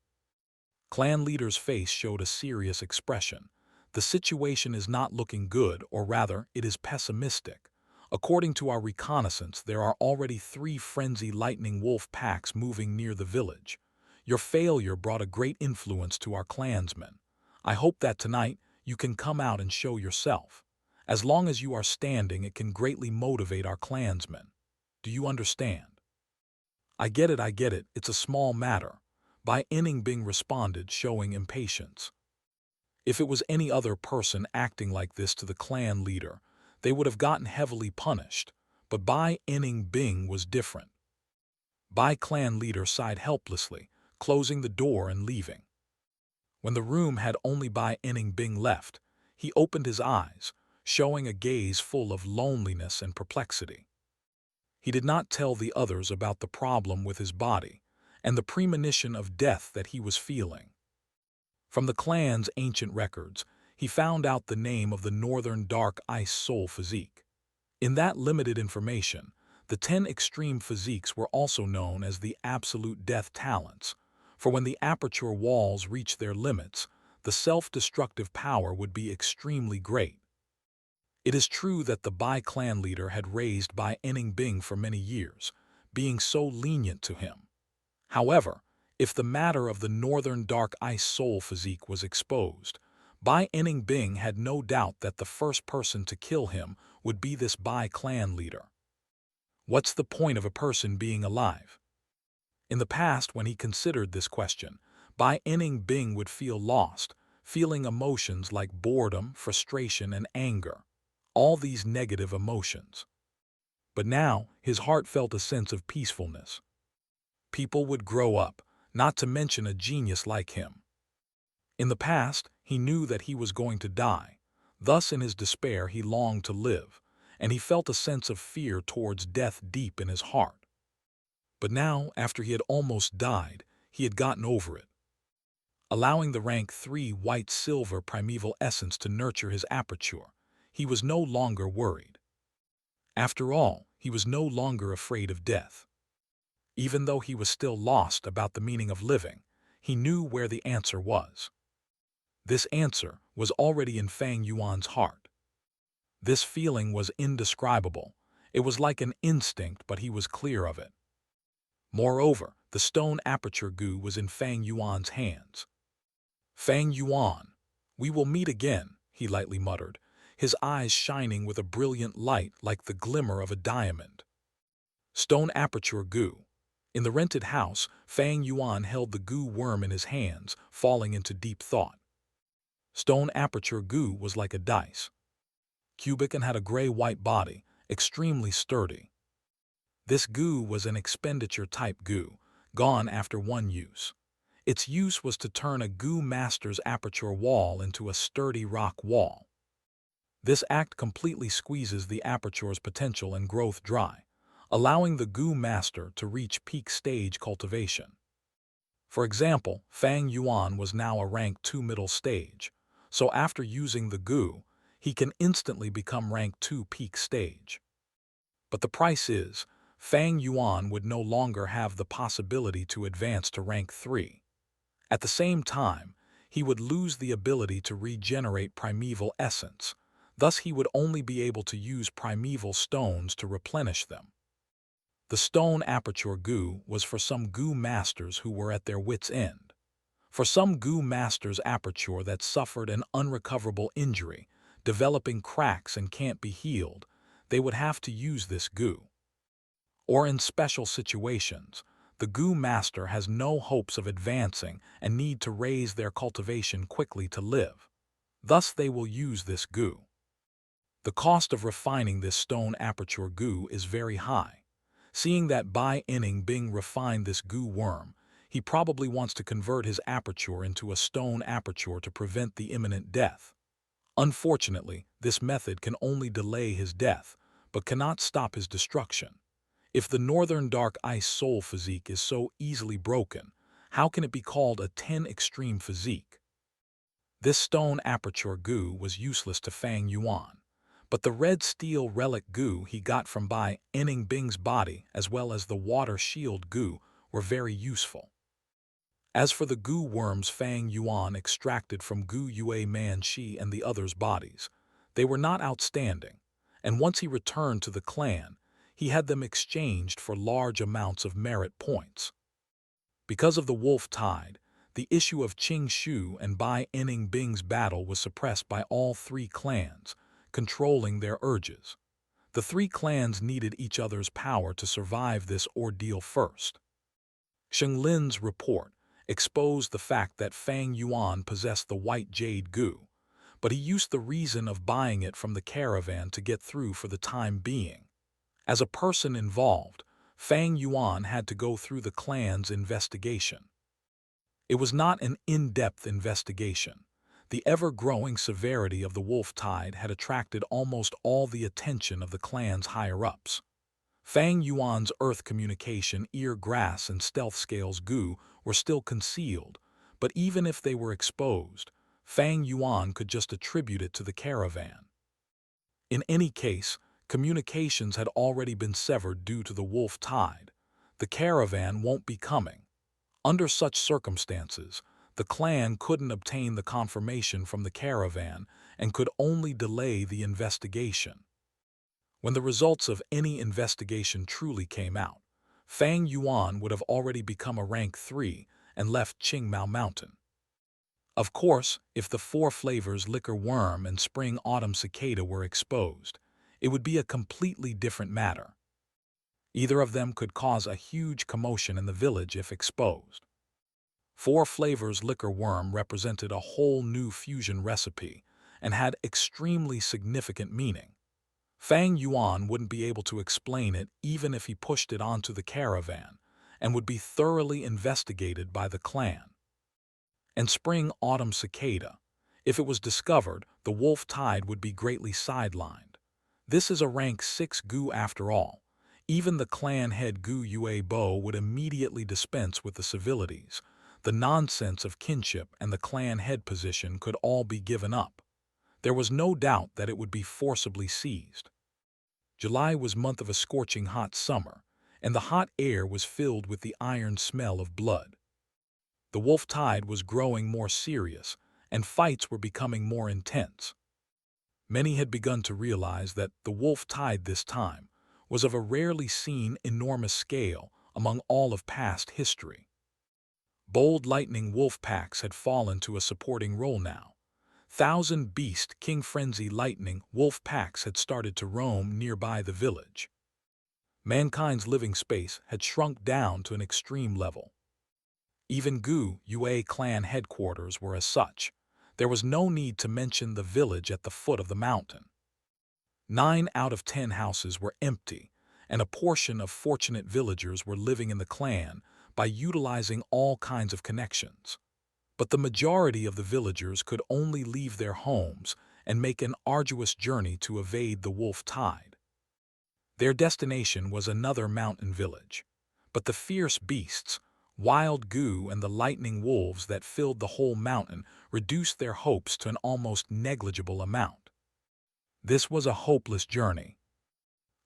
B: Clan leader's face showed a serious expression. The situation is not looking good, or rather, it is pessimistic. According to our reconnaissance, there are already 3 frenzy lightning wolf packs moving near the village. Your failure brought a great influence to our clansmen. I hope that tonight you can come out and show yourself. As long as you are standing, it can greatly motivate our clansmen. Do you understand? I get it, it's a small matter. Bai Inning Bing responded, showing impatience. If it was any other person acting like this to the clan leader, they would have gotten heavily punished, but Bai Inning Bing was different. Bai clan leader sighed helplessly, closing the door and leaving. When the room had only Bai Inning Bing left, he opened his eyes, showing a gaze full of loneliness and perplexity. He did not tell the others about the problem with his body and the premonition of death that he was feeling. From the clan's ancient records, he found out the name of the Northern Dark Ice Soul Physique. In that limited information, the 10 extreme physiques were also known as the Absolute Death Talents, for when the aperture walls reached their limits, the self-destructive power would be extremely great. It is true that the Bai clan leader had raised Bai Inning Bing for many years, being so lenient to him. However, if the matter of the Northern Dark Ice Soul Physique was exposed, Bai Inning Bing had no doubt that the first person to kill him would be this Bai clan leader. What's the point of a person being alive? In the past, when he considered this question, Bai Inning Bing would feel lost, feeling emotions like boredom, frustration, and anger. All these negative emotions. But now, his heart felt a sense of peacefulness. People would grow up, not to mention a genius like him. In the past, he knew that he was going to die. Thus, in his despair, he longed to live, and he felt a sense of fear towards death deep in his heart. But now, after he had almost died, he had gotten over it. Allowing the rank 3 white-silver primeval essence to nurture his aperture, he was no longer worried. After all, he was no longer afraid of death. Even though he was still lost about the meaning of living, he knew where the answer was. This answer was already in Fang Yuan's heart. This feeling was indescribable. It was like an instinct, but he was clear of it. Moreover, the stone aperture goo was in Fang Yuan's hands. Fang Yuan, we will meet again, he lightly muttered, his eyes shining with a brilliant light like the glimmer of a diamond. Stone aperture goo. In the rented house, Fang Yuan held the goo worm in his hands, falling into deep thought. Stone aperture goo was like a dice. Cubic and had a gray-white body, extremely sturdy. This goo was an expenditure-type goo, gone after one use. Its use was to turn a goo master's aperture wall into a sturdy rock wall. This act completely squeezes the aperture's potential and growth dry, allowing the goo master to reach peak stage cultivation. For example, Fang Yuan was now a rank 2 middle stage, so after using the goo, he can instantly become rank 2 peak stage. But the price is, Fang Yuan would no longer have the possibility to advance to rank 3. At the same time, he would lose the ability to regenerate primeval essence, thus he would only be able to use primeval stones to replenish them. The stone aperture goo was for some goo masters who were at their wits' end. For some goo masters' aperture that suffered an unrecoverable injury, developing cracks and can't be healed, they would have to use this goo. Or in special situations, the goo master has no hopes of advancing and need to raise their cultivation quickly to live. Thus they will use this goo. The cost of refining this stone aperture goo is very high. Seeing that Bai Inning Bing refined this goo worm, he probably wants to convert his aperture into a stone aperture to prevent the imminent death. Unfortunately, this method can only delay his death, but cannot stop his destruction. If the northern dark ice soul physique is so easily broken, how can it be called a 10 extreme physique? This stone aperture goo was useless to Fang Yuan, but the red steel relic goo he got from Bai Enning Bing's body as well as the water shield goo were very useful. As for the goo worms Fang Yuan extracted from Gu Yue Man Shi and the others' bodies, they were not outstanding, and once he returned to the clan, he had them exchanged for large amounts of merit points. Because of the wolf tide, the issue of Qing Shu and Bai Enning Bing's battle was suppressed by all three clans, controlling their urges. The three clans needed each other's power to survive this ordeal first. Sheng Lin's report exposed the fact that Fang Yuan possessed the white jade goo, but he used the reason of buying it from the caravan to get through for the time being. As a person involved, Fang Yuan had to go through the clan's investigation. It was not an in-depth investigation. The ever-growing severity of the wolf tide had attracted almost all the attention of the clan's higher-ups. Fang Yuan's earth communication, ear grass, and stealth scales goo were still concealed, but even if they were exposed, Fang Yuan could just attribute it to the caravan. In any case, communications had already been severed due to the wolf tide. The caravan won't be coming. Under such circumstances, the clan couldn't obtain the confirmation from the caravan and could only delay the investigation. When the results of any investigation truly came out, Fang Yuan would have already become a rank 3 and left Qingmao Mountain. Of course, if the four flavors liquor worm and spring autumn cicada were exposed, it would be a completely different matter. Either of them could cause a huge commotion in the village if exposed. Four flavors liquor worm represented a whole new fusion recipe and had extremely significant meaning. Fang Yuan wouldn't be able to explain it even if he pushed it onto the caravan, and would be thoroughly investigated by the clan. And spring-autumn cicada. If it was discovered, the wolf tide would be greatly sidelined. This is a rank 6 goo after all. Even the clan head Gu Yue Bo would immediately dispense with the civilities. The nonsense of kinship and the clan head position could all be given up. There was no doubt that it would be forcibly seized. July was month of a scorching hot summer, and the hot air was filled with the iron smell of blood. The wolf tide was growing more serious, and fights were becoming more intense. Many had begun to realize that the wolf tide this time was of a rarely seen enormous scale among all of past history. Bold lightning wolf packs had fallen to a supporting role now. Thousand Beast King Frenzy Lightning wolf packs had started to roam nearby the village. Mankind's living space had shrunk down to an extreme level. Even Gu Yue clan headquarters were as such. There was no need to mention the village at the foot of the mountain. 9 out of 10 houses were empty, and a portion of fortunate villagers were living in the clan by utilizing all kinds of connections. But the majority of the villagers could only leave their homes and make an arduous journey to evade the wolf tide. Their destination was another mountain village, but the fierce beasts, wild goo and the lightning wolves that filled the whole mountain reduced their hopes to an almost negligible amount. This was a hopeless journey.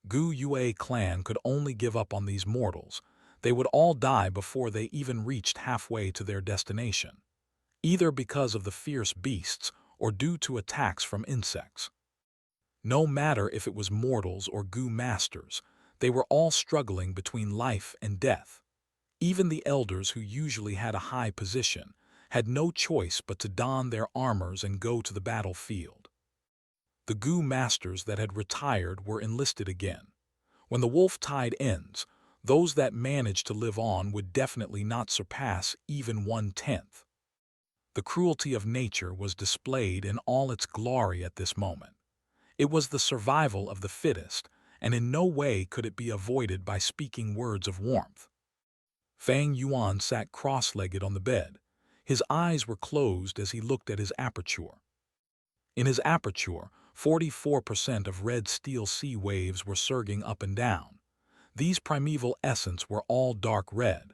B: Gu Yue clan could only give up on these mortals. They would all die before they even reached halfway to their destination, either because of the fierce beasts or due to attacks from insects. No matter if it was mortals or Gu masters, they were all struggling between life and death. Even the elders, who usually had a high position, had no choice but to don their armors and go to the battlefield. The Gu masters that had retired were enlisted again. When the wolf tide ends, those that managed to live on would definitely not surpass even 1/10. The cruelty of nature was displayed in all its glory at this moment. It was the survival of the fittest, and in no way could it be avoided by speaking words of warmth. Fang Yuan sat cross-legged on the bed. His eyes were closed as he looked at his aperture. In his aperture, 44% of red steel sea waves were surging up and down. These primeval essence were all dark red.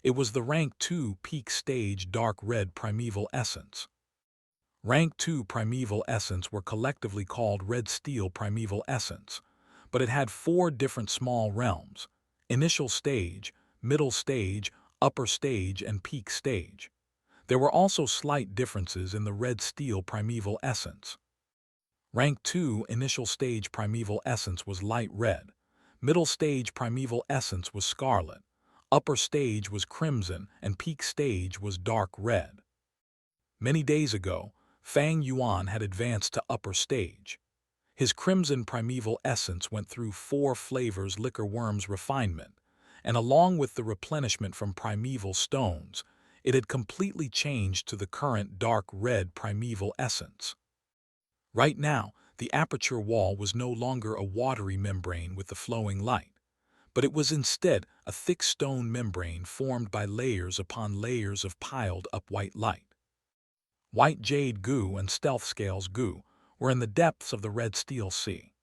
B: It was the rank 2 peak stage dark red primeval essence. Rank 2 primeval essence were collectively called red steel primeval essence, but it had 4 different small realms: initial stage, middle stage, upper stage, and peak stage. There were also slight differences in the red steel primeval essence. Rank 2 initial stage primeval essence was light red, middle stage primeval essence was scarlet, upper stage was crimson, and peak stage was dark red. Many days ago, Fang Yuan had advanced to upper stage. His crimson primeval essence went through 4 flavors liquor worm's refinement, and along with the replenishment from primeval stones, it had completely changed to the current dark red primeval essence. Right now, the aperture wall was no longer a watery membrane with the flowing light, but it was instead a thick stone membrane formed by layers upon layers of piled up white light. White jade goo and stealth scales goo were in the depths of the red steel sea.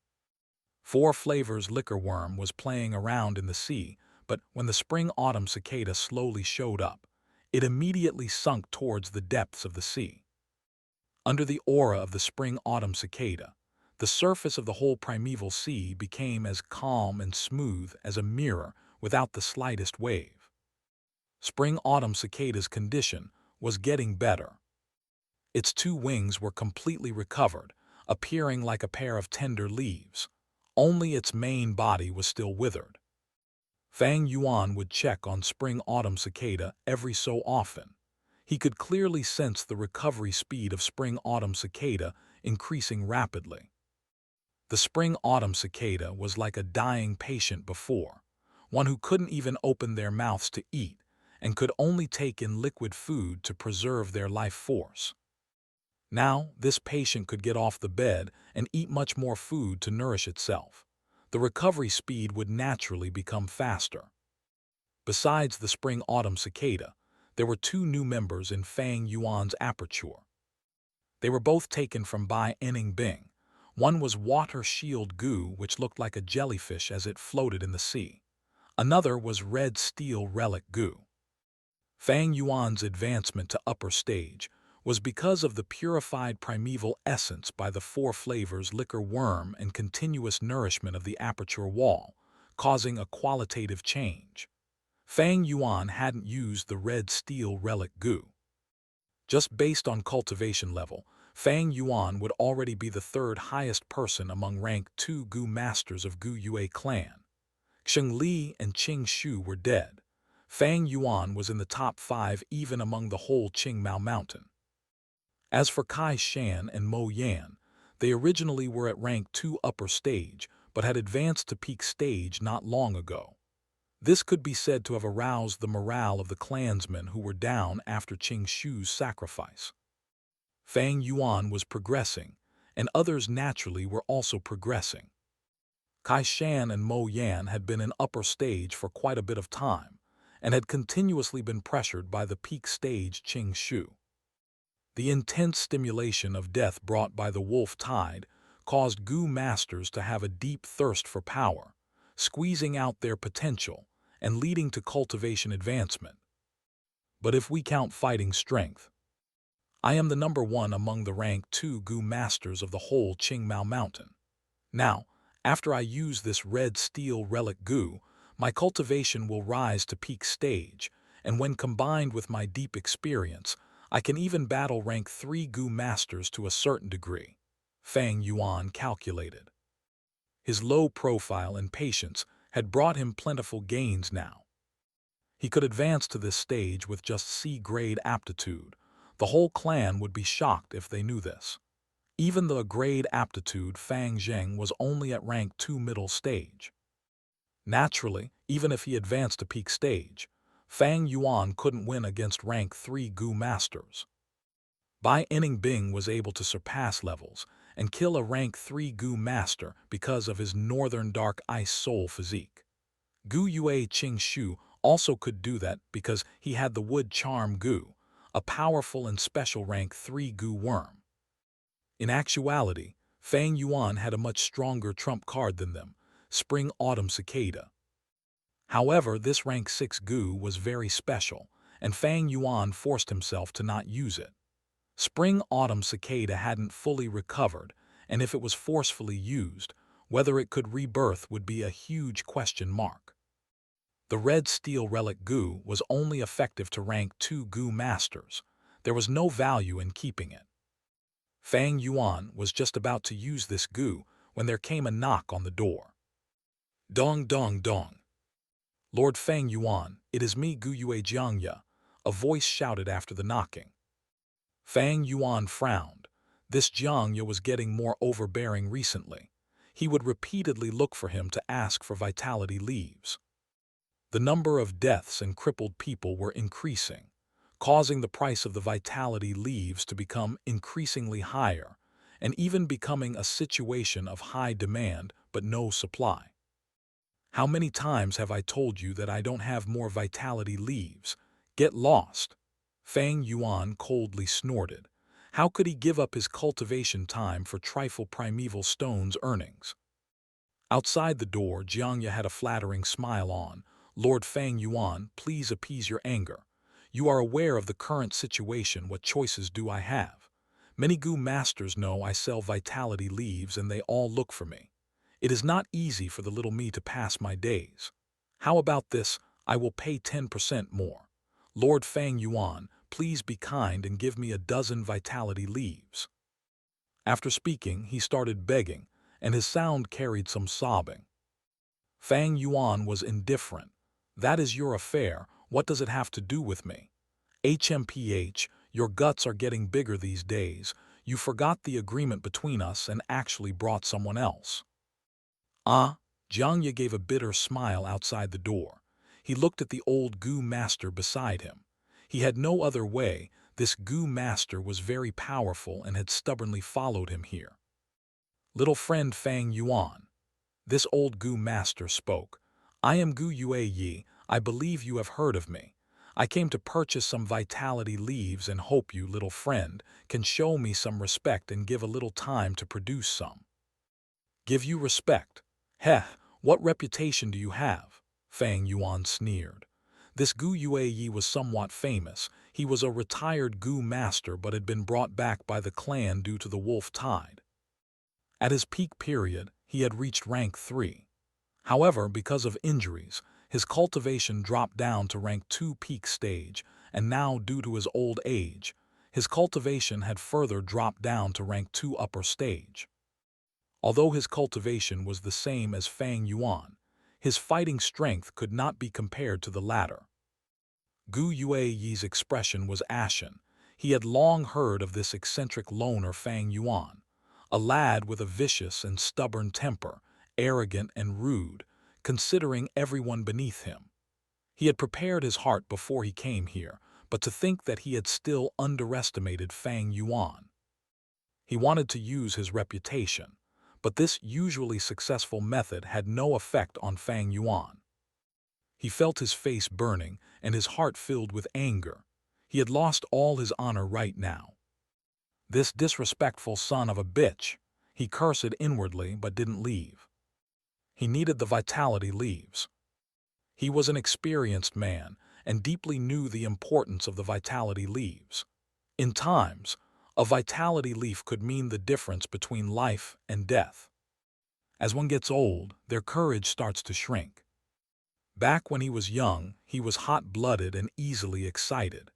B: 4 flavors liquor worm was playing around in the sea, but when the spring-autumn cicada slowly showed up, it immediately sunk towards the depths of the sea. Under the aura of the spring-autumn cicada, the surface of the whole primeval sea became as calm and smooth as a mirror without the slightest wave. Spring-autumn cicada's condition was getting better. Its 2 wings were completely recovered, appearing like a pair of tender leaves. Only its main body was still withered. Fang Yuan would check on spring-autumn cicada every so often. He could clearly sense the recovery speed of spring-autumn cicada increasing rapidly. The spring-autumn cicada was like a dying patient before, one who couldn't even open their mouths to eat and could only take in liquid food to preserve their life force. Now, this patient could get off the bed and eat much more food to nourish itself. The recovery speed would naturally become faster. Besides the spring-autumn cicada, there were 2 new members in Fang Yuan's aperture. They were both taken from Bai Enning Bing. One was water shield goo, which looked like a jellyfish as it floated in the sea. Another was red steel relic goo. Fang Yuan's advancement to upper stage was because of the purified primeval essence by the 4 flavors liquor worm and continuous nourishment of the aperture wall, causing a qualitative change. Fang Yuan hadn't used the red steel relic goo. Just based on cultivation level, Fang Yuan would already be the 3rd highest person among rank 2 goo masters of Gu Yue clan. Xing Li and Qing Shu were dead. Fang Yuan was in the top 5 even among the whole Qingmao Mountain. As for Kai Shan and Mo Yan, they originally were at rank 2 upper stage, but had advanced to peak stage not long ago. This could be said to have aroused the morale of the clansmen who were down after Qing Shu's sacrifice. Fang Yuan was progressing, and others naturally were also progressing. Kai Shan and Mo Yan had been in upper stage for quite a bit of time, and had continuously been pressured by the peak stage Qing Shu. The intense stimulation of death brought by the wolf tide caused Gu masters to have a deep thirst for power, squeezing out their potential and leading to cultivation advancement. But if we count fighting strength, I am the number 1 among the rank 2 Gu masters of the whole Qingmao Mountain. Now, after I use this red steel relic Gu, my cultivation will rise to peak stage, and when combined with my deep experience, I can even battle rank 3 Gu masters to a certain degree, Fang Yuan calculated. His low profile and patience had brought him plentiful gains now. He could advance to this stage with just C-grade aptitude. The whole clan would be shocked if they knew this. Even the grade aptitude Fang Zheng was only at rank 2 middle stage. Naturally, even if he advanced to peak stage, Fang Yuan couldn't win against rank 3 Gu masters. Bai Enning Bing was able to surpass levels and kill a rank 3 Gu master because of his northern dark ice soul physique. Gu Yue Qing Shu also could do that because he had the wood charm Gu, a powerful and special rank 3 Gu worm. In actuality, Fang Yuan had a much stronger trump card than them, Spring-Autumn Cicada. However, this rank 6 goo was very special, and Fang Yuan forced himself to not use it. Spring-Autumn Cicada hadn't fully recovered, and if it was forcefully used, whether it could rebirth would be a huge question mark. The Red Steel Relic goo was only effective to rank 2 goo masters. There was no value in keeping it. Fang Yuan was just about to use this goo when there came a knock on the door. Dong dong dong. Lord Fang Yuan, it is me Gu Yue Jiangya, a voice shouted after the knocking. Fang Yuan frowned. This Jiangya was getting more overbearing recently. He would repeatedly look for him to ask for vitality leaves. The number of deaths and crippled people were increasing, causing the price of the vitality leaves to become increasingly higher, and even becoming a situation of high demand but no supply. How many times have I told you that I don't have more vitality leaves? Get lost. Fang Yuan coldly snorted. How could he give up his cultivation time for trifle primeval stones earnings? Outside the door, Jiangya had a flattering smile on. Lord Fang Yuan, please appease your anger. You are aware of the current situation. What choices do I have? Many goo masters know I sell vitality leaves and they all look for me. It is not easy for the little me to pass my days. How about this? I will pay 10% more. Lord Fang Yuan, please be kind and give me a dozen vitality leaves. After speaking, he started begging, and his sound carried some sobbing. Fang Yuan was indifferent. That is your affair. What does it have to do with me? HMPH, your guts are getting bigger these days. You forgot the agreement between us and actually brought someone else. Jiangya gave a bitter smile outside the door. He looked at the old goo master beside him. He had no other way. This goo master was very powerful and had stubbornly followed him here. Little friend Fang Yuan. This old goo master spoke. I am Gu Yue Yi. I believe you have heard of me. I came to purchase some vitality leaves and hope you, little friend, can show me some respect and give a little time to produce some. Give you respect? Heh, what reputation do you have? Fang Yuan sneered. This Gu Yue Yi was somewhat famous. He was a retired goo master but had been brought back by the clan due to the wolf tide. At his peak period, he had reached rank 3. However, because of injuries, his cultivation dropped down to rank 2 peak stage, and now due to his old age, his cultivation had further dropped down to rank 2 upper stage. Although his cultivation was the same as Fang Yuan, his fighting strength could not be compared to the latter. Gu Yue Yi's expression was ashen. He had long heard of this eccentric loner Fang Yuan, a lad with a vicious and stubborn temper, arrogant and rude, considering everyone beneath him. He had prepared his heart before he came here, but to think that he had still underestimated Fang Yuan. He wanted to use his reputation, but this usually successful method had no effect on Fang Yuan. He felt his face burning and his heart filled with anger. He had lost all his honor right now. This disrespectful son of a bitch, he cursed inwardly but didn't leave. He needed the vitality leaves. He was an experienced man and deeply knew the importance of the vitality leaves. In times, a vitality leaf could mean the difference between life and death. As one gets old, their courage starts to shrink. Back when he was young, he was hot-blooded and easily excited.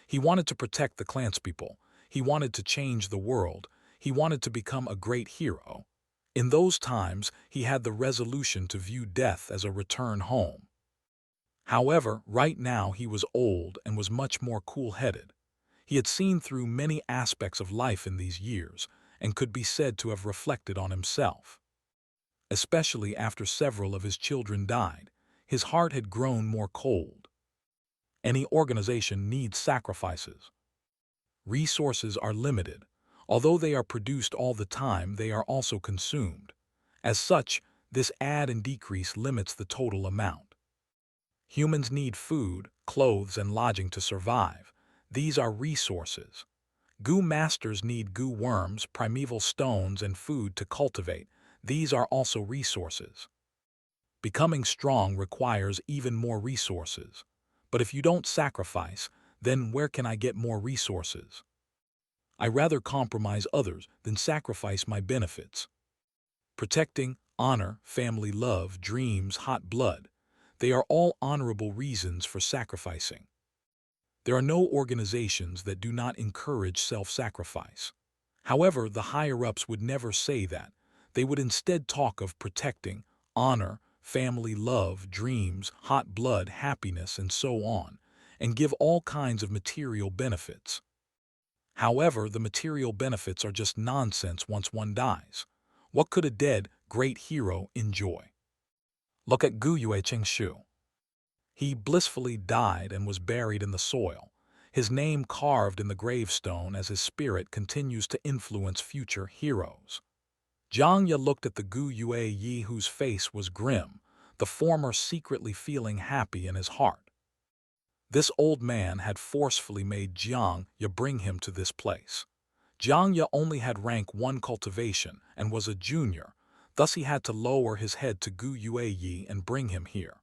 B: He wanted to protect the clanspeople. He wanted to change the world. He wanted to become a great hero. In those times, he had the resolution to view death as a return home. However, right now he was old and was much more cool-headed. He had seen through many aspects of life in these years and could be said to have reflected on himself. Especially after several of his children died, his heart had grown more cold. Any organization needs sacrifices. Resources are limited. Although they are produced all the time, they are also consumed. As such, this add and decrease limits the total amount. Humans need food, clothes, and lodging to survive. These are resources. Goo masters need goo worms, primeval stones, and food to cultivate. These are also resources. Becoming strong requires even more resources. But if you don't sacrifice, then where can I get more resources? I rather compromise others than sacrifice my benefits. Protecting, honor, family love, dreams, hot blood. They are all honorable reasons for sacrificing. There are no organizations that do not encourage self-sacrifice. However, the higher-ups would never say that. They would instead talk of protecting, honor, family love, dreams, hot blood, happiness, and so on, and give all kinds of material benefits. However, the material benefits are just nonsense once one dies. What could a dead, great hero enjoy? Look at Gu Yue Shu. He blissfully died and was buried in the soil, his name carved in the gravestone as his spirit continues to influence future heroes. Jiang Ye looked at the Gu Yue Yi whose face was grim, the former secretly feeling happy in his heart. This old man had forcefully made Jiang Ye bring him to this place. Jiang Ye only had rank 1 cultivation and was a junior, thus he had to lower his head to Gu Yue Yi and bring him here.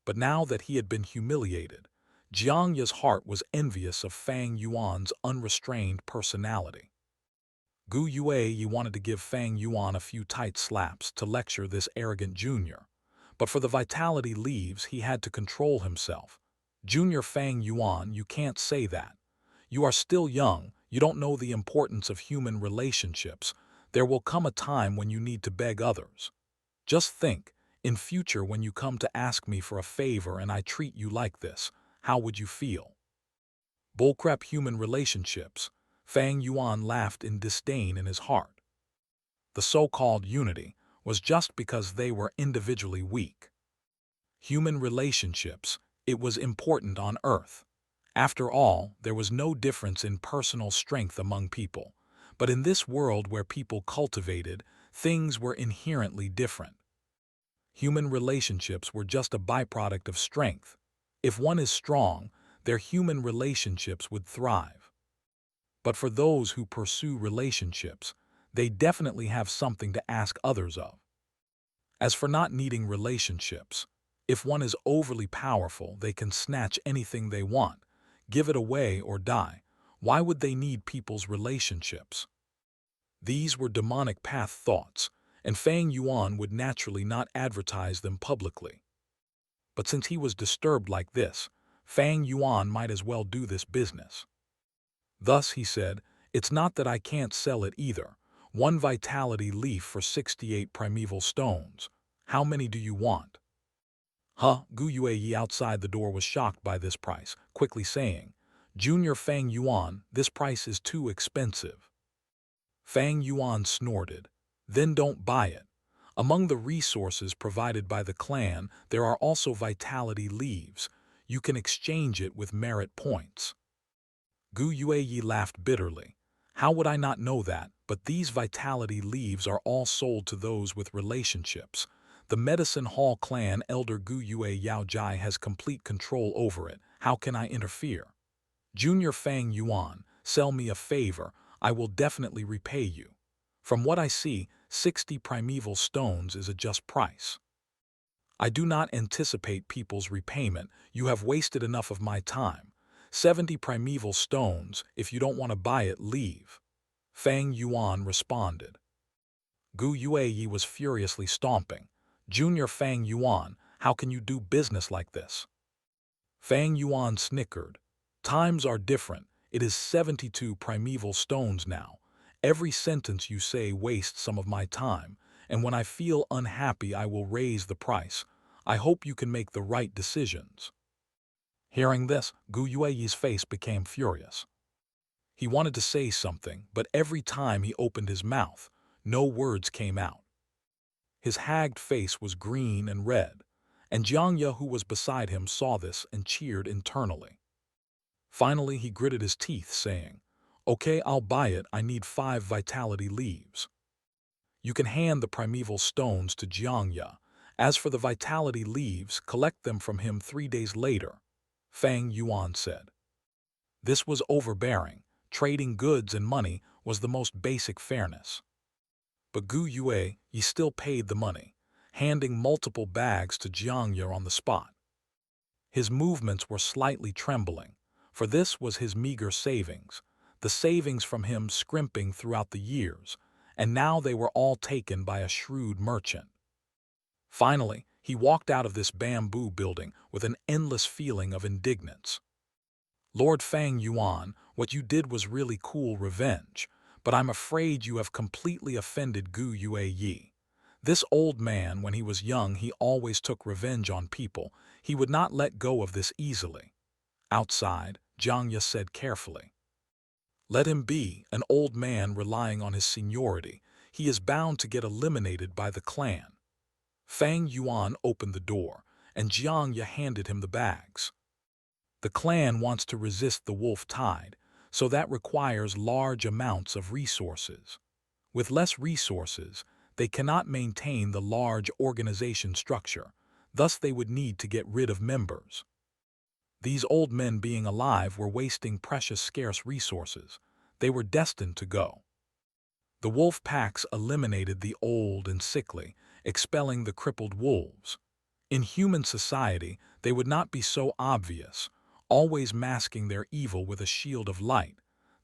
B: But now that he had been humiliated, Jiang Ye's heart was envious of Fang Yuan's unrestrained personality. Gu Yue wanted to give Fang Yuan a few tight slaps to lecture this arrogant junior, but for the vitality leaves he had to control himself. Junior Fang Yuan, you can't say that. You are still young, you don't know the importance of human relationships. There will come a time when you need to beg others. Just think, in future when you come to ask me for a favor and I treat you like this, how would you feel? Bullcrap human relationships. Fang Yuan laughed in disdain in his heart. The so-called unity was just because they were individually weak. Human relationships, it was important on Earth. After all, there was no difference in personal strength among people, but in this world where people cultivated, things were inherently different. Human relationships were just a byproduct of strength. If one is strong, their human relationships would thrive. But for those who pursue relationships, they definitely have something to ask others of. As for not needing relationships, if one is overly powerful, they can snatch anything they want, give it away or die. Why would they need people's relationships? These were demonic path thoughts, and Fang Yuan would naturally not advertise them publicly. But since he was disturbed like this, Fang Yuan might as well do this business. Thus, he said, it's not that I can't sell it either. 1 vitality leaf for 68 primeval stones. How many do you want? Huh? Gu Yue outside the door was shocked by this price, quickly saying, Junior Fang Yuan, this price is too expensive. Fang Yuan snorted. Then don't buy it. Among the resources provided by the clan, there are also vitality leaves. You can exchange it with merit points. Gu Yue laughed bitterly. How would I not know that? But these vitality leaves are all sold to those with relationships. The Medicine Hall clan elder Gu Yue Yaojai has complete control over it. How can I interfere? Junior Fang Yuan, sell me a favor. I will definitely repay you. From what I see, 60 primeval stones is a just price. I do not anticipate people's repayment. You have wasted enough of my time. 70 primeval stones. If you don't want to buy it, leave. Fang Yuan responded. Gu Yue was furiously stomping. Junior Fang Yuan, how can you do business like this? Fang Yuan snickered. Times are different. It is 72 primeval stones now. Every sentence you say wastes some of my time, and when I feel unhappy I will raise the price. I hope you can make the right decisions. Hearing this, Gu Yue's face became furious. He wanted to say something, but every time he opened his mouth, no words came out. His haggard face was green and red, and Jiang Ye, who was beside him, saw this and cheered internally. Finally, he gritted his teeth, saying, Okay, I'll buy it. I need 5 vitality leaves. You can hand the primeval stones to Jiang Ye. As for the vitality leaves, collect them from him 3 days later, Fang Yuan said. This was overbearing. Trading goods and money was the most basic fairness. But Gu Yue Yi still paid the money, handing multiple bags to Jiangya on the spot. His movements were slightly trembling, for this was his meager savings, the savings from him scrimping throughout the years, and now they were all taken by a shrewd merchant. Finally, he walked out of this bamboo building with an endless feeling of indignance. Lord Fang Yuan, what you did was really cool revenge, but I'm afraid you have completely offended Gu Yue Yi. This old man, when he was young, he always took revenge on people. He would not let go of this easily. Outside, Jiang Ye said carefully. Let him be, an old man relying on his seniority. He is bound to get eliminated by the clan. Fang Yuan opened the door, and Jiang Ye handed him the bags. The clan wants to resist the wolf tide, so that requires large amounts of resources. With less resources, they cannot maintain the large organization structure, thus they would need to get rid of members. These old men being alive were wasting precious scarce resources. They were destined to go. The wolf packs eliminated the old and sickly, expelling the crippled wolves. In human society, they would not be so obvious, always masking their evil with a shield of light.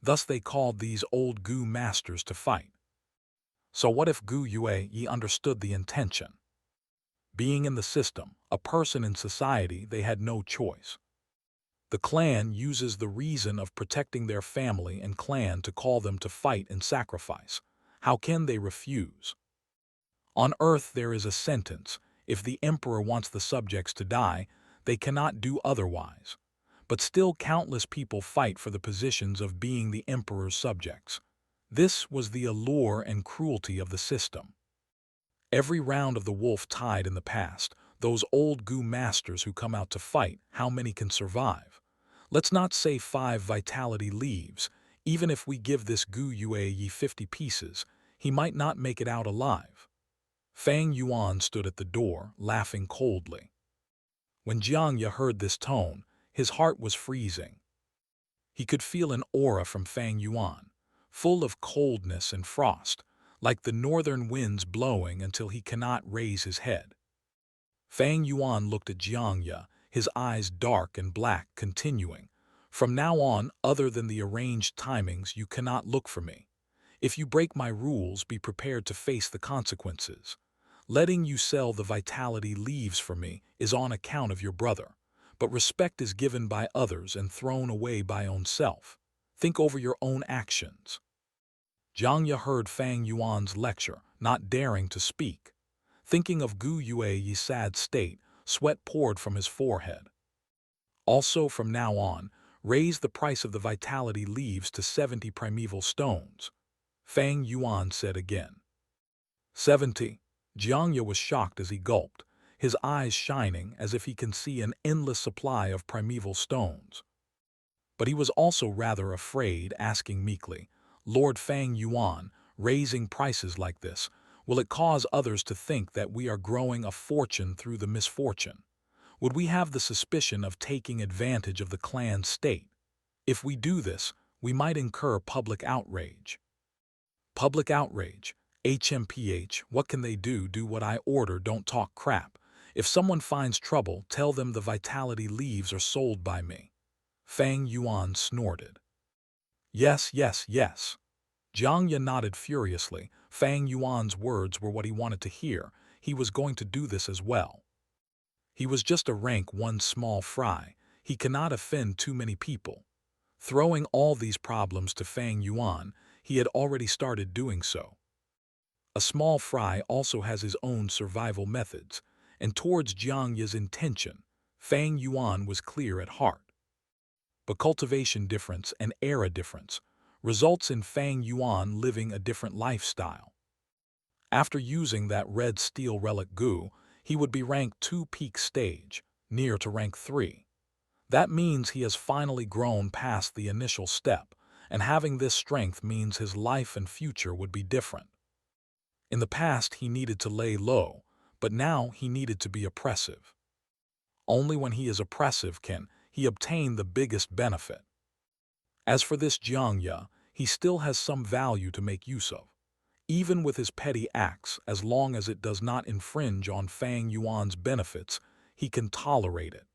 B: Thus they called these old Gu masters to fight. So what if Gu Yue Yi understood the intention? Being in the system, a person in society, they had no choice. The clan uses the reason of protecting their family and clan to call them to fight and sacrifice. How can they refuse? On earth there is a sentence, if the emperor wants the subjects to die, they cannot do otherwise. But still countless people fight for the positions of being the emperor's subjects. This was the allure and cruelty of the system. Every round of the wolf tide in the past, those old Gu masters who come out to fight, how many can survive? Let's not say 5 vitality leaves. Even if we give this Gu Yue Yi 50 pieces, he might not make it out alive. Fang Yuan stood at the door, laughing coldly. When Jiang Ye heard this tone, his heart was freezing. He could feel an aura from Fang Yuan, full of coldness and frost, like the northern winds blowing until he cannot raise his head. Fang Yuan looked at Jiang Ye, his eyes dark and black, continuing, "From now on, other than the arranged timings, you cannot look for me. If you break my rules, be prepared to face the consequences. Letting you sell the vitality leaves for me is on account of your brother, but respect is given by others and thrown away by own self. Think over your own actions." Jiang Ye heard Fang Yuan's lecture, not daring to speak. Thinking of Gu Yue Yi's sad state, sweat poured from his forehead. Also, from now on, raise the price of the vitality leaves to 70 primeval stones. Fang Yuan said again. 70. Jiang Ye was shocked as he gulped, his eyes shining as if he can see an endless supply of primeval stones. But he was also rather afraid, asking meekly, "Lord Fang Yuan, raising prices like this, will it cause others to think that we are growing a fortune through the misfortune? Would we have the suspicion of taking advantage of the clan's state? If we do this, we might incur public outrage." Public outrage. HMPH, what can they do? Do what I order, don't talk crap. If someone finds trouble, tell them the vitality leaves are sold by me. Fang Yuan snorted. Yes, yes, yes. Jiang Ye nodded furiously. Fang Yuan's words were what he wanted to hear. He was going to do this as well. He was just a rank 1 small fry. He cannot offend too many people. Throwing all these problems to Fang Yuan, he had already started doing so. A small fry also has his own survival methods, and towards Jiang Ye's intention, Fang Yuan was clear at heart. But cultivation difference and era difference results in Fang Yuan living a different lifestyle. After using that red steel relic Gu, he would be rank 2 peak stage, near to rank 3. That means he has finally grown past the initial step, and having this strength means his life and future would be different. In the past he needed to lay low, but now he needed to be oppressive. Only when he is oppressive can he obtain the biggest benefit. As for this Jiangya, he still has some value to make use of. Even with his petty acts, as long as it does not infringe on Fang Yuan's benefits, he can tolerate it.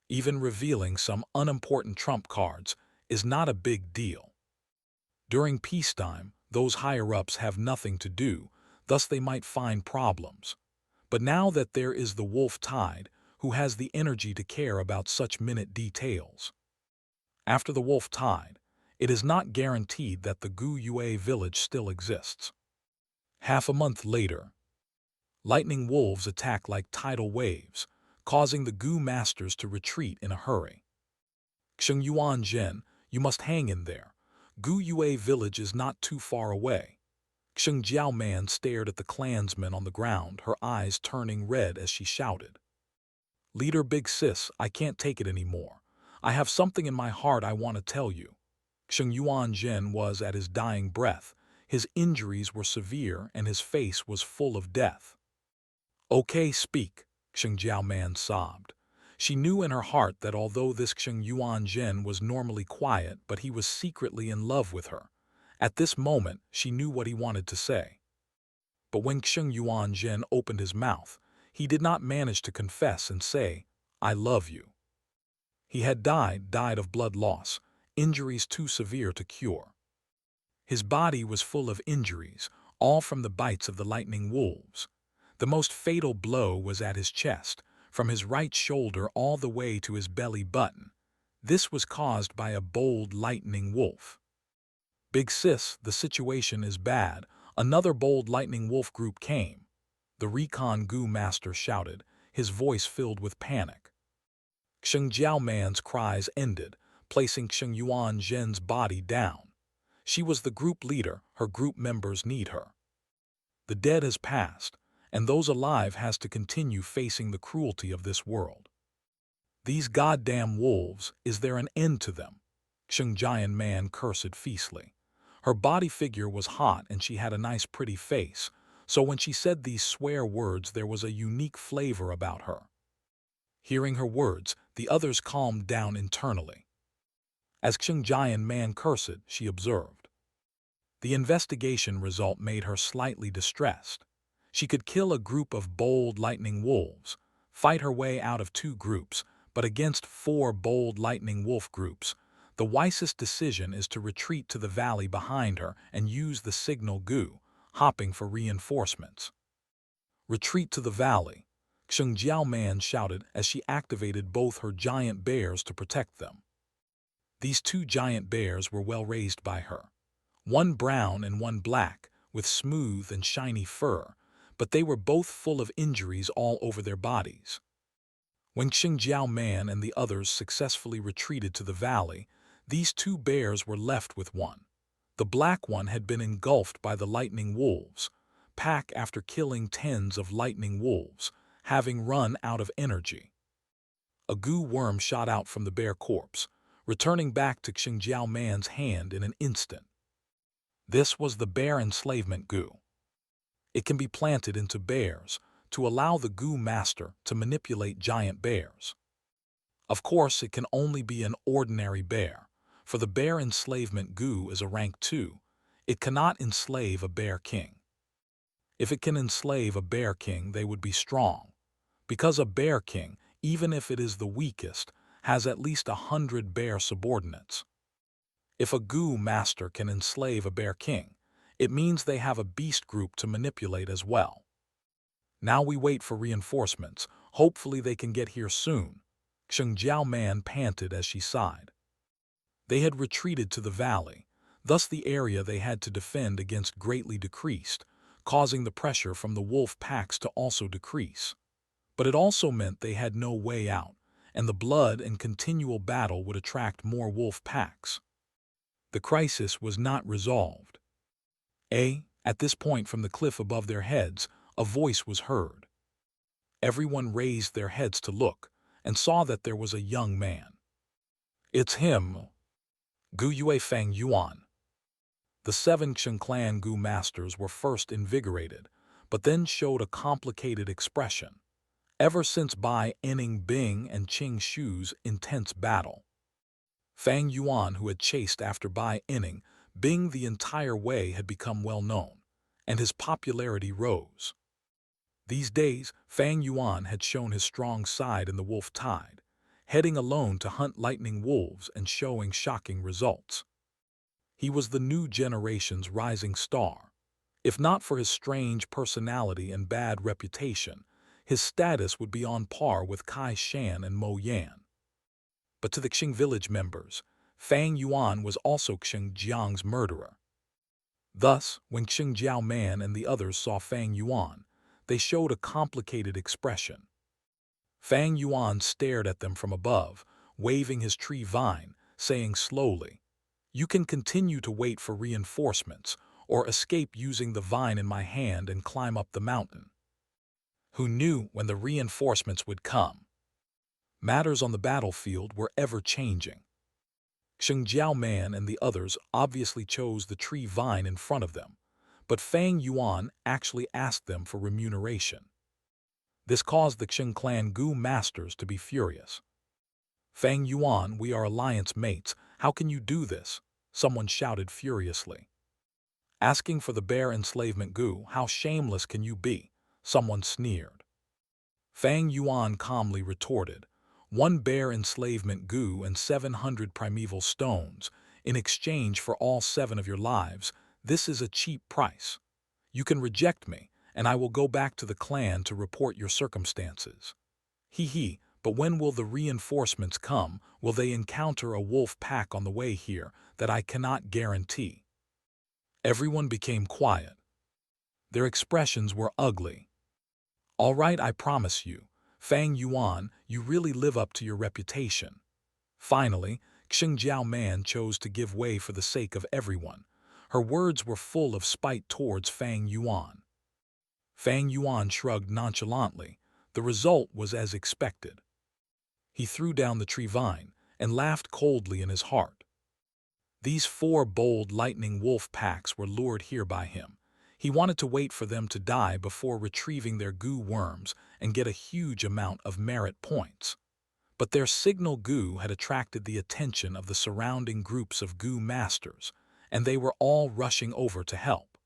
B: Even revealing some unimportant trump cards is not a big deal. During peacetime, those higher-ups have nothing to do, thus they might find problems. But now that there is the Wolf Tide, who has the energy to care about such minute details. After the Wolf Tide, it is not guaranteed that the Gu Yue village still exists. Half a month later, lightning wolves attack like tidal waves, causing the Gu masters to retreat in a hurry. Xing Yuan Zhen, you must hang in there. Gu Yue village is not too far away. Xing Jiaoman stared at the clansman on the ground, her eyes turning red as she shouted. Leader Big Sis, I can't take it anymore. I have something in my heart I want to tell you. Xing Yuan Zhen was at his dying breath. His injuries were severe and his face was full of death. Okay, speak, Xing Jiaoman sobbed. She knew in her heart that although this Xing Yuan Zhen was normally quiet, but he was secretly in love with her. At this moment, she knew what he wanted to say. But when Xing Yuan Zhen opened his mouth, he did not manage to confess and say, I love you. He had died of blood loss, injuries too severe to cure. His body was full of injuries, all from the bites of the lightning wolves. The most fatal blow was at his chest, from his right shoulder all the way to his belly button. This was caused by a bold lightning wolf. Big Sis, the situation is bad. Another bold lightning wolf group came. The Recon Gu master shouted, his voice filled with panic. Xing Jiaoman's cries ended, placing Xing Yuan Zhen's body down. She was the group leader, her group members need her. The dead has passed, and those alive has to continue facing the cruelty of this world. These goddamn wolves, is there an end to them? Xing Jiaoman cursed fiercely. Her body figure was hot and she had a nice pretty face, so when she said these swear words there was a unique flavor about her. Hearing her words, the others calmed down internally. As Xing Jiaoman cursed, she observed. The investigation result made her slightly distressed. She could kill a group of bold lightning wolves, fight her way out of 2 groups, but against 4 bold lightning wolf groups, the wisest decision is to retreat to the valley behind her and use the signal Gu, hopping for reinforcements. Retreat to the valley, Xing Jiaoman shouted as she activated both her giant bears to protect them. These 2 giant bears were well raised by her. One brown and one black, with smooth and shiny fur, but they were both full of injuries all over their bodies. When Xing Jiaoman and the others successfully retreated to the valley, these 2 bears were left with one. The black one had been engulfed by the lightning wolves, pack after killing tens of lightning wolves, having run out of energy. A Gu worm shot out from the bear corpse, returning back to Xing Jiaoman's hand in an instant. This was the bear enslavement Gu. It can be planted into bears to allow the Gu master to manipulate giant bears. Of course, it can only be an ordinary bear, for the bear enslavement Gu is a rank 2. It cannot enslave a bear king. If it can enslave a bear king, they would be strong, because a bear king, even if it is the weakest, has at least 100 bear subordinates. If a Gu master can enslave a bear king, it means they have a beast group to manipulate as well. Now we wait for reinforcements. Hopefully they can get here soon. Xing Jiaoman panted as she sighed. They had retreated to the valley, thus the area they had to defend against greatly decreased, causing the pressure from the wolf packs to also decrease. But it also meant they had no way out, and the blood and continual battle would attract more wolf packs. The crisis was not resolved. At this point from the cliff above their heads, a voice was heard. Everyone raised their heads to look, and saw that there was a young man. It's him, Gu Yue Fang Yuan. The 7 Xing clan Gu masters were first invigorated, but then showed a complicated expression, ever since Bai Enning Bing and Qing Shu's intense battle. Fang Yuan, who had chased after Bai Inning, Bing the entire way, had become well known, and his popularity rose. These days, Fang Yuan had shown his strong side in the wolf tide, heading alone to hunt lightning wolves and showing shocking results. He was the new generation's rising star. If not for his strange personality and bad reputation, his status would be on par with Kai Shan and Mo Yan. But to the Qing village members, Fang Yuan was also Qing Jiang's murderer. Thus, when Qing Jiao Man and the others saw Fang Yuan, they showed a complicated expression. Fang Yuan stared at them from above, waving his tree vine, saying slowly, "You can continue to wait for reinforcements, or escape using the vine in my hand and climb up the mountain." Who knew when the reinforcements would come? Matters on the battlefield were ever-changing. Xing Jiao Man and the others obviously chose the tree vine in front of them, but Fang Yuan actually asked them for remuneration. This caused the Qing clan Gu masters to be furious. "Fang Yuan, we are alliance mates. How can you do this?" someone shouted furiously. "Asking for the bear enslavement Gu, how shameless can you be?" someone sneered. Fang Yuan calmly retorted, "One bear enslavement Gu and 700 primeval stones, in exchange for all 7 of your lives. This is a cheap price. You can reject me, and I will go back to the clan to report your circumstances." He, but when will the reinforcements come? Will they encounter a wolf pack on the way here? That I cannot guarantee. Everyone became quiet. Their expressions were ugly. "All right, I promise you. Fang Yuan, you really live up to your reputation." Finally, Xing Jiao Man chose to give way for the sake of everyone. Her words were full of spite towards Fang Yuan. Fang Yuan shrugged nonchalantly. The result was as expected. He threw down the tree vine and laughed coldly in his heart. These 4 bold lightning wolf packs were lured here by him. He wanted to wait for them to die before retrieving their Gu worms and get a huge amount of merit points. But their signal Gu had attracted the attention of the surrounding groups of Gu masters, and they were all rushing over to help.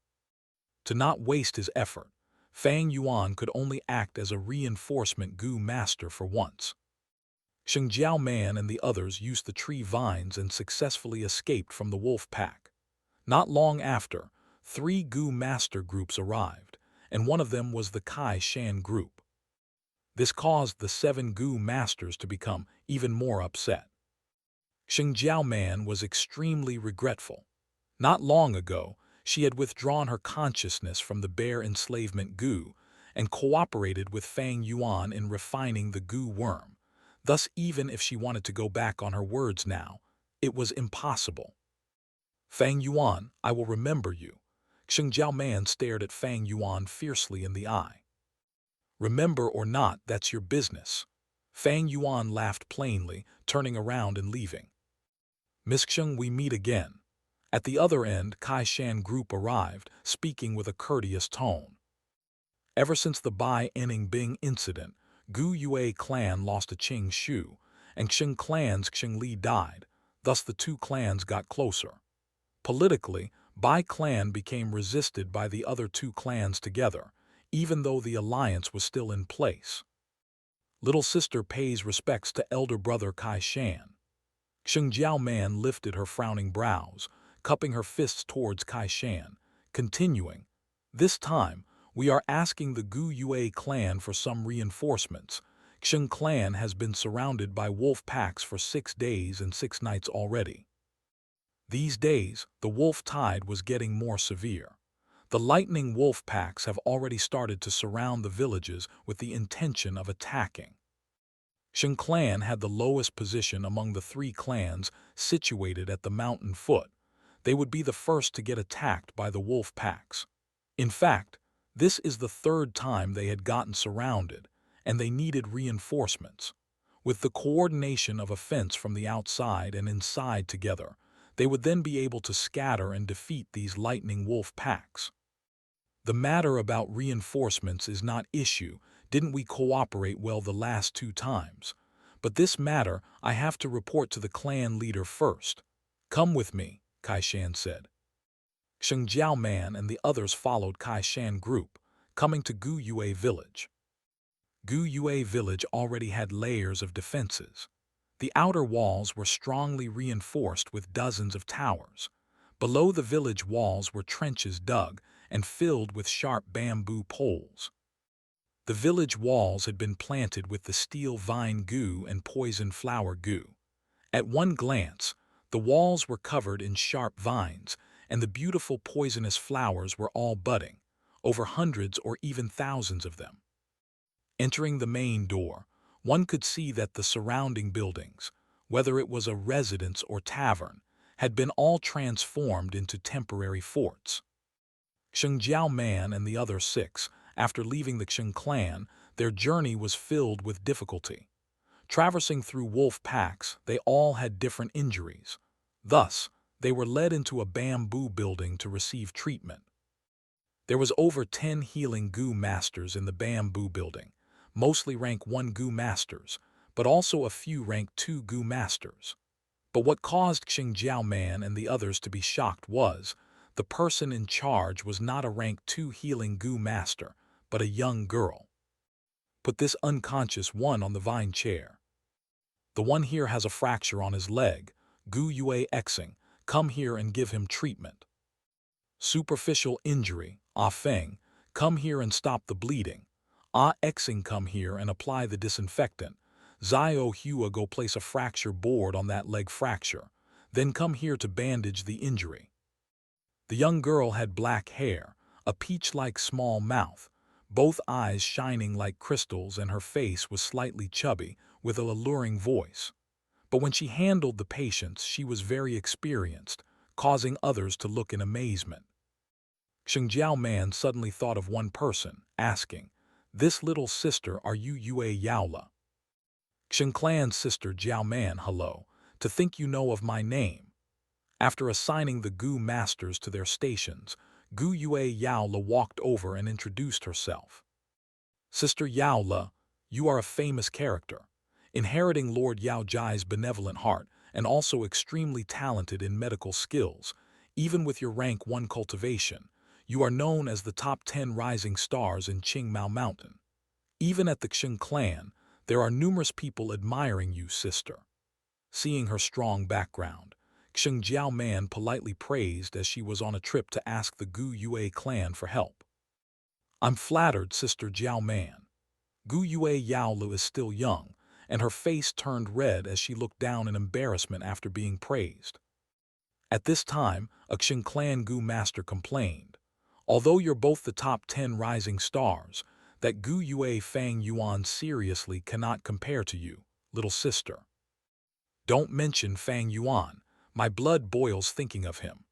B: To not waste his effort, Fang Yuan could only act as a reinforcement Gu master for once. Xing Jiao Man and the others used the tree vines and successfully escaped from the wolf pack. Not long after, 3 Gu master groups arrived, and one of them was the Kai Shan group. This caused the 7 Gu masters to become even more upset. Xing Jiao Man was extremely regretful. Not long ago, she had withdrawn her consciousness from the bear enslavement Gu and cooperated with Fang Yuan in refining the Gu worm. Thus, even if she wanted to go back on her words now, it was impossible. "Fang Yuan, I will remember you." Xing Jiao Man stared at Fang Yuan fiercely in the eye. "Remember or not, that's your business." Fang Yuan laughed plainly, turning around and leaving. "Miss Xing, we meet again." At the other end, Kai Shan group arrived, speaking with a courteous tone. Ever since the Bai Inning Bing incident, Gu Yue clan lost to Qing Shu, and Qing clan's Qing Li died. Thus the 2 clans got closer. Politically, Bai clan became resisted by the other 2 clans together, even though the alliance was still in place. Little sister pays respects to elder brother Kai Shan. Xing Jiao Man lifted her frowning brows, cupping her fists towards Kai Shan, continuing, "This time, we are asking the Gu Yue clan for some reinforcements. Qing clan has been surrounded by wolf packs for 6 days and 6 nights already." These days, the wolf tide was getting more severe. The lightning wolf packs have already started to surround the villages with the intention of attacking. Qing clan had the lowest position among the 3 clans situated at the mountain foot. They would be the first to get attacked by the wolf packs. In fact, this is the 3rd time they had gotten surrounded, and they needed reinforcements. With the coordination of offense from the outside and inside together, they would then be able to scatter and defeat these lightning wolf packs. The matter about reinforcements is not issue. Didn't we cooperate well the last 2 times? But this matter I have to report to the clan leader first. Come with me, Kai Shan said. Sheng Jiao Man and the others followed Kai Shan group, coming to Gu Yue village. Gu Yue village already had layers of defenses. The outer walls were strongly reinforced with dozens of towers. Below the village walls were trenches dug and filled with sharp bamboo poles. The village walls had been planted with the steel vine gu and poison flower gu. At one glance, the walls were covered in sharp vines, and the beautiful poisonous flowers were all budding, over hundreds or even thousands of them. Entering the main door, one could see that the surrounding buildings, whether it was a residence or tavern, had been all transformed into temporary forts. Sheng Jiao Man and the other 6, after leaving the Sheng clan, their journey was filled with difficulty. Traversing through wolf packs, they all had different injuries. Thus, they were led into a bamboo building to receive treatment. There was over 10 healing gu masters in the bamboo building, mostly rank 1 gu masters, but also a few rank 2 gu masters. But what caused Sheng Jiao Man and the others to be shocked was, the person in charge was not a rank 2 healing gu master, but a young girl. Put this unconscious one on the vine chair. The one here has a fracture on his leg. Gu Yue Xing, come here and give him treatment. Superficial injury. Ah Feng, come here and stop the bleeding. Ah Xing, come here and apply the disinfectant. Zio Hua, go place a fracture board on that leg fracture. Then come here to bandage the injury. The young girl had black hair, a peach-like small mouth, both eyes shining like crystals, and her face was slightly chubby, with an alluring voice. But when she handled the patients, she was very experienced, causing others to look in amazement. Sheng Jiao Man suddenly thought of one person, asking, "This little sister, are you Yue Yaola?" Sheng Clan's sister Jiao Man, hello, to think you know of my name. After assigning the Gu masters to their stations, Gu Yue Yaola walked over and introduced herself. Sister Yaola, you are a famous character, inheriting Lord Yao Jai's benevolent heart and also extremely talented in medical skills. Even with your rank 1 cultivation, you are known as the top 10 rising stars in Qingmao Mountain. Even at the Sheng clan, there are numerous people admiring you, sister. Seeing her strong background, Sheng Jiao Man politely praised as she was on a trip to ask the Gu Yue clan for help. I'm flattered, Sister Jiao Man. Gu Yue Yaolu is still young, and her face turned red as she looked down in embarrassment after being praised. At this time, a Sheng clan Gu master complained, although you're both the top 10 rising stars, that Gu Yue Fang Yuan seriously cannot compare to you, little sister. Don't mention Fang Yuan, my blood boils thinking of him.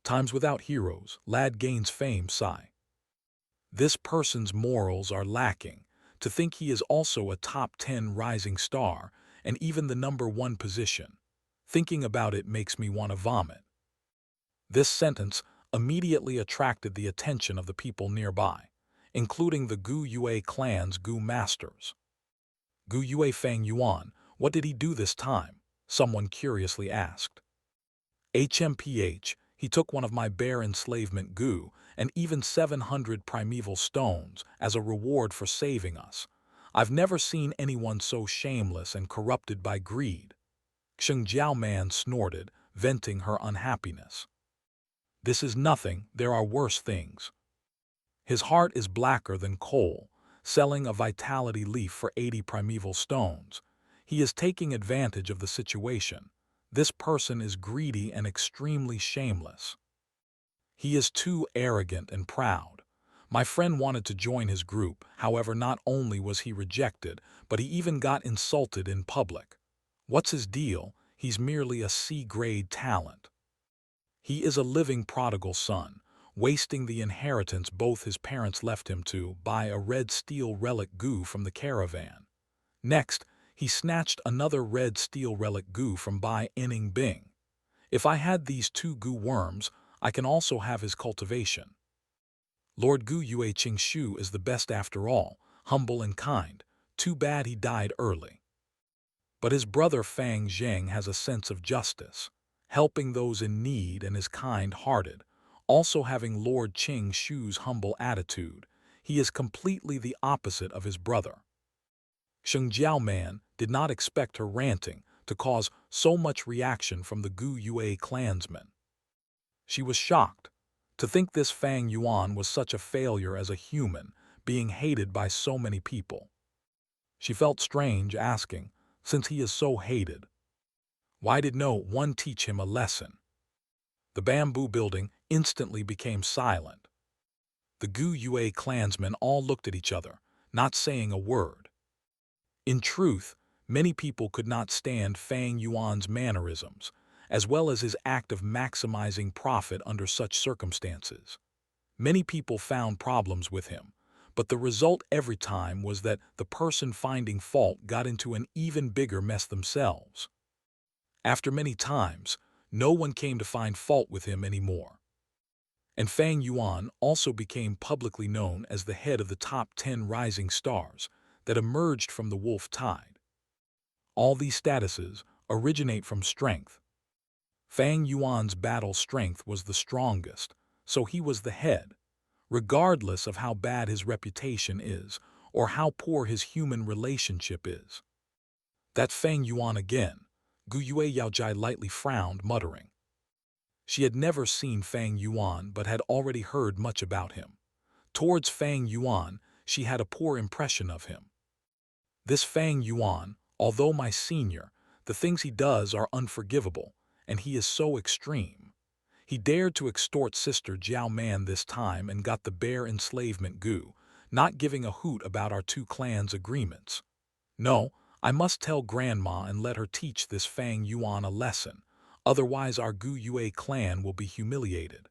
B: Times without heroes, lad gains fame, sigh. This person's morals are lacking. To think he is also a top 10 rising star, and even the number 1 position. Thinking about it makes me want to vomit. This sentence immediately attracted the attention of the people nearby, including the Gu Yue clan's Gu masters. Gu Yue Fang Yuan, what did he do this time? Someone curiously asked. HMPH, he took one of my bear enslavement Gu and even 700 primeval stones as a reward for saving us. I've never seen anyone so shameless and corrupted by greed. Sheng Jiao Man snorted, venting her unhappiness. This is nothing, there are worse things. His heart is blacker than coal, selling a vitality leaf for 80 primeval stones. He is taking advantage of the situation. This person is greedy and extremely shameless. He is too arrogant and proud. My friend wanted to join his group, however not only was he rejected, but he even got insulted in public. What's his deal? He's merely a C-grade talent. He is a living prodigal son, wasting the inheritance both his parents left him to buy a red steel relic Gu from the caravan. Next, he snatched another red steel relic Gu from Bai Inning Bing. If I had these 2 Gu worms, I can also have his cultivation. Lord Gu Yue Qingshu is the best after all, humble and kind. Too bad he died early. But his brother Fang Zheng has a sense of justice, helping those in need, and is kind-hearted. Also having Lord Qing Shu's humble attitude, he is completely the opposite of his brother. Sheng Jiaoman did not expect her ranting to cause so much reaction from the Gu Yue clansmen. She was shocked to think this Fang Yuan was such a failure as a human, being hated by so many people. She felt strange asking, since he is so hated, why did no one teach him a lesson? The bamboo building instantly became silent. The Gu Yue clansmen all looked at each other, not saying a word. In truth, many people could not stand Fang Yuan's mannerisms, as well as his act of maximizing profit under such circumstances. Many people found problems with him, but the result every time was that the person finding fault got into an even bigger mess themselves. After many times, no one came to find fault with him anymore. And Fang Yuan also became publicly known as the head of the top 10 rising stars that emerged from the wolf tide. All these statuses originate from strength. Fang Yuan's battle strength was the strongest, so he was the head, regardless of how bad his reputation is or how poor his human relationship is. That Fang Yuan again, Gu Yue Yaojai lightly frowned, muttering. She had never seen Fang Yuan but had already heard much about him. Towards Fang Yuan, she had a poor impression of him. This Fang Yuan, although my senior, the things he does are unforgivable, and he is so extreme. He dared to extort Sister Jiao Man this time and got the bare enslavement Gu, not giving a hoot about our two clans' agreements. No, I must tell Grandma and let her teach this Fang Yuan a lesson, otherwise our Gu Yue clan will be humiliated.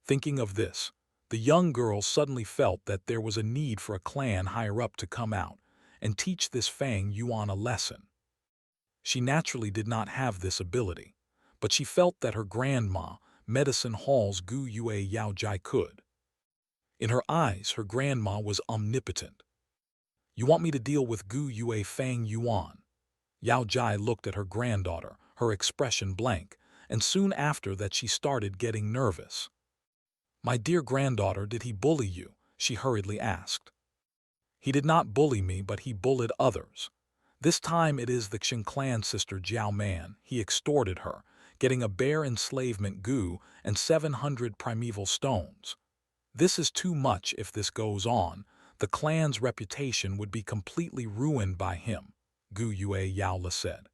B: Thinking of this, the young girl suddenly felt that there was a need for a clan higher up to come out and teach this Fang Yuan a lesson. She naturally did not have this ability, but she felt that her grandma, Medicine Hall's Gu Yue Yaojai, could. In her eyes, her grandma was omnipotent. You want me to deal with Gu Yue Fang Yuan? Yaojai looked at her granddaughter, her expression blank, and soon after that she started getting nervous. My dear granddaughter, did he bully you? She hurriedly asked. He did not bully me, but he bullied others. This time it is the Qing clan sister Jiao Man. He extorted her, getting a bare enslavement Gu and 700 primeval stones. This is too much. If this goes on, the clan's reputation would be completely ruined by him, Gu Yue Yaola said.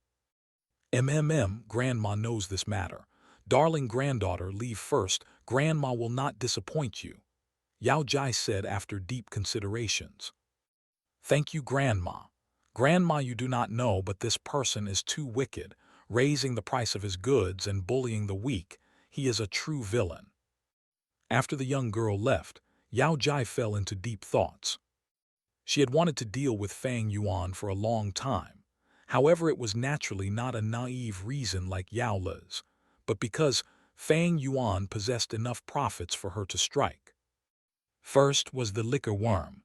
B: Grandma knows this matter. Darling granddaughter, leave first. Grandma will not disappoint you, Yao Jai said after deep considerations. Thank you, Grandma. Grandma, you do not know, but this person is too wicked, raising the price of his goods and bullying the weak. He is a true villain. After the young girl left, Yao Jai fell into deep thoughts. She had wanted to deal with Fang Yuan for a long time. However, it was naturally not a naive reason like Yao Le's, but because Fang Yuan possessed enough profits for her to strike. First was the liquor worm.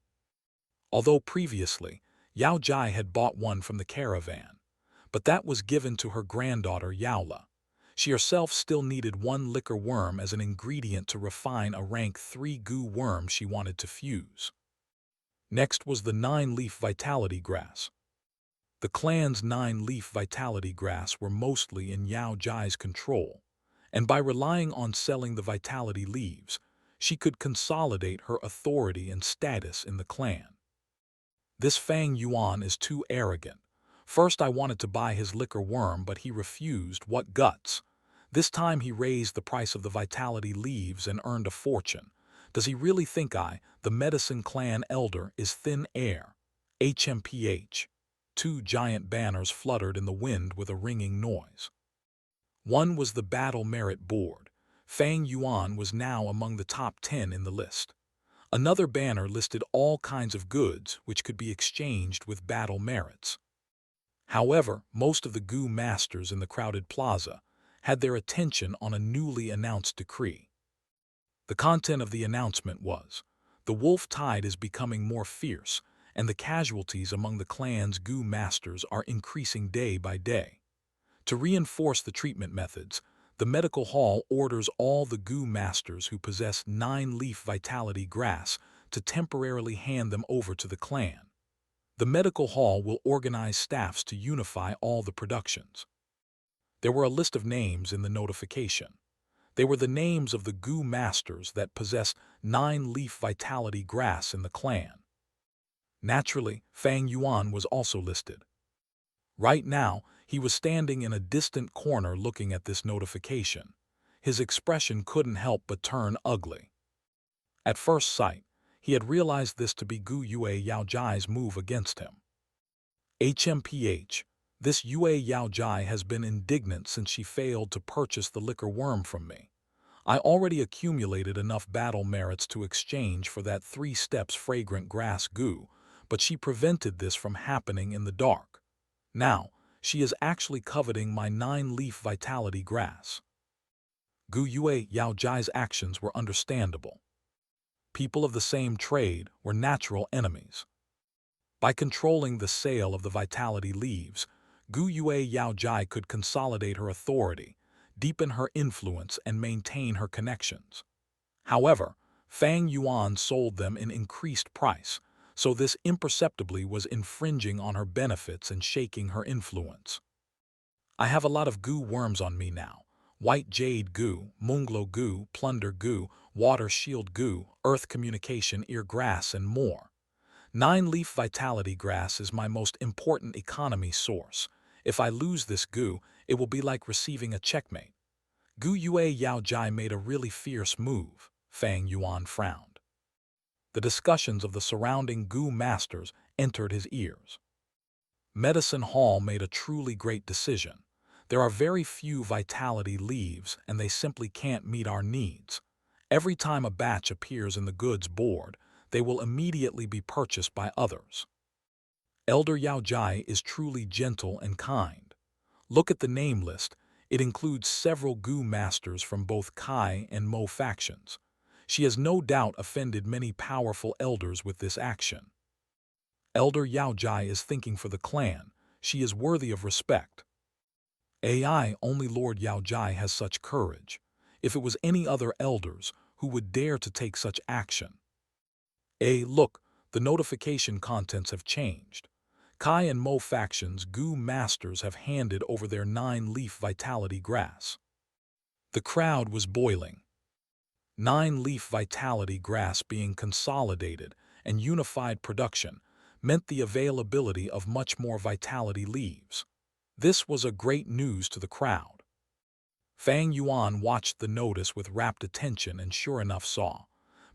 B: Although previously, Yao Jai had bought one from the caravan, but that was given to her granddaughter Yaola. She herself still needed one liquor worm as an ingredient to refine a rank 3 Gu worm she wanted to fuse. Next was the 9-leaf vitality grass. The clan's 9-leaf vitality grass were mostly in Yao Jai's control, and by relying on selling the vitality leaves, she could consolidate her authority and status in the clan. This Fang Yuan is too arrogant. First I wanted to buy his liquor worm, but he refused. What guts! This time he raised the price of the vitality leaves and earned a fortune. Does he really think I, the medicine clan elder, is thin air? HMPH. 2 giant banners fluttered in the wind with a ringing noise. One was the battle merit board. Fang Yuan was now among the top 10 in the list. Another banner listed all kinds of goods which could be exchanged with battle merits. However, most of the Gu masters in the crowded plaza had their attention on a newly announced decree. The content of the announcement was, the wolf tide is becoming more fierce, and the casualties among the clan's Gu masters are increasing day by day. To reinforce the treatment methods, the medical hall orders all the Gu masters who possess 9-leaf vitality grass to temporarily hand them over to the clan. The medical hall will organize staffs to unify all the productions. There were a list of names in the notification. They were the names of the Gu masters that possess 9-leaf vitality grass in the clan. Naturally, Fang Yuan was also listed. Right now, he was standing in a distant corner looking at this notification. His expression couldn't help but turn ugly. At first sight, he had realized this to be Gu Yue Yaojai's move against him. HMPH, this Yue Yaojai has been indignant since she failed to purchase the liquor worm from me. I already accumulated enough battle merits to exchange for that 3 steps fragrant grass Gu, but she prevented this from happening in the dark. Now, she is actually coveting my 9-leaf vitality grass. Gu Yue Yaojai's actions were understandable. People of the same trade were natural enemies. By controlling the sale of the vitality leaves, Gu Yue Yaojai could consolidate her authority, deepen her influence, and maintain her connections. However, Fang Yuan sold them in increased price, so this imperceptibly was infringing on her benefits and shaking her influence. I have a lot of Gu worms on me now. White Jade Gu, Munglo Gu, Plunder Gu, Water Shield Gu, Earth Communication Ear Grass, and more. 9-leaf vitality grass is my most important economy source. If I lose this Gu, it will be like receiving a checkmate. Gu Yue Yaojai made a really fierce move. Fang Yuan frowned. The discussions of the surrounding Gu masters entered his ears. Medicine Hall made a truly great decision. There are very few vitality leaves, and they simply can't meet our needs. Every time a batch appears in the goods board, they will immediately be purchased by others. Elder Yaojai is truly gentle and kind. Look at the name list. It includes several Gu masters from both Kai and Mo factions. She has no doubt offended many powerful elders with this action. Elder Yaojai is thinking for the clan. She is worthy of respect. Only Lord Yaojai has such courage. If it was any other elders, who would dare to take such action? Look, the notification contents have changed. Kai and Mo factions Gu masters have handed over their 9-leaf vitality grass. The crowd was boiling. 9-leaf vitality grass being consolidated and unified production meant the availability of much more vitality leaves. This was a great news to the crowd. Fang Yuan watched the notice with rapt attention and sure enough saw,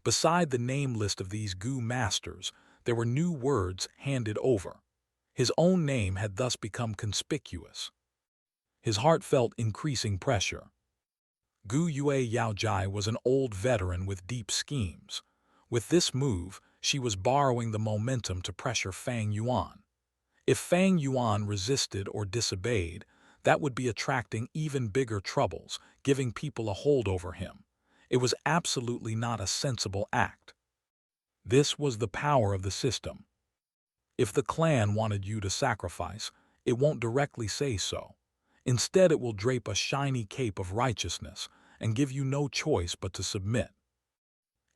B: beside the name list of these Gu masters, there were new words handed over. His own name had thus become conspicuous. His heart felt increasing pressure. Gu Yue Yaojai was an old veteran with deep schemes. With this move, she was borrowing the momentum to pressure Fang Yuan. If Fang Yuan resisted or disobeyed, that would be attracting even bigger troubles, giving people a hold over him. It was absolutely not a sensible act. This was the power of the system. If the clan wanted you to sacrifice, it won't directly say so. Instead, it will drape a shiny cape of righteousness and give you no choice but to submit.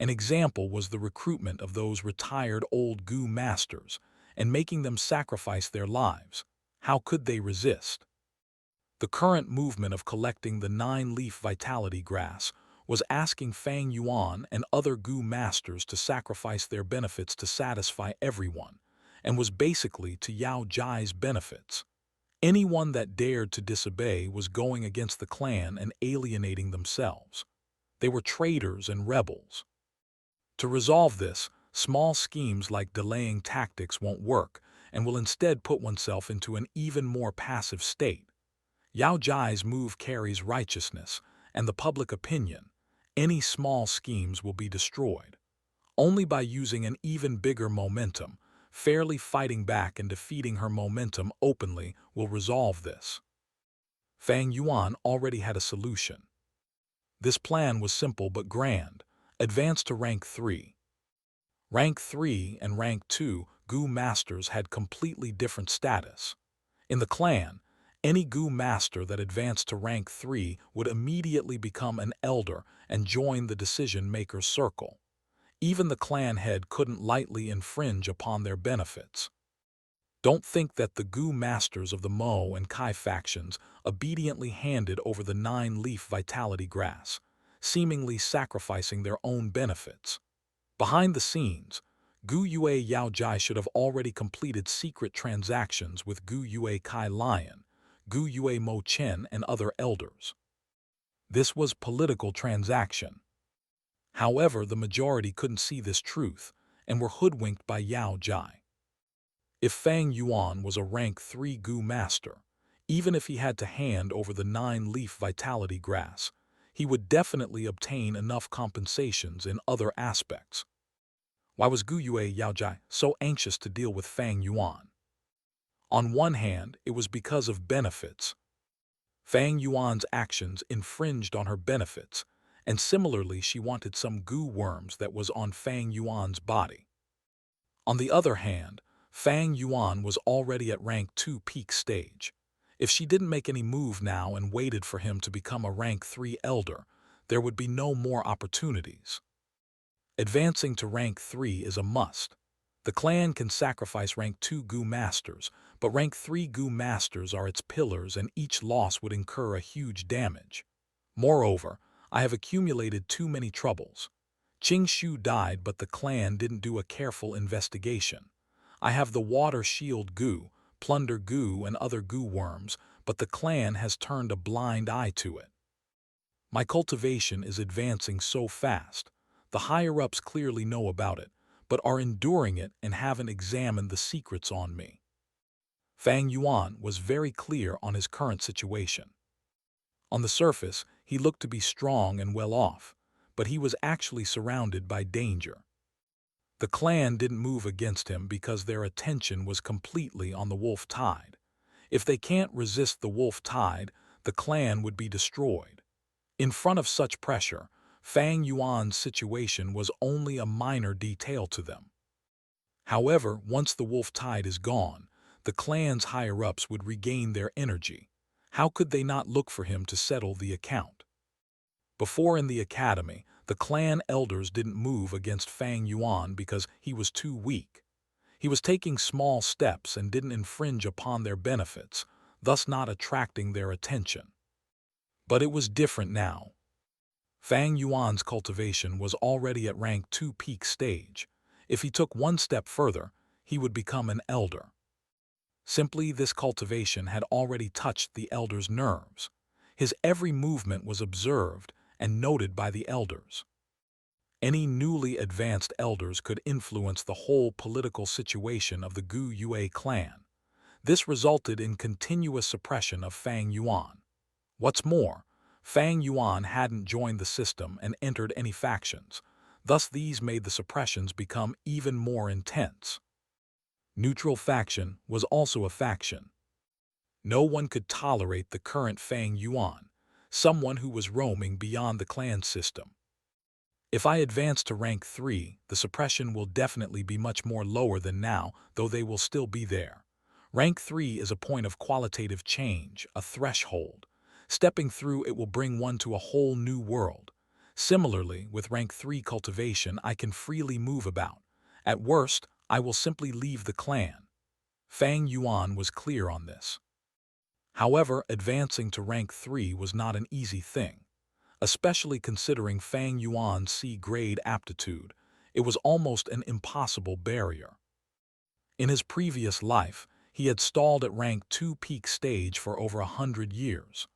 B: An example was the recruitment of those retired old Gu masters and making them sacrifice their lives. How could they resist? The current movement of collecting the 9-leaf vitality grass was asking Fang Yuan and other Gu masters to sacrifice their benefits to satisfy everyone, and was basically to Yaojai's benefits. Anyone that dared to disobey was going against the clan and alienating themselves. They were traitors and rebels. To resolve this, small schemes like delaying tactics won't work and will instead put oneself into an even more passive state. Yaojai's move carries righteousness and the public opinion. Any small schemes will be destroyed. Only by using an even bigger momentum, fairly fighting back and defeating her momentum openly will resolve this. Fang Yuan already had a solution. This plan was simple but grand. Advance to rank 3. Rank 3 and rank 2 Gu masters had completely different status. In the clan, any Gu master that advanced to rank 3 would immediately become an elder and join the decision-maker's circle. Even the clan head couldn't lightly infringe upon their benefits. Don't think that the Gu masters of the Mo and Kai factions obediently handed over the 9-leaf vitality grass, seemingly sacrificing their own benefits. Behind the scenes, Gu Yue Yaojai should have already completed secret transactions with Gu Yue Kai Lion, Gu Yue Mo Chen, and other elders. This was political transaction. However, the majority couldn't see this truth and were hoodwinked by Yao Jai. If Fang Yuan was a rank 3 Gu master, even if he had to hand over the 9-leaf vitality grass, he would definitely obtain enough compensations in other aspects. Why was Gu Yue Yaojai so anxious to deal with Fang Yuan? On one hand, it was because of benefits. Fang Yuan's actions infringed on her benefits, and similarly she wanted some Gu worms that was on Fang Yuan's body. On the other hand, Fang Yuan was already at rank 2 peak stage. If she didn't make any move now and waited for him to become a rank 3 elder, there would be no more opportunities. Advancing to rank 3 is a must. The clan can sacrifice rank 2 Gu masters, but rank 3 Gu masters are its pillars and each loss would incur a huge damage. Moreover, I have accumulated too many troubles. Qing Shu died, but the clan didn't do a careful investigation. I have the water shield Gu, plunder Gu, and other Gu worms, but the clan has turned a blind eye to it. My cultivation is advancing so fast. The higher-ups clearly know about it, but are enduring it and haven't examined the secrets on me. Fang Yuan was very clear on his current situation. On the surface, he looked to be strong and well off, but he was actually surrounded by danger. The clan didn't move against him because their attention was completely on the wolf tide. If they can't resist the wolf tide, the clan would be destroyed. In front of such pressure, Fang Yuan's situation was only a minor detail to them. However, once the wolf tide is gone, the clan's higher-ups would regain their energy. How could they not look for him to settle the account? Before in the academy, the clan elders didn't move against Fang Yuan because he was too weak. He was taking small steps and didn't infringe upon their benefits, thus not attracting their attention. But it was different now. Fang Yuan's cultivation was already at rank 2 peak stage. If he took one step further, he would become an elder. Simply, this cultivation had already touched the elder's nerves. His every movement was observed and noted by the elders. Any newly advanced elders could influence the whole political situation of the Gu Yue clan. This resulted in continuous suppression of Fang Yuan. What's more, Fang Yuan hadn't joined the system and entered any factions, thus these made the suppressions become even more intense. Neutral faction was also a faction. No one could tolerate the current Fang Yuan, someone who was roaming beyond the clan system. If I advance to rank 3, the suppression will definitely be much more lower than now, though they will still be there. Rank 3 is a point of qualitative change, a threshold. Stepping through it will bring one to a whole new world. Similarly, with rank 3 cultivation, I can freely move about. At worst, I will simply leave the clan. Fang Yuan was clear on this. However, advancing to rank 3 was not an easy thing. Especially considering Fang Yuan's C-grade aptitude, it was almost an impossible barrier. In his previous life, he had stalled at rank 2 peak stage for over 100 years.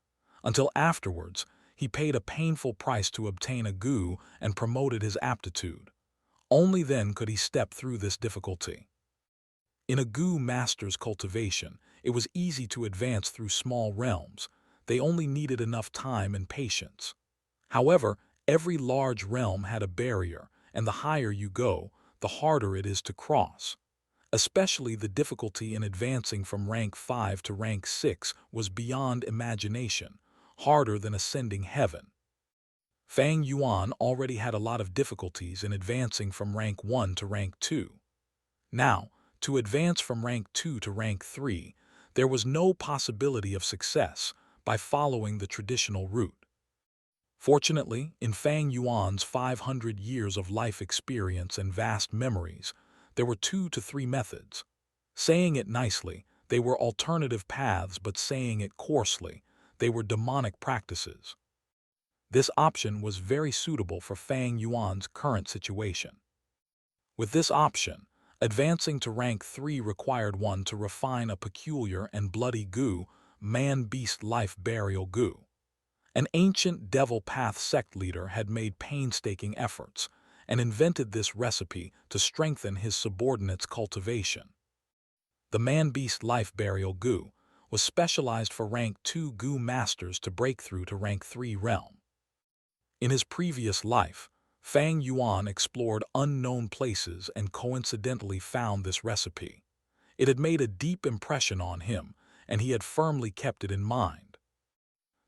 B: Until afterwards, he paid a painful price to obtain a Gu and promoted his aptitude. Only then could he step through this difficulty. In a Gu master's cultivation, it was easy to advance through small realms. They only needed enough time and patience. However, every large realm had a barrier, and the higher you go, the harder it is to cross. Especially the difficulty in advancing from rank 5 to rank 6 was beyond imagination, harder than ascending heaven. Fang Yuan already had a lot of difficulties in advancing from rank 1 to rank 2. Now, To advance from rank 2 to rank 3, there was no possibility of success by following the traditional route. Fortunately, in Fang Yuan's 500 years of life experience and vast memories, there were 2 to 3 methods. Saying it nicely, they were alternative paths, but saying it coarsely, they were demonic practices. This option was very suitable for Fang Yuan's current situation. With this option, advancing to rank 3 required one to refine a peculiar and bloody goo, man-beast life burial goo. An ancient devil path sect leader had made painstaking efforts and invented this recipe to strengthen his subordinates' cultivation. The man-beast life burial goo was specialized for rank 2 goo masters to break through to rank 3 realm. In his previous life, Fang Yuan explored unknown places and coincidentally found this recipe. It had made a deep impression on him, and he had firmly kept it in mind.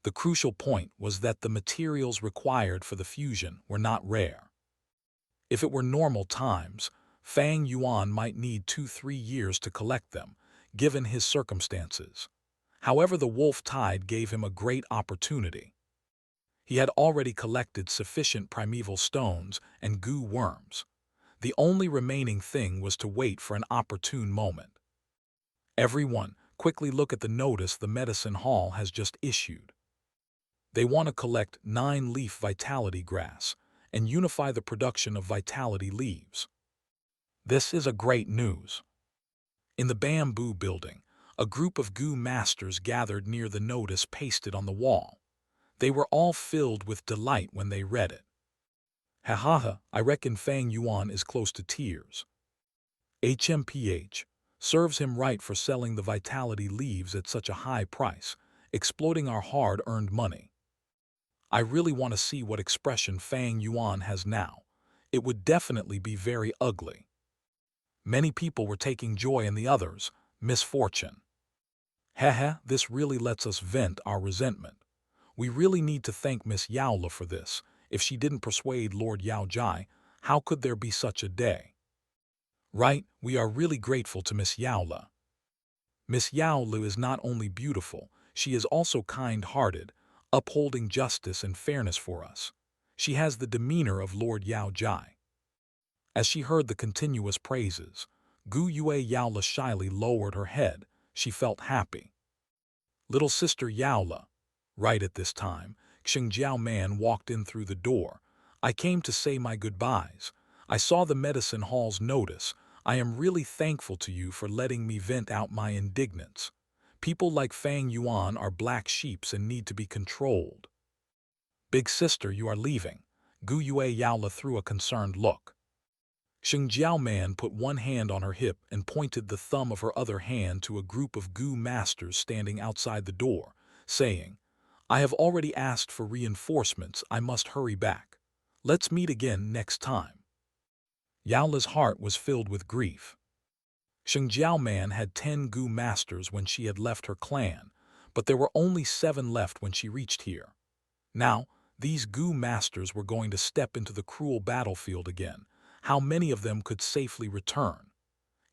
B: The crucial point was that the materials required for the fusion were not rare. If it were normal times, Fang Yuan might need 2-3 years to collect them, given his circumstances. However, the wolf tide gave him a great opportunity. He had already collected sufficient primeval stones and goo worms. The only remaining thing was to wait for an opportune moment. Everyone, quickly look at the notice the medicine hall has just issued. They want to collect 9-leaf vitality grass and unify the production of vitality leaves. This is a great news. In the bamboo building, a group of goo masters gathered near the notice pasted on the wall. They were all filled with delight when they read it. Ha ha ha, I reckon Fang Yuan is close to tears. HMPH serves him right for selling the vitality leaves at such a high price, exploiting our hard-earned money. I really want to see what expression Fang Yuan has now. It would definitely be very ugly. Many people were taking joy in the others' misfortune. Heh, this really lets us vent our resentment. We really need to thank Miss Yaola for this. If she didn't persuade Lord Yao Jai, how could there be such a day? Right, we are really grateful to Miss Yaola. Miss Yaola is not only beautiful, she is also kind-hearted, upholding justice and fairness for us. She has the demeanor of Lord Yao Jai. As she heard the continuous praises, Gu Yue Yaola shyly lowered her head. She felt happy. Little sister Yaola. Right at this time, Xingjiao Man walked in through the door. I came to say my goodbyes. I saw the medicine hall's notice. I am really thankful to you for letting me vent out my indignance. People like Fang Yuan are black sheeps and need to be controlled. Big sister, you are leaving. Gu Yue Yaola threw a concerned look. Xingjiao Man put one hand on her hip and pointed the thumb of her other hand to a group of Gu masters standing outside the door, saying, I have already asked for reinforcements. I must hurry back. Let's meet again next time. Yaola's heart was filled with grief. Xingjiao Man had 10 Gu masters when she had left her clan, but there were only 7 left when she reached here. Now, these Gu masters were going to step into the cruel battlefield again. How many of them could safely return?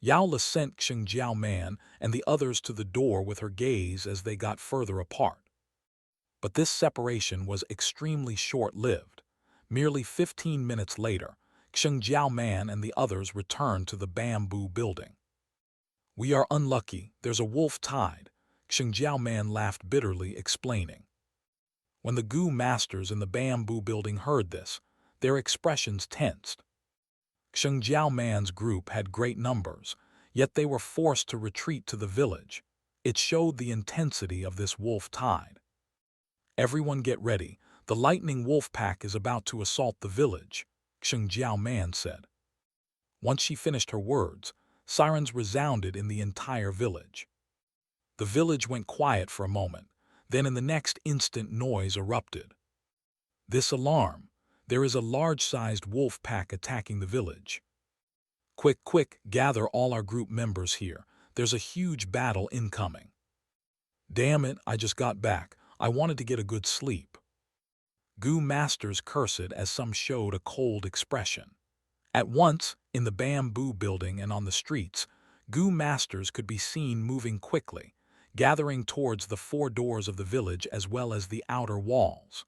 B: Yaola sent Xingjiao Man and the others to the door with her gaze as they got further apart. But this separation was extremely short-lived. Merely 15 minutes later, Xingjiao Man and the others returned to the bamboo building. We are unlucky, there's a wolf tide, Xingjiao Man laughed bitterly, explaining. When the Gu masters in the bamboo building heard this, their expressions tensed. Xingjiao Man's group had great numbers, yet they were forced to retreat to the village. It showed the intensity of this wolf tide. Everyone get ready, the lightning wolf pack is about to assault the village, Xingjiao Man said. Once she finished her words, sirens resounded in the entire village. The village went quiet for a moment, then in the next instant noise erupted. This alarm! There is a large-sized wolf pack attacking the village. Quick, gather all our group members here. There's a huge battle incoming. Damn it, I just got back. I wanted to get a good sleep. Gu masters cursed as some showed a cold expression. At once, in the bamboo building and on the streets, Goo masters could be seen moving quickly, gathering towards the four doors of the village as well as the outer walls.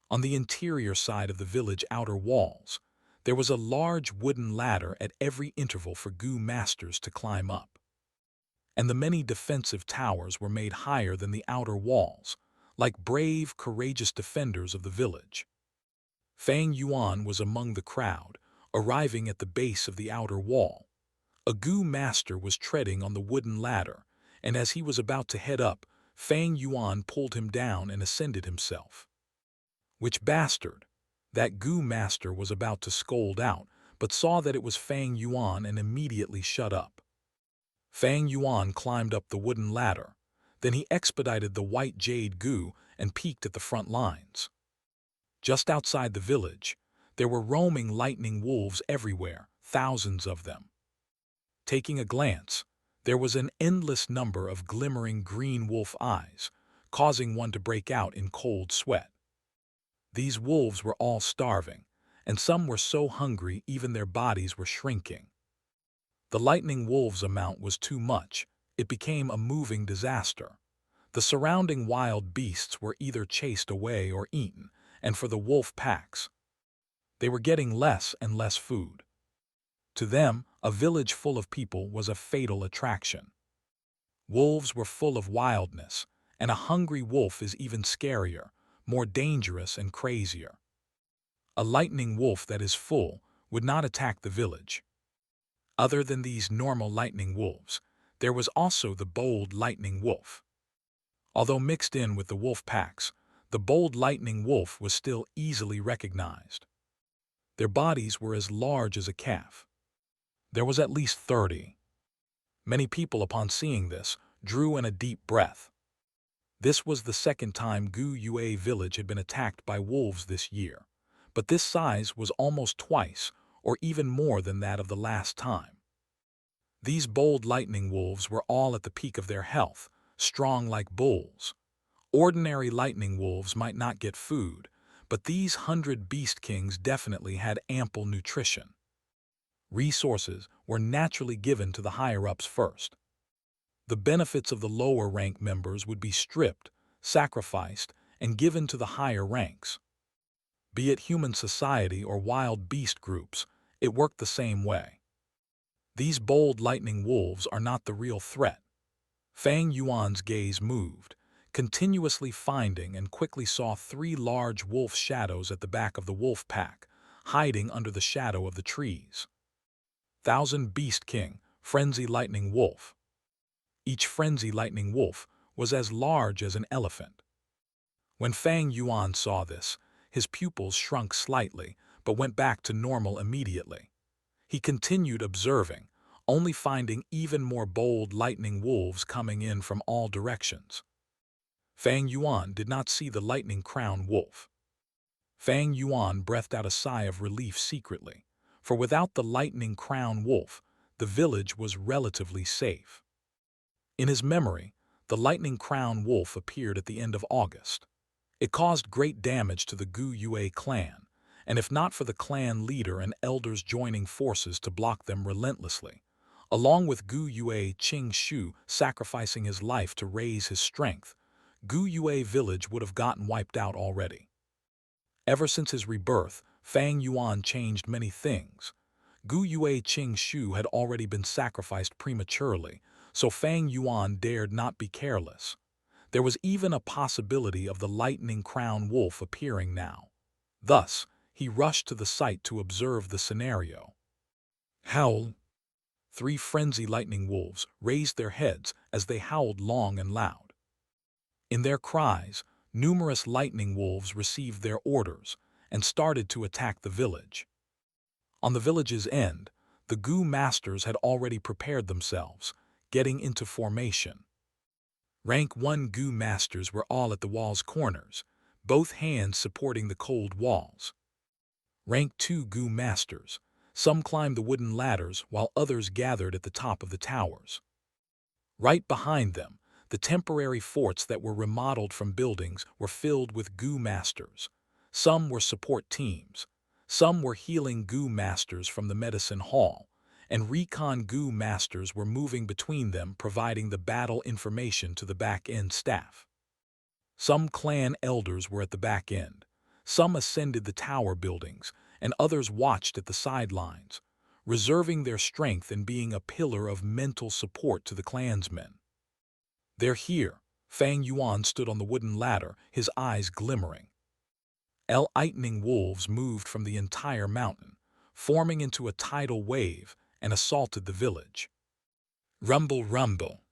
B: On the interior side of the village outer walls, there was a large wooden ladder at every interval for Goo masters to climb up. And the many defensive towers were made higher than the outer walls, like brave, courageous defenders of the village. Fang Yuan was among the crowd, arriving at the base of the outer wall. A Goo master was treading on the wooden ladder, and as he was about to head up, Fang Yuan pulled him down and ascended himself. Which bastard? That Goo master was about to scold out, but saw that it was Fang Yuan and immediately shut up. Fang Yuan climbed up the wooden ladder. Then he expedited the white jade Goo and peeked at the front lines. Just outside the village, there were roaming lightning wolves everywhere, thousands of them. Taking a glance, there was an endless number of glimmering green wolf eyes, causing one to break out in cold sweat. These wolves were all starving, and some were so hungry even their bodies were shrinking. The lightning wolves' amount was too much. It became a moving disaster. The surrounding wild beasts were either chased away or eaten, and for the wolf packs, they were getting less and less food. To them, a village full of people was a fatal attraction. Wolves were full of wildness, and a hungry wolf is even scarier, more dangerous and crazier. A lightning wolf that is full would not attack the village. Other than these normal lightning wolves, there was also the bold lightning wolf. Although mixed in with the wolf packs, the bold lightning wolf was still easily recognized. Their bodies were as large as a calf. There was at least 30. Many people, upon seeing this, drew in a deep breath. This was the second time Gu Yue village had been attacked by wolves this year, but this size was almost twice or even more than that of the last time. These bold lightning wolves were all at the peak of their health, strong like bulls. Ordinary lightning wolves might not get food, but these 100 beast kings definitely had ample nutrition. Resources were naturally given to the higher-ups first. The benefits of the lower rank members would be stripped, sacrificed, and given to the higher ranks. Be it human society or wild beast groups, it worked the same way. These bold lightning wolves are not the real threat. Fang Yuan's gaze moved, continuously finding and quickly saw 3 large wolf shadows at the back of the wolf pack, hiding under the shadow of the trees. 1,000 Beast King, Frenzy Lightning Wolf. Each Frenzy Lightning Wolf was as large as an elephant. When Fang Yuan saw this, his pupils shrunk slightly, but went back to normal immediately. He continued observing, only finding even more bold lightning wolves coming in from all directions. Fang Yuan did not see the lightning crown wolf. Fang Yuan breathed out a sigh of relief secretly, for without the lightning crown wolf, the village was relatively safe. In his memory, the lightning crown wolf appeared at the end of August. It caused great damage to the Gu Yue clan, and if not for the clan leader and elders joining forces to block them relentlessly, along with Gu Yue Qing Shu sacrificing his life to raise his strength, Gu Yue village would have gotten wiped out already. Ever since his rebirth, Fang Yuan changed many things. Gu Yue Qing Shu had already been sacrificed prematurely, so Fang Yuan dared not be careless. There was even a possibility of the lightning crown wolf appearing now. Thus, he rushed to the site to observe the scenario. Howl! 3 frenzy lightning wolves raised their heads as they howled long and loud. In their cries, numerous lightning wolves received their orders and started to attack the village. On the village's end, the Gu masters had already prepared themselves, getting into formation. Rank 1 Gu masters were all at the wall's corners, both hands supporting the cold walls. Rank 2 Gu masters, some climbed the wooden ladders while others gathered at the top of the towers. Right behind them, the temporary forts that were remodeled from buildings were filled with Gu masters. Some were support teams, some were healing Gu masters from the medicine hall, and recon Gu masters were moving between them, providing the battle information to the back-end staff. Some clan elders were at the back end, some ascended the tower buildings, and others watched at the sidelines, reserving their strength and being a pillar of mental support to the clansmen. "They're here." Fang Yuan stood on the wooden ladder, his eyes glimmering. Lightning wolves moved from the entire mountain, forming into a tidal wave, and assaulted the village. Rumble, rumble.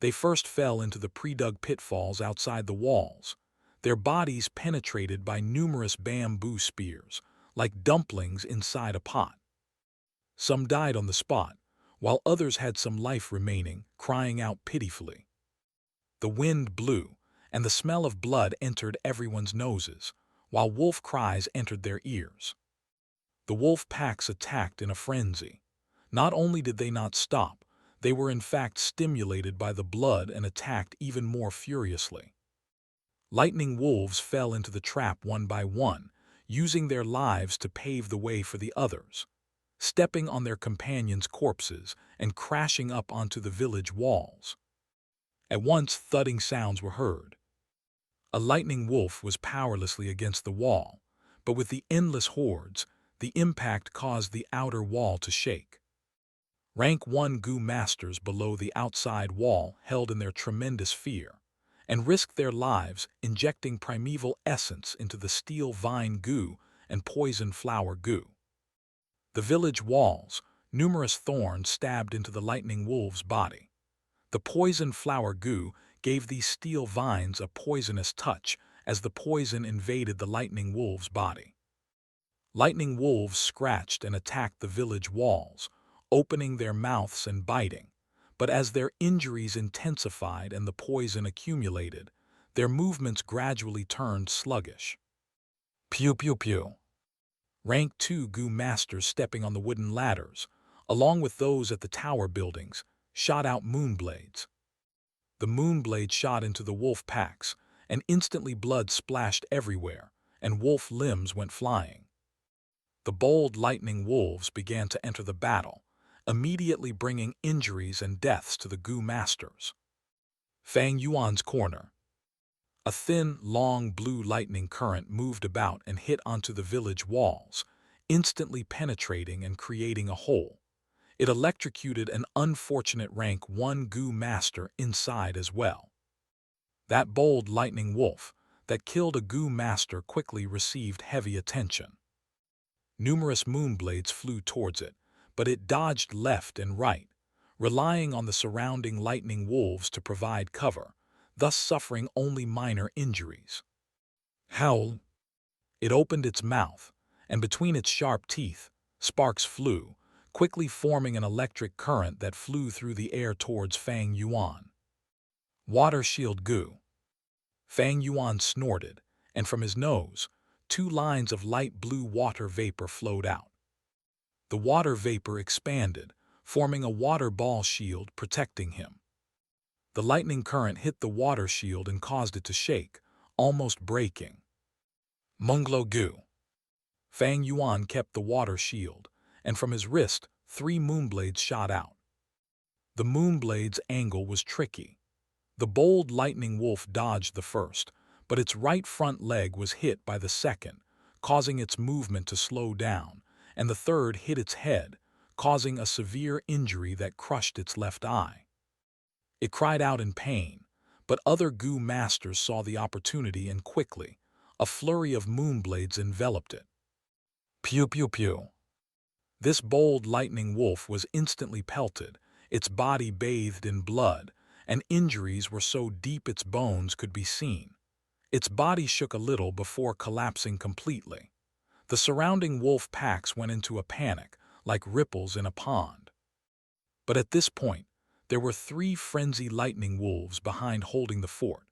B: They first fell into the pre-dug pitfalls outside the walls, their bodies penetrated by numerous bamboo spears, like dumplings inside a pot. Some died on the spot, while others had some life remaining, crying out pitifully. The wind blew, and the smell of blood entered everyone's noses, while wolf cries entered their ears. The wolf packs attacked in a frenzy. Not only did they not stop, they were in fact stimulated by the blood and attacked even more furiously. Lightning wolves fell into the trap one by one, using their lives to pave the way for the others, stepping on their companions' corpses and crashing up onto the village walls. At once, thudding sounds were heard. A lightning wolf was powerlessly against the wall, but with the endless hordes, the impact caused the outer wall to shake. Rank 1 Gu masters below the outside wall held in their tremendous fear, and risked their lives injecting primeval essence into the steel vine Gu and poison flower Gu. The village walls, numerous thorns stabbed into the lightning wolf's body. The poison flower Gu gave these steel vines a poisonous touch as the poison invaded the lightning wolf's body. Lightning wolves scratched and attacked the village walls, opening their mouths and biting, but as their injuries intensified and the poison accumulated, their movements gradually turned sluggish. Pew pew pew. Rank 2 Gu masters stepping on the wooden ladders, along with those at the tower buildings, shot out moonblades. The moonblade shot into the wolf packs, and instantly blood splashed everywhere, and wolf limbs went flying. The bold lightning wolves began to enter the battle, immediately bringing injuries and deaths to the Gu masters. Fang Yuan's corner. A thin, long blue lightning current moved about and hit onto the village walls, instantly penetrating and creating a hole. It electrocuted an unfortunate rank 1 Gu master inside as well. That bold lightning wolf that killed a Gu master quickly received heavy attention. Numerous moonblades flew towards it, but it dodged left and right, relying on the surrounding lightning wolves to provide cover, thus suffering only minor injuries. Howl! It opened its mouth, and between its sharp teeth, sparks flew, quickly forming an electric current that flew through the air towards Fang Yuan. Water shield Gu. Fang Yuan snorted, and from his nose, 2 lines of light blue water vapor flowed out. The water vapor expanded, forming a water ball shield protecting him. The lightning current hit the water shield and caused it to shake, almost breaking. Munglo Gu. Fang Yuan kept the water shield, and from his wrist, 3 moonblades shot out. The moonblade's angle was tricky. The bold lightning wolf dodged the first, but its right front leg was hit by the second, causing its movement to slow down, and the third hit its head, causing a severe injury that crushed its left eye. It cried out in pain, but other Gu masters saw the opportunity and quickly, a flurry of moonblades enveloped it. Pew pew pew. This bold lightning wolf was instantly pelted, its body bathed in blood, and injuries were so deep its bones could be seen. Its body shook a little before collapsing completely. The surrounding wolf packs went into a panic, like ripples in a pond. But at this point, there were 3 frenzied lightning wolves behind holding the fort,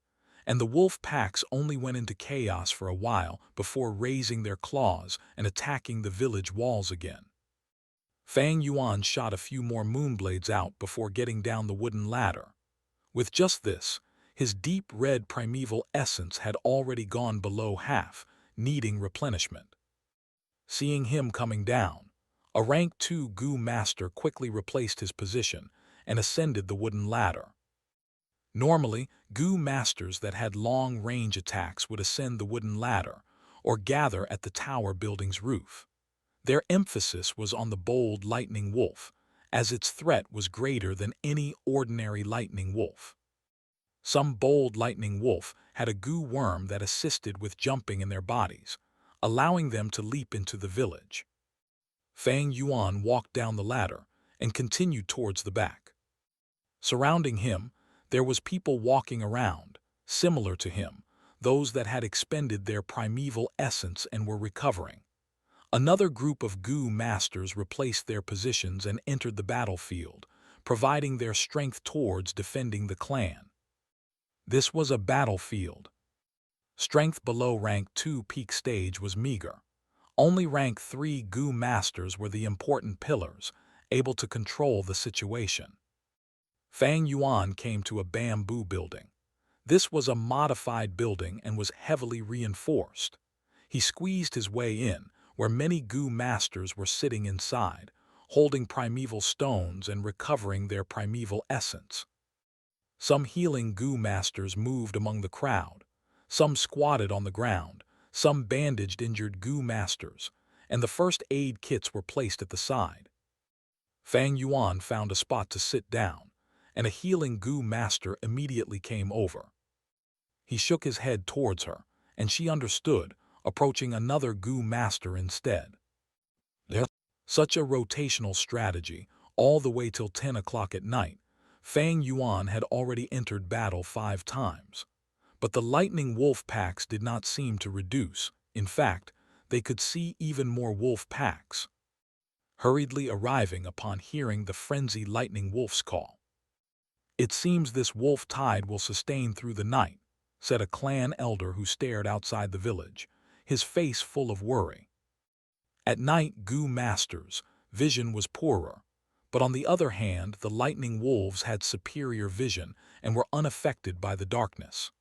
B: and the wolf packs only went into chaos for a while before raising their claws and attacking the village walls again. Fang Yuan shot a few more moonblades out before getting down the wooden ladder. With just this, his deep red primeval essence had already gone below half, needing replenishment. Seeing him coming down, A rank 2 Gu master quickly replaced his position and ascended the wooden ladder. Normally, Gu masters that had long-range attacks would ascend the wooden ladder or gather at the tower building's roof. Their emphasis was on the bold lightning wolf, as its threat was greater than any ordinary lightning wolf. Some bold lightning wolf had a Gu worm that assisted with jumping in their bodies, allowing them to leap into the village. Fang Yuan walked down the ladder and continued towards the back. Surrounding him, there was people walking around, similar to him, those that had expended their primeval essence and were recovering. Another group of Gu masters replaced their positions and entered the battlefield, providing their strength towards defending the clan. This was a battlefield. Strength below rank 2 peak stage was meager. Only rank 3 Gu masters were the important pillars, able to control the situation. Fang Yuan came to a bamboo building. This was a modified building and was heavily reinforced. He squeezed his way in, where many Gu masters were sitting inside, holding primeval stones and recovering their primeval essence. Some healing Gu masters moved among the crowd. Some squatted on the ground, some bandaged injured Gu masters, and the first aid kits were placed at the side. Fang Yuan found a spot to sit down, and a healing Gu master immediately came over. He shook his head towards her, and she understood, approaching another Gu master instead. Such a rotational strategy, all the way till 10 o'clock at night. Fang Yuan had already entered battle 5 times. But the lightning wolf packs did not seem to reduce. In fact, they could see even more wolf packs, hurriedly arriving upon hearing the frenzied lightning wolf's call. "It seems this wolf tide will sustain through the night," said a clan elder who stared outside the village, his face full of worry. At night, Gu masters' vision was poorer, but on the other hand, the lightning wolves had superior vision and were unaffected by the darkness.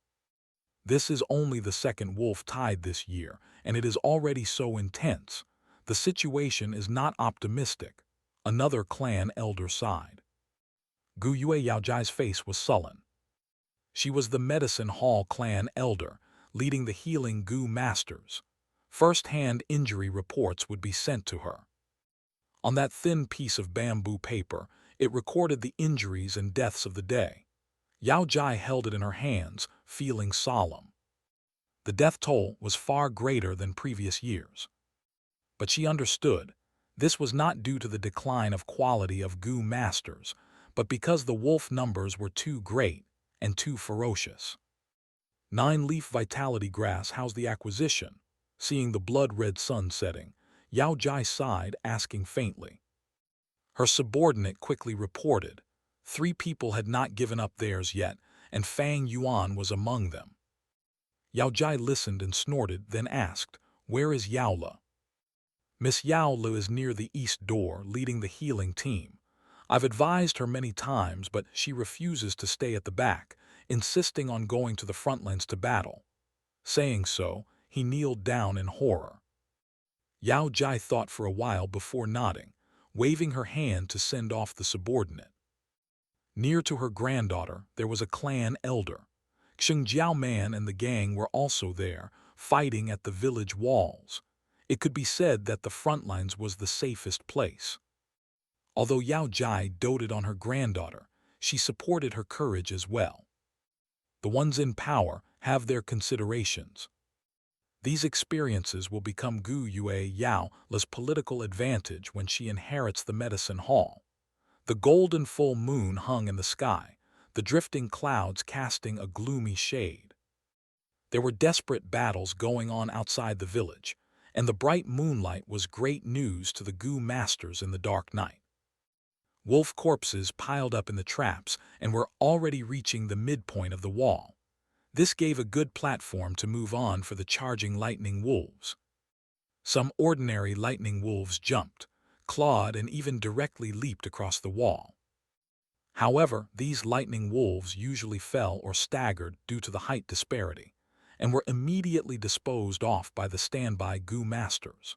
B: "This is only the second wolf tide this year, and it is already so intense. The situation is not optimistic," another clan elder sighed. Gu Yue Yaojai's face was sullen. She was the Medicine Hall clan elder, leading the healing Gu masters. First-hand injury reports would be sent to her. On that thin piece of bamboo paper, it recorded the injuries and deaths of the day. Yao Jai held it in her hands, feeling solemn. The death toll was far greater than previous years. But she understood, this was not due to the decline of quality of Gu masters, but because the wolf numbers were too great and too ferocious. 9-leaf vitality grass housed the acquisition. Seeing the blood-red sun setting, Yao Jai sighed, asking faintly. Her subordinate quickly reported. 3 people had not given up theirs yet, and Fang Yuan was among them. Yao Jai listened and snorted, then asked, "Where is Yao Le?" "Miss Yao Le is near the east door, leading the healing team. I've advised her many times, but she refuses to stay at the back, insisting on going to the front lines to battle." Saying so, he kneeled down in horror. Yao Jai thought for a while before nodding, waving her hand to send off the subordinate. Near to her granddaughter, there was a clan elder. Xing Jiao Man and the gang were also there, fighting at the village walls. It could be said that the front lines was the safest place. Although Yao Jai doted on her granddaughter, she supported her courage as well. The ones in power have their considerations. These experiences will become Gu Yue Yao Le's political advantage when she inherits the medicine hall. The golden full moon hung in the sky, the drifting clouds casting a gloomy shade. There were desperate battles going on outside the village, and the bright moonlight was great news to the Gu masters in the dark night. Wolf corpses piled up in the traps and were already reaching the midpoint of the wall. This gave a good platform to move on for the charging lightning wolves. Some ordinary lightning wolves jumped, clawed, and even directly leaped across the wall. However, these lightning wolves usually fell or staggered due to the height disparity, and were immediately disposed of by the standby Gu masters.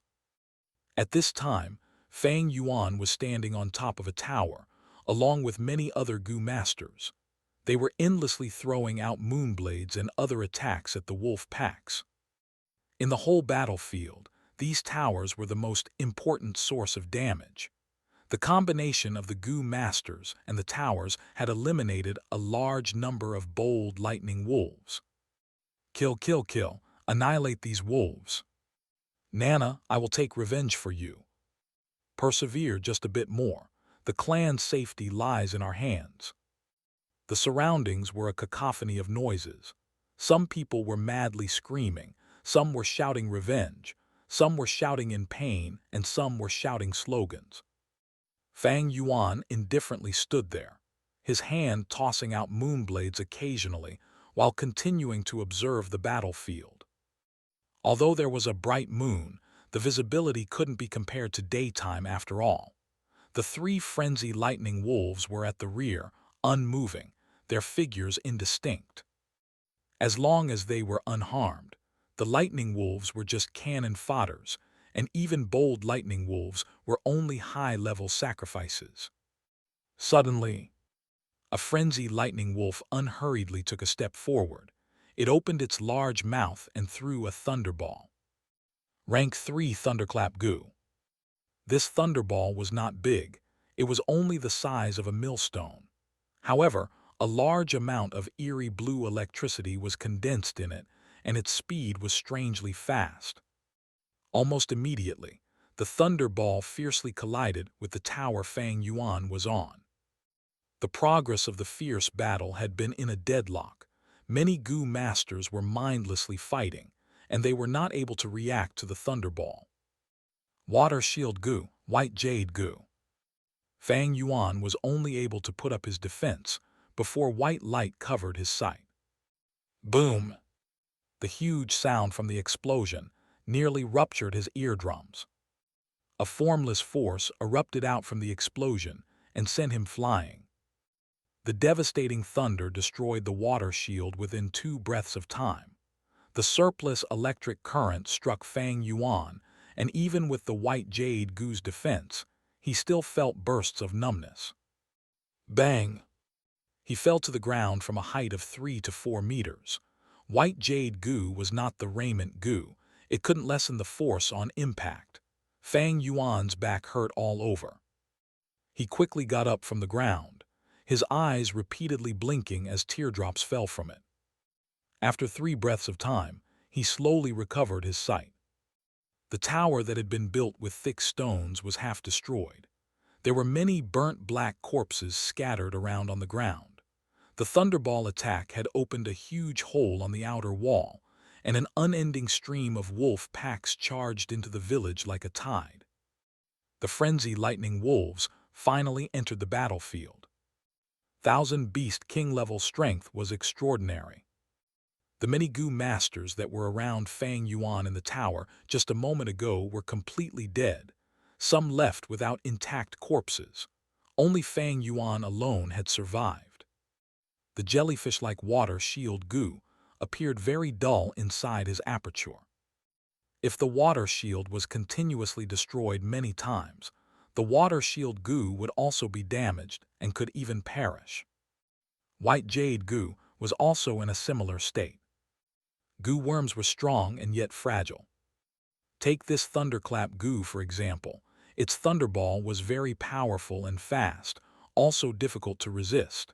B: At this time, Fang Yuan was standing on top of a tower, along with many other Gu masters. They were endlessly throwing out moonblades and other attacks at the wolf packs. In the whole battlefield, these towers were the most important source of damage. The combination of the Gu masters and the towers had eliminated a large number of bold lightning wolves. Kill, kill, kill. Annihilate these wolves. Nana, I will take revenge for you. Persevere just a bit more. The clan's safety lies in our hands. The surroundings were a cacophony of noises. Some people were madly screaming, some were shouting revenge, some were shouting in pain, and some were shouting slogans. Fang Yuan indifferently stood there, his hand tossing out moonblades occasionally while continuing to observe the battlefield. Although there was a bright moon, the visibility couldn't be compared to daytime after all. The three frenzied lightning wolves were at the rear, unmoving, their figures indistinct. As long as they were unharmed, the lightning wolves were just cannon fodders, and even bold lightning wolves were only high-level sacrifices. Suddenly, a frenzied lightning wolf unhurriedly took a step forward. It opened its large mouth and threw a thunderball. Rank 3 Thunderclap Gu. This thunderball was not big. It was only the size of a millstone. However, a large amount of eerie blue electricity was condensed in it, and its speed was strangely fast. Almost immediately, the thunderball fiercely collided with the tower Fang Yuan was on. The progress of the fierce battle had been in a deadlock. Many Gu masters were mindlessly fighting, and they were not able to react to the thunderball. Water Shield Gu, White Jade Gu. Fang Yuan was only able to put up his defense before white light covered his sight. Boom! The huge sound from the explosion nearly ruptured his eardrums. A formless force erupted out from the explosion and sent him flying. The devastating thunder destroyed the water shield within 2 breaths of time. The surplus electric current struck Fang Yuan, and even with the White Jade Gu's defense, he still felt bursts of numbness. Bang! He fell to the ground from a height of 3 to 4 meters. White Jade Gu was not the raiment Gu. It couldn't lessen the force on impact. Fang Yuan's back hurt all over. He quickly got up from the ground, his eyes repeatedly blinking as teardrops fell from it. After 3 breaths of time, he slowly recovered his sight. The tower that had been built with thick stones was half destroyed. There were many burnt black corpses scattered around on the ground. The thunderball attack had opened a huge hole on the outer wall, and an unending stream of wolf packs charged into the village like a tide. The frenzied lightning wolves finally entered the battlefield. 1,000 Beast King level strength was extraordinary. The many Gu masters that were around Fang Yuan in the tower just a moment ago were completely dead, some left without intact corpses. Only Fang Yuan alone had survived. The jellyfish-like water shield Gu appeared very dull inside his aperture. If the water shield was continuously destroyed many times, the water shield Gu would also be damaged and could even perish. White Jade Gu was also in a similar state. Gu worms were strong and yet fragile. Take this Thunderclap Gu for example. Its thunderball was very powerful and fast, also difficult to resist.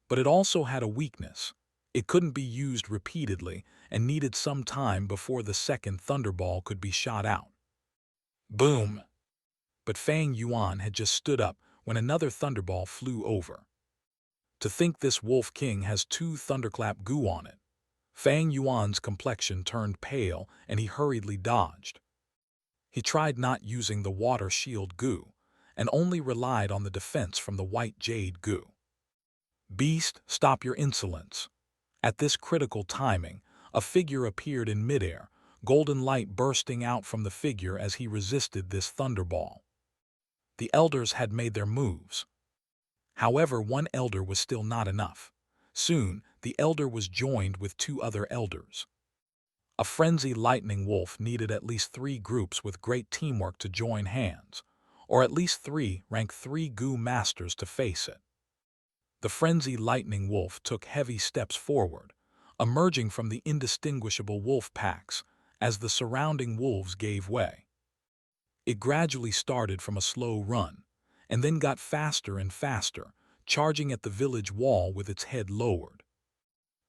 B: But it also had a weakness. It couldn't be used repeatedly and needed some time before the second thunderball could be shot out. Boom! But Fang Yuan had just stood up when another thunderball flew over. To think this Wolf King has 2 Thunderclap Gu on it. Fang Yuan's complexion turned pale and he hurriedly dodged. He tried not using the water shield Gu and only relied on the defense from the White Jade Gu. Beast, stop your insolence. At this critical timing, a figure appeared in midair, golden light bursting out from the figure as he resisted this thunderball. The elders had made their moves. However, one elder was still not enough. Soon, the elder was joined with 2 other elders. A frenzied lightning wolf needed at least 3 groups with great teamwork to join hands. or at least 3 rank 3 Gu masters to face it. The frenzy lightning wolf took heavy steps forward, emerging from the indistinguishable wolf packs as the surrounding wolves gave way. It gradually started from a slow run, and then got faster and faster, charging at the village wall with its head lowered.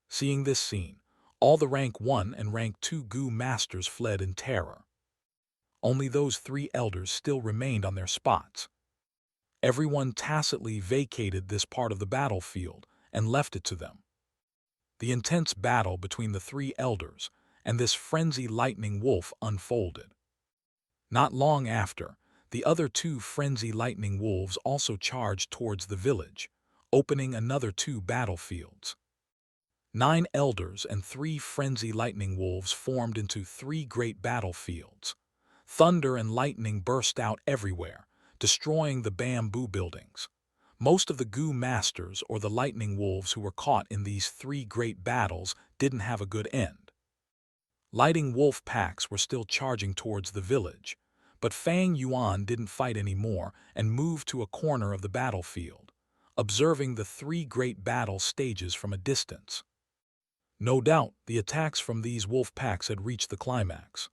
B: Seeing this scene, all the rank 1 and rank 2 Gu masters fled in terror. Only those 3 elders still remained on their spots. Everyone tacitly vacated this part of the battlefield and left it to them. The intense battle between the 3 elders and this frenzy lightning wolf unfolded. Not long after, the other 2 frenzy lightning wolves also charged towards the village, opening another 2 battlefields. 9 elders and 3 frenzy lightning wolves formed into 3 great battlefields. Thunder and lightning burst out everywhere, destroying the bamboo buildings. Most of the Gu masters or the lightning wolves who were caught in these 3 great battles didn't have a good end. Lightning wolf packs were still charging towards the village, but Fang Yuan didn't fight anymore and moved to a corner of the battlefield, observing the 3 great battle stages from a distance. No doubt, the attacks from these wolf packs had reached the climax.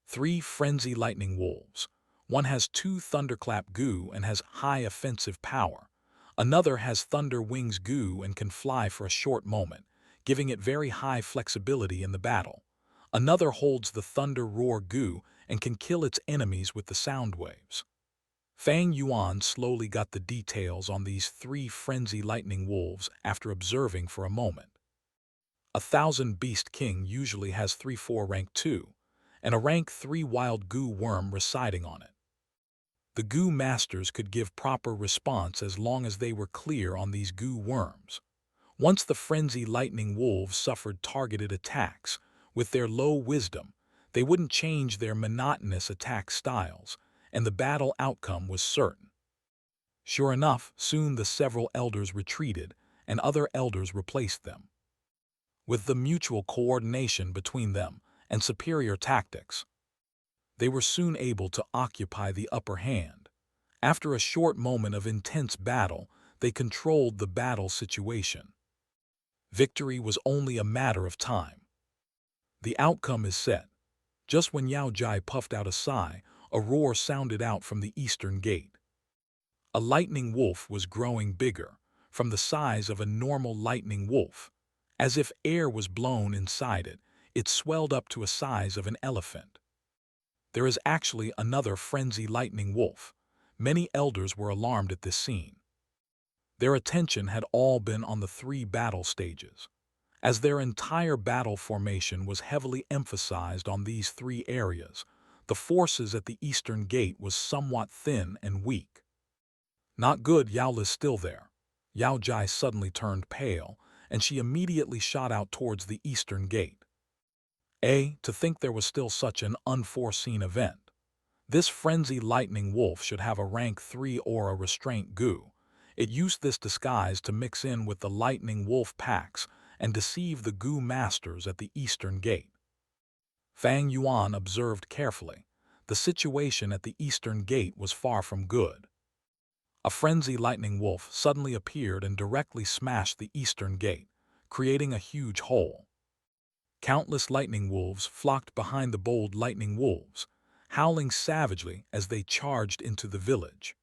B: 3 frenzy lightning wolves. One has 2 thunderclap Gu and has high offensive power. Another has thunder wings Gu and can fly for a short moment, giving it very high flexibility in the battle. Another holds the thunder roar Gu and can kill its enemies with the sound waves. Fang Yuan slowly got the details on these 3 frenzy lightning wolves after observing for a moment. A 1,000 Beast King usually has 3-4 rank 2, and a rank 3 wild Gu worm residing on it. The Gu masters could give proper response as long as they were clear on these Gu worms. Once the frenzy lightning wolves suffered targeted attacks, with their low wisdom, they wouldn't change their monotonous attack styles, and the battle outcome was certain. Sure enough, soon the several elders retreated, and other elders replaced them. With the mutual coordination between them and superior tactics, they were soon able to occupy the upper hand. After a short moment of intense battle, they controlled the battle situation. Victory was only a matter of time. The outcome is set. Just when Yao Jai puffed out a sigh, a roar sounded out from the eastern gate. A lightning wolf was growing bigger, from the size of a normal lightning wolf. As if air was blown inside it, it swelled up to a size of an elephant. There is actually another frenzy lightning wolf. Many elders were alarmed at this scene. Their attention had all been on the 3 battle stages, as their entire battle formation was heavily emphasized on these 3 areas. The forces at the eastern gate was somewhat thin and weak. Not good. Yaola's still there. Yao Jai suddenly turned pale, and she immediately shot out towards the eastern gate. To think there was still such an unforeseen event. This frenzy lightning wolf should have a rank 3 or a restraint Gu. It used this disguise to mix in with the lightning wolf packs and deceive the Gu masters at the eastern gate. Fang Yuan observed carefully. The situation at the eastern gate was far from good. A frenzy lightning wolf suddenly appeared and directly smashed the eastern gate, creating a huge hole. Countless lightning wolves flocked behind the bold lightning wolves, howling savagely as they charged into the village.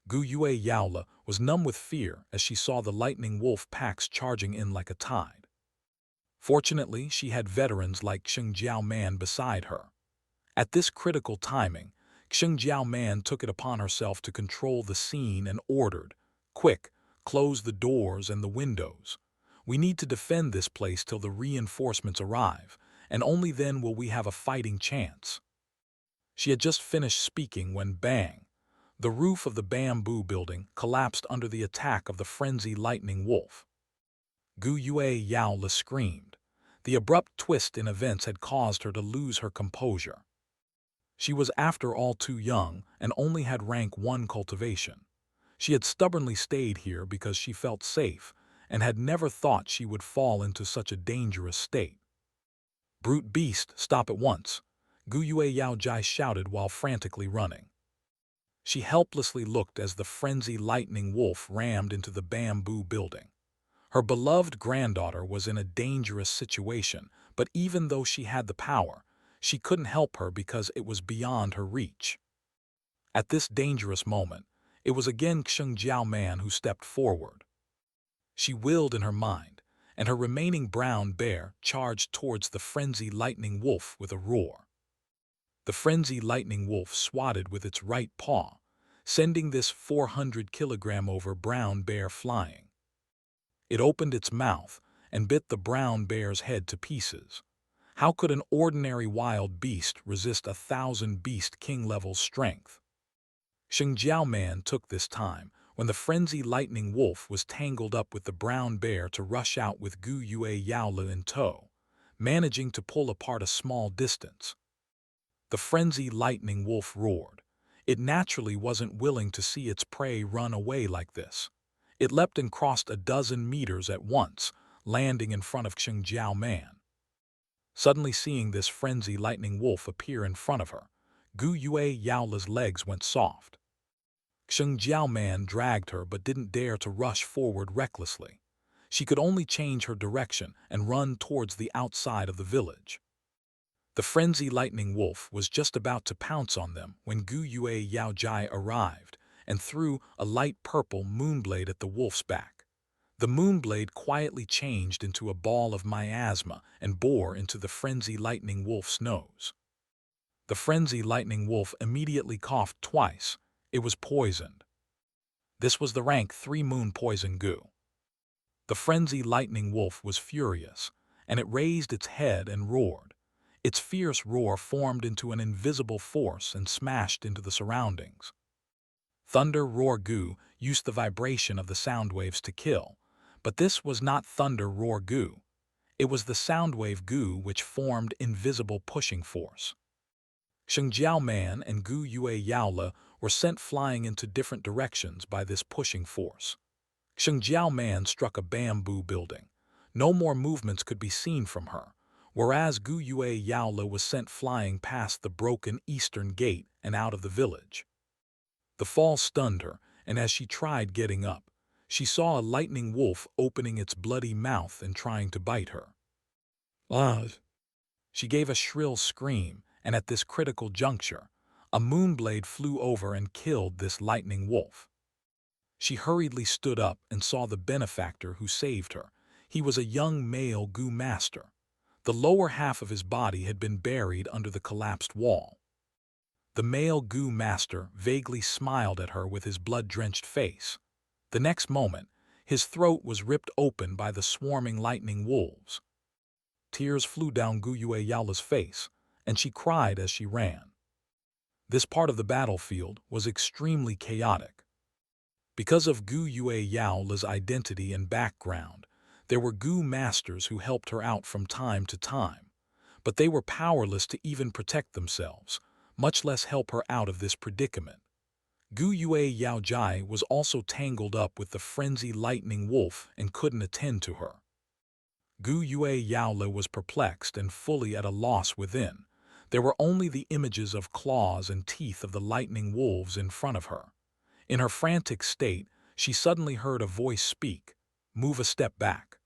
B: Gu Yue Yaola was numb with fear as she saw the lightning wolf packs charging in like a tide. Fortunately, she had veterans like Xing Jiao Man beside her. At this critical timing, Xing Jiao Man took it upon herself to control the scene and ordered, "Quick, close the doors and the windows. We need to defend this place till the reinforcements arrive, and only then will we have a fighting chance." She had just finished speaking when bang! The roof of the bamboo building collapsed under the attack of the frenzy lightning wolf. Gu Yue Yaola screamed. The abrupt twist in events had caused her to lose her composure. She was after all too young and only had rank 1 cultivation. She had stubbornly stayed here because she felt safe and had never thought she would fall into such a dangerous state. "Brute beast, stop at once!" Gu Yue Yao Jai shouted while frantically running. She helplessly looked as the frenzied lightning wolf rammed into the bamboo building. Her beloved granddaughter was in a dangerous situation, but even though she had the power, she couldn't help her because it was beyond her reach. At this dangerous moment, it was again Xing Jiao Man who stepped forward. She willed in her mind, and her remaining brown bear charged towards the frenzied lightning wolf with a roar. The frenzied lightning wolf swatted with its right paw, sending this 400-kilogram brown bear flying. It opened its mouth and bit the brown bear's head to pieces. How could an ordinary wild beast resist 1,000 beast king-level strength? Xing Jiao Man took this time, when the frenzied lightning wolf was tangled up with the brown bear, to rush out with Gu Yue Yaola in tow, managing to pull apart a small distance. The frenzied lightning wolf roared. It naturally wasn't willing to see its prey run away like this. It leapt and crossed 12 meters at once, landing in front of Xing Jiao Man. Suddenly seeing this frenzied lightning wolf appear in front of her, Gu Yue Yaola's legs went soft. Xing Jiao Man dragged her but didn't dare to rush forward recklessly. She could only change her direction and run towards the outside of the village. The frenzied lightning wolf was just about to pounce on them when Gu Yue Yaojai arrived and threw a light purple moonblade at the wolf's back. The moonblade quietly changed into a ball of miasma and bore into the frenzied lightning wolf's nose. The frenzied lightning wolf immediately coughed twice. It was poisoned. This was the rank 3 moon poison goo. The frenzied lightning wolf was furious, and it raised its head and roared. Its fierce roar formed into an invisible force and smashed into the surroundings. Thunder Roar Goo used the vibration of the sound waves to kill, but this was not Thunder Roar Goo. It was the sound wave goo which formed invisible pushing force. Xing Jiao Man and Gu Yue Yaola were sent flying into different directions by this pushing force. Xing Jiao Man struck a bamboo building. No more movements could be seen from her, whereas Gu Yue Yaola was sent flying past the broken eastern gate and out of the village. The fall stunned her, and as she tried getting up, she saw a lightning wolf opening its bloody mouth and trying to bite her. Ah! She gave a shrill scream, and at this critical juncture, a moonblade flew over and killed this lightning wolf. She hurriedly stood up and saw the benefactor who saved her. He was a young male goo master. The lower half of his body had been buried under the collapsed wall. The male goo master vaguely smiled at her with his blood-drenched face. The next moment, his throat was ripped open by the swarming lightning wolves. Tears flew down Gu Yue Yaola's face, and she cried as she ran. This part of the battlefield was extremely chaotic. Because of Gu Yue Yaola's identity and background, there were Gu masters who helped her out from time to time, but they were powerless to even protect themselves, much less help her out of this predicament. Gu Yue Yaojai was also tangled up with the frenzied lightning wolf and couldn't attend to her. Gu Yue Yaola was perplexed and fully at a loss within. There were only the images of claws and teeth of the lightning wolves in front of her. In her frantic state, she suddenly heard a voice speak, "Move a step back."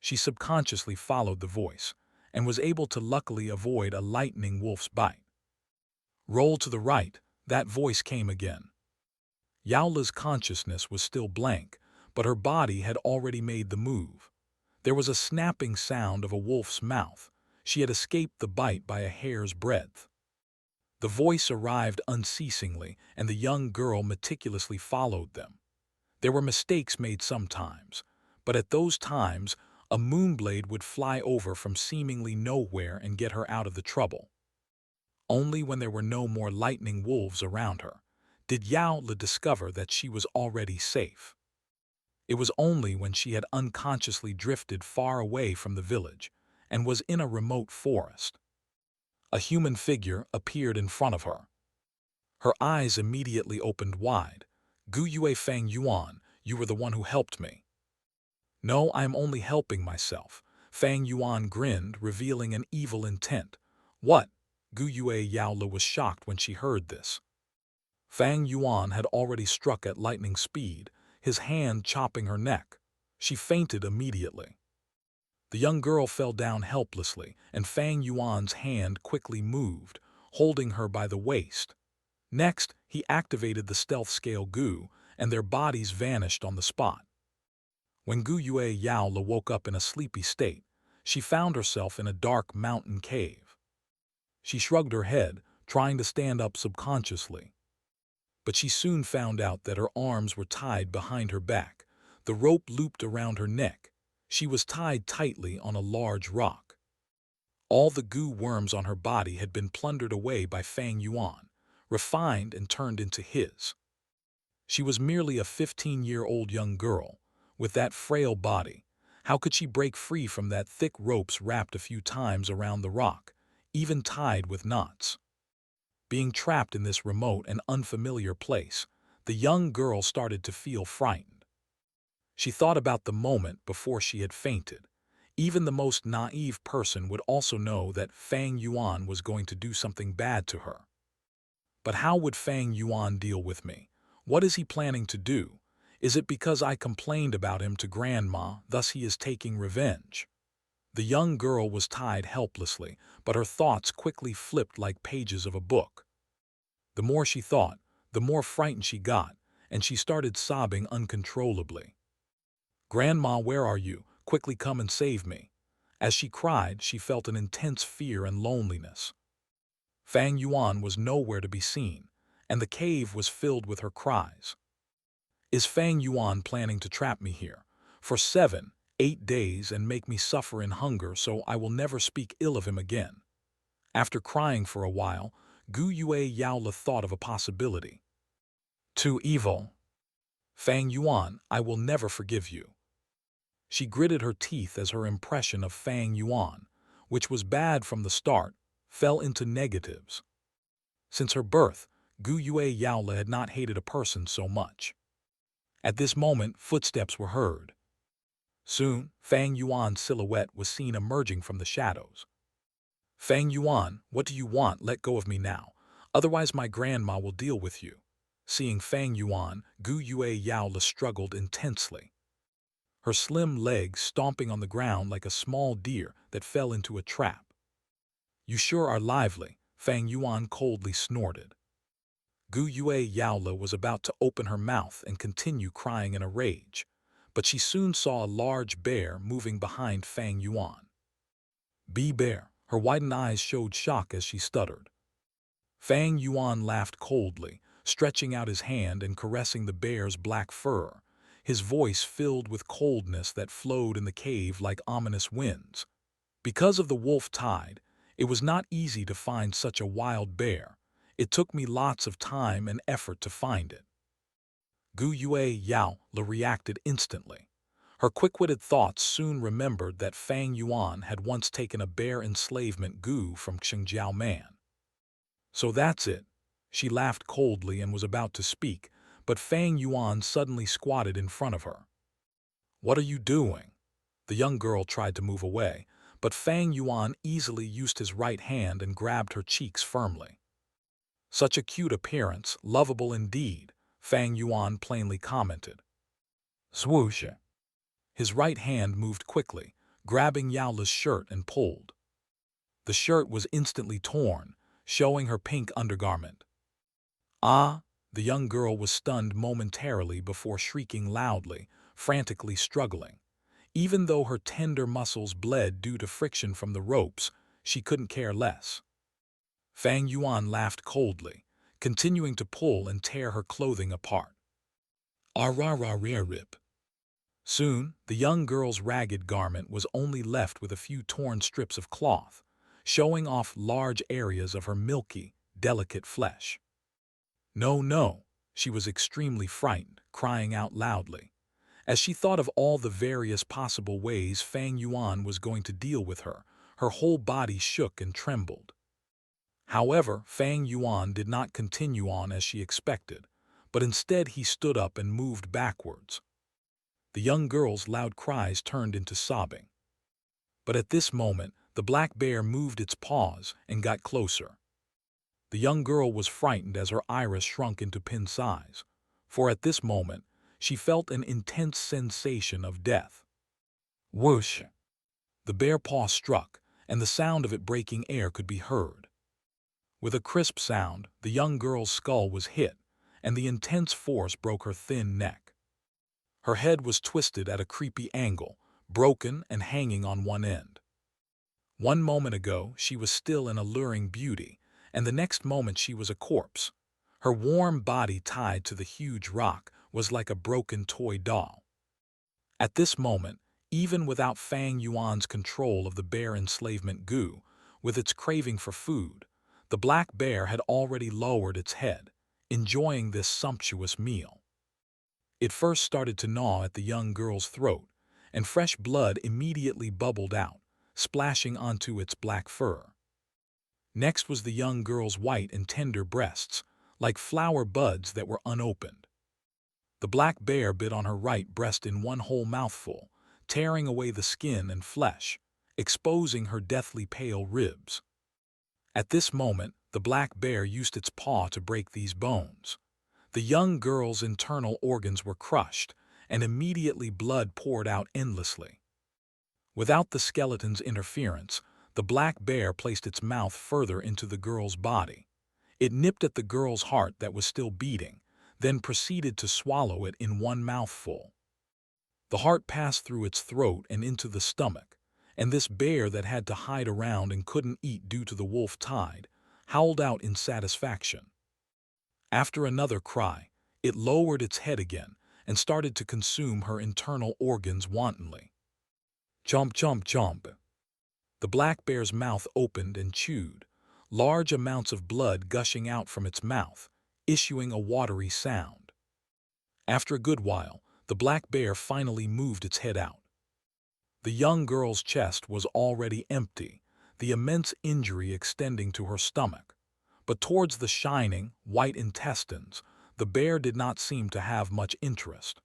B: She subconsciously followed the voice, and was able to luckily avoid a lightning wolf's bite. "Roll to the right," that voice came again. Yaola's consciousness was still blank, but her body had already made the move. There was a snapping sound of a wolf's mouth. She had escaped the bite by a hair's breadth. The voice arrived unceasingly, and the young girl meticulously followed them. There were mistakes made sometimes, but at those times, a moonblade would fly over from seemingly nowhere and get her out of the trouble. Only when there were no more lightning wolves around her did Yaola discover that she was already safe. It was only when she had unconsciously drifted far away from the village and was in a remote forest. A human figure appeared in front of her. Her eyes immediately opened wide. "Gu Yue Fang Yuan, you were the one who helped me." "No, I am only helping myself," Fang Yuan grinned, revealing an evil intent. "What?" Gu Yue Yaola was shocked when she heard this. Fang Yuan had already struck at lightning speed, his hand chopping her neck. She fainted immediately. The young girl fell down helplessly, and Fang Yuan's hand quickly moved, holding her by the waist. Next, he activated the stealth scale Gu, and their bodies vanished on the spot. When Gu Yue Yaola woke up in a sleepy state, she found herself in a dark mountain cave. She shrugged her head, trying to stand up subconsciously. But she soon found out that her arms were tied behind her back, the rope looped around her neck. She was tied tightly on a large rock. All the goo worms on her body had been plundered away by Fang Yuan, refined and turned into his. She was merely a 15-year-old young girl. With that frail body, how could she break free from that thick ropes wrapped a few times around the rock, even tied with knots? Being trapped in this remote and unfamiliar place, the young girl started to feel frightened. She thought about the moment before she had fainted. Even the most naive person would also know that Fang Yuan was going to do something bad to her. But how would Fang Yuan deal with me? What is he planning to do? Is it because I complained about him to Grandma, thus he is taking revenge? The young girl was tied helplessly, but her thoughts quickly flipped like pages of a book. The more she thought, the more frightened she got, and she started sobbing uncontrollably. "Grandma, where are you? Quickly come and save me." As she cried, she felt an intense fear and loneliness. Fang Yuan was nowhere to be seen, and the cave was filled with her cries. Is Fang Yuan planning to trap me here for 7, 8 days and make me suffer in hunger so I will never speak ill of him again? After crying for a while, Gu Yue Yaola thought of a possibility. Too evil. Fang Yuan, I will never forgive you. She gritted her teeth as her impression of Fang Yuan, which was bad from the start, fell into negatives. Since her birth, Gu Yue Yaola had not hated a person so much. At this moment, footsteps were heard. Soon, Fang Yuan's silhouette was seen emerging from the shadows. "Fang Yuan, what do you want? Let go of me now. Otherwise my grandma will deal with you." Seeing Fang Yuan, Gu Yue Yaola struggled intensely. Her slim legs stomping on the ground like a small deer that fell into a trap. "You sure are lively," Fang Yuan coldly snorted. Gu Yue Yaola was about to open her mouth and continue crying in a rage, but she soon saw a large bear moving behind Fang Yuan. "Be bear," her widened eyes showed shock as she stuttered. Fang Yuan laughed coldly, stretching out his hand and caressing the bear's black fur, his voice filled with coldness that flowed in the cave like ominous winds. Because of the wolf tide, it was not easy to find such a wild bear. It took me lots of time and effort to find it. Gu Yue Yaola reacted instantly. Her quick-witted thoughts soon remembered that Fang Yuan had once taken a bear enslavement Gu from Xingjiao Man. "So that's it." She laughed coldly and was about to speak, but Fang Yuan suddenly squatted in front of her. "What are you doing?" The young girl tried to move away, but Fang Yuan easily used his right hand and grabbed her cheeks firmly. "Such a cute appearance, lovable indeed," Fang Yuan plainly commented. Swoosh! His right hand moved quickly, grabbing Yaola's shirt and pulled. The shirt was instantly torn, showing her pink undergarment. "Ah!" The young girl was stunned momentarily before shrieking loudly, frantically struggling. Even though her tender muscles bled due to friction from the ropes, she couldn't care less. Fang Yuan laughed coldly, continuing to pull and tear her clothing apart. Rip. Soon, the young girl's ragged garment was only left with a few torn strips of cloth, showing off large areas of her milky, delicate flesh. "No, no," she was extremely frightened, crying out loudly. As she thought of all the various possible ways Fang Yuan was going to deal with her, her whole body shook and trembled. However, Fang Yuan did not continue on as she expected, but instead he stood up and moved backwards. The young girl's loud cries turned into sobbing. But at this moment, the black bear moved its paws and got closer. The young girl was frightened as her iris shrunk into pin size, for at this moment she felt an intense sensation of death. Whoosh! The bear paw struck, and the sound of it breaking air could be heard. With a crisp sound, the young girl's skull was hit, and the intense force broke her thin neck. Her head was twisted at a creepy angle, broken and hanging on one end. One moment ago, she was still an alluring beauty, and the next moment she was a corpse. Her warm body tied to the huge rock was like a broken toy doll. At this moment, even without Fang Yuan's control of the bear enslavement goo, with its craving for food, the black bear had already lowered its head, enjoying this sumptuous meal. It first started to gnaw at the young girl's throat, and fresh blood immediately bubbled out, splashing onto its black fur. Next was the young girl's white and tender breasts, like flower buds that were unopened. The black bear bit on her right breast in one whole mouthful, tearing away the skin and flesh, exposing her deathly pale ribs. At this moment, the black bear used its paw to break these bones. The young girl's internal organs were crushed, and immediately blood poured out endlessly. Without the skeleton's interference, the black bear placed its mouth further into the girl's body. It nipped at the girl's heart that was still beating, then proceeded to swallow it in one mouthful. The heart passed through its throat and into the stomach, and this bear that had to hide around and couldn't eat due to the wolf tide, howled out in satisfaction. After another cry, it lowered its head again and started to consume her internal organs wantonly. Chomp, chomp, chomp. The black bear's mouth opened and chewed, large amounts of blood gushing out from its mouth, issuing a watery sound. After a good while, the black bear finally moved its head out. The young girl's chest was already empty, the immense injury extending to her stomach. But towards the shining, white intestines, the bear did not seem to have much interest.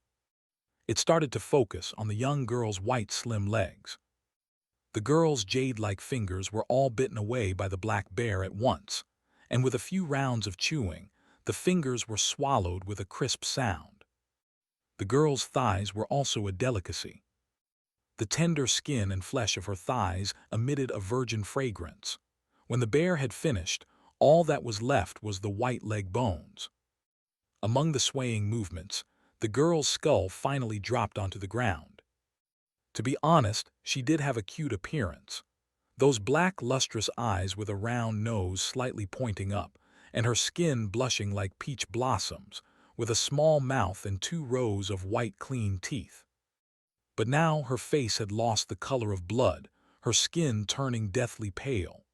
B: It started to focus on the young girl's white, slim legs. The girl's jade-like fingers were all bitten away by the black bear at once, and with a few rounds of chewing, the fingers were swallowed with a crisp sound. The girl's thighs were also a delicacy. The tender skin and flesh of her thighs emitted a virgin fragrance. When the bear had finished, all that was left was the white leg bones. Among the swaying movements, the girl's skull finally dropped onto the ground. To be honest, she did have a cute appearance. Those black, lustrous eyes with a round nose slightly pointing up, and her skin blushing like peach blossoms, with a small mouth and 2 rows of white, clean teeth. But now her face had lost the color of blood, her skin turning deathly pale.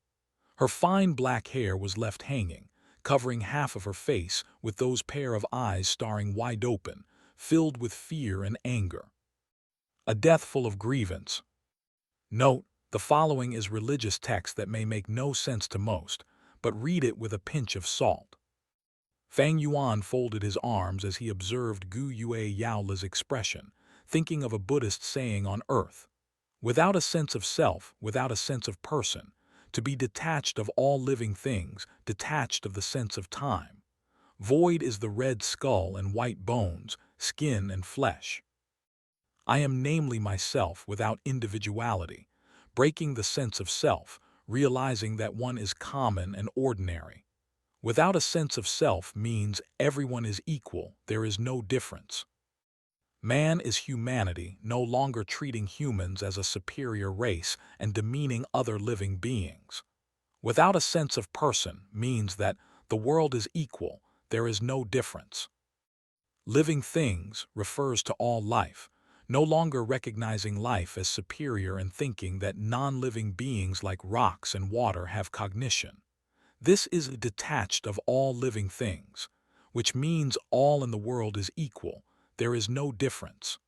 B: Her fine black hair was left hanging, covering half of her face with those pair of eyes staring wide open, filled with fear and anger. A death full of grievance. Note, the following is religious text that may make no sense to most, but read it with a pinch of salt. Fang Yuan folded his arms as he observed Gu Yue Yaola's expression, thinking of a Buddhist saying on earth, without a sense of self, without a sense of person, to be detached of all living things, detached of the sense of time. Void is the red skull and white bones, skin and flesh. I am namely myself without individuality, breaking the sense of self, realizing that one is common and ordinary. Without a sense of self means everyone is equal, there is no difference. Man is humanity, no longer treating humans as a superior race and demeaning other living beings. Without a sense of person means that the world is equal, there is no difference. Living things refers to all life, no longer recognizing life as superior and thinking that non-living beings like rocks and water have cognition. This is detached of all living things, which means all in the world is equal, there is no difference.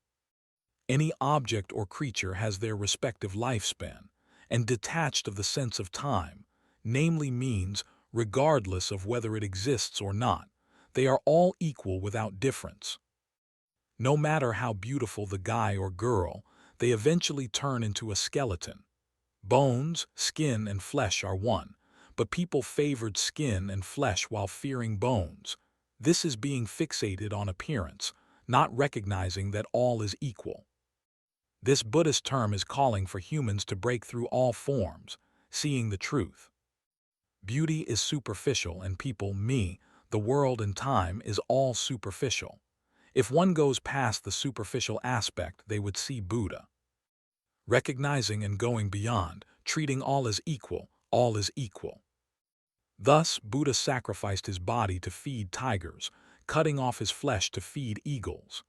B: Any object or creature has their respective lifespan, and detached of the sense of time, namely means, regardless of whether it exists or not, they are all equal without difference. No matter how beautiful the guy or girl, they eventually turn into a skeleton. Bones, skin, and flesh are one, but people favored skin and flesh while fearing bones. This is being fixated on appearance, not recognizing that all is equal. This Buddhist term is calling for humans to break through all forms, seeing the truth. Beauty is superficial and people, me, the world and time is all superficial. If one goes past the superficial aspect, they would see Buddha. Recognizing and going beyond, treating all as equal, all is equal. Thus, Buddha sacrificed his body to feed tigers, cutting off his flesh to feed eagles.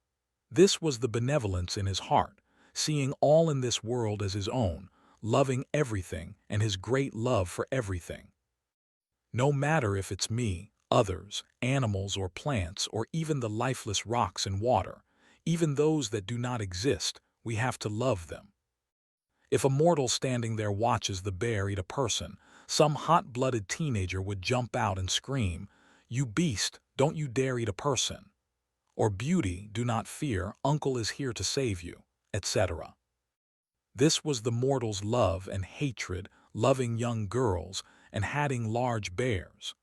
B: This was the benevolence in his heart, seeing all in this world as his own, loving everything and his great love for everything. No matter if it's me, others, animals or plants, or even the lifeless rocks and water, even those that do not exist, we have to love them. If a mortal standing there watches the bear eat a person, some hot-blooded teenager would jump out and scream, "You beast, don't you dare eat a person!" Or "Beauty, do not fear, uncle is here to save you," etc. This was the mortal's love and hatred, loving young girls and hatting large bears.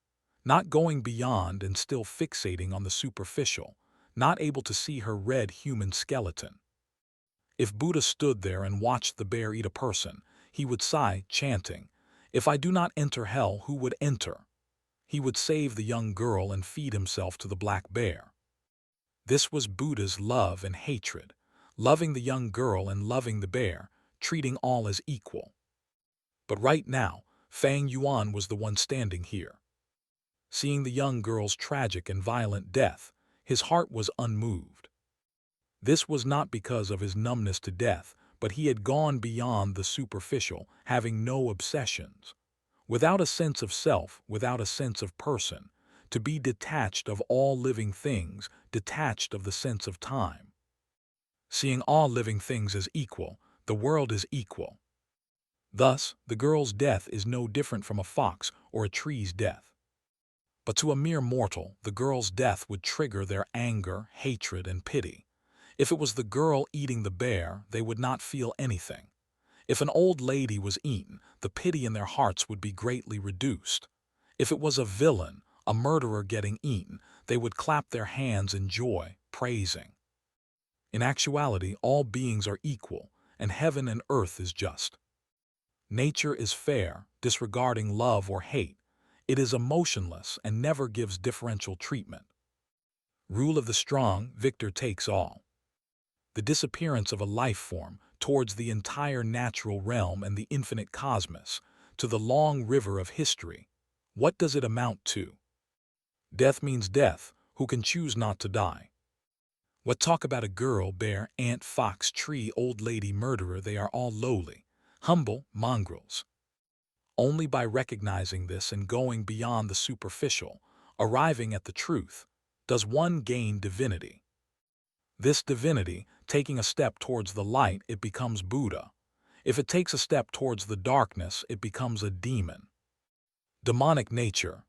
B: Not going beyond and still fixating on the superficial, not able to see her red human skeleton. If Buddha stood there and watched the bear eat a person, he would sigh, chanting, "If I do not enter hell, who would enter?" He would save the young girl and feed himself to the black bear. This was Buddha's love and hatred, loving the young girl and loving the bear, treating all as equal. But right now, Fang Yuan was the one standing here. Seeing the young girl's tragic and violent death, his heart was unmoved. This was not because of his numbness to death, but he had gone beyond the superficial, having no obsessions. Without a sense of self, without a sense of person, to be detached of all living things, detached of the sense of time. Seeing all living things as equal, the world is equal. Thus, the girl's death is no different from a fox or a tree's death. But to a mere mortal, the girl's death would trigger their anger, hatred, and pity. If it was the girl eating the bear, they would not feel anything. If an old lady was eaten, the pity in their hearts would be greatly reduced. If it was a villain, a murderer getting eaten, they would clap their hands in joy, praising. In actuality, all beings are equal, and heaven and earth is just. Nature is fair, disregarding love or hate. It is emotionless and never gives differential treatment. Rule of the strong, victor takes all. The disappearance of a life form towards the entire natural realm and the infinite cosmos, to the long river of history. What does it amount to? Death means death, who can choose not to die. What talk about a girl, bear, ant, fox, tree, old lady, murderer, they are all lowly, humble mongrels. Only by recognizing this and going beyond the superficial, arriving at the truth, does one gain divinity. This divinity, taking a step towards the light, it becomes Buddha. If it takes a step towards the darkness, it becomes a demon. Demonic nature,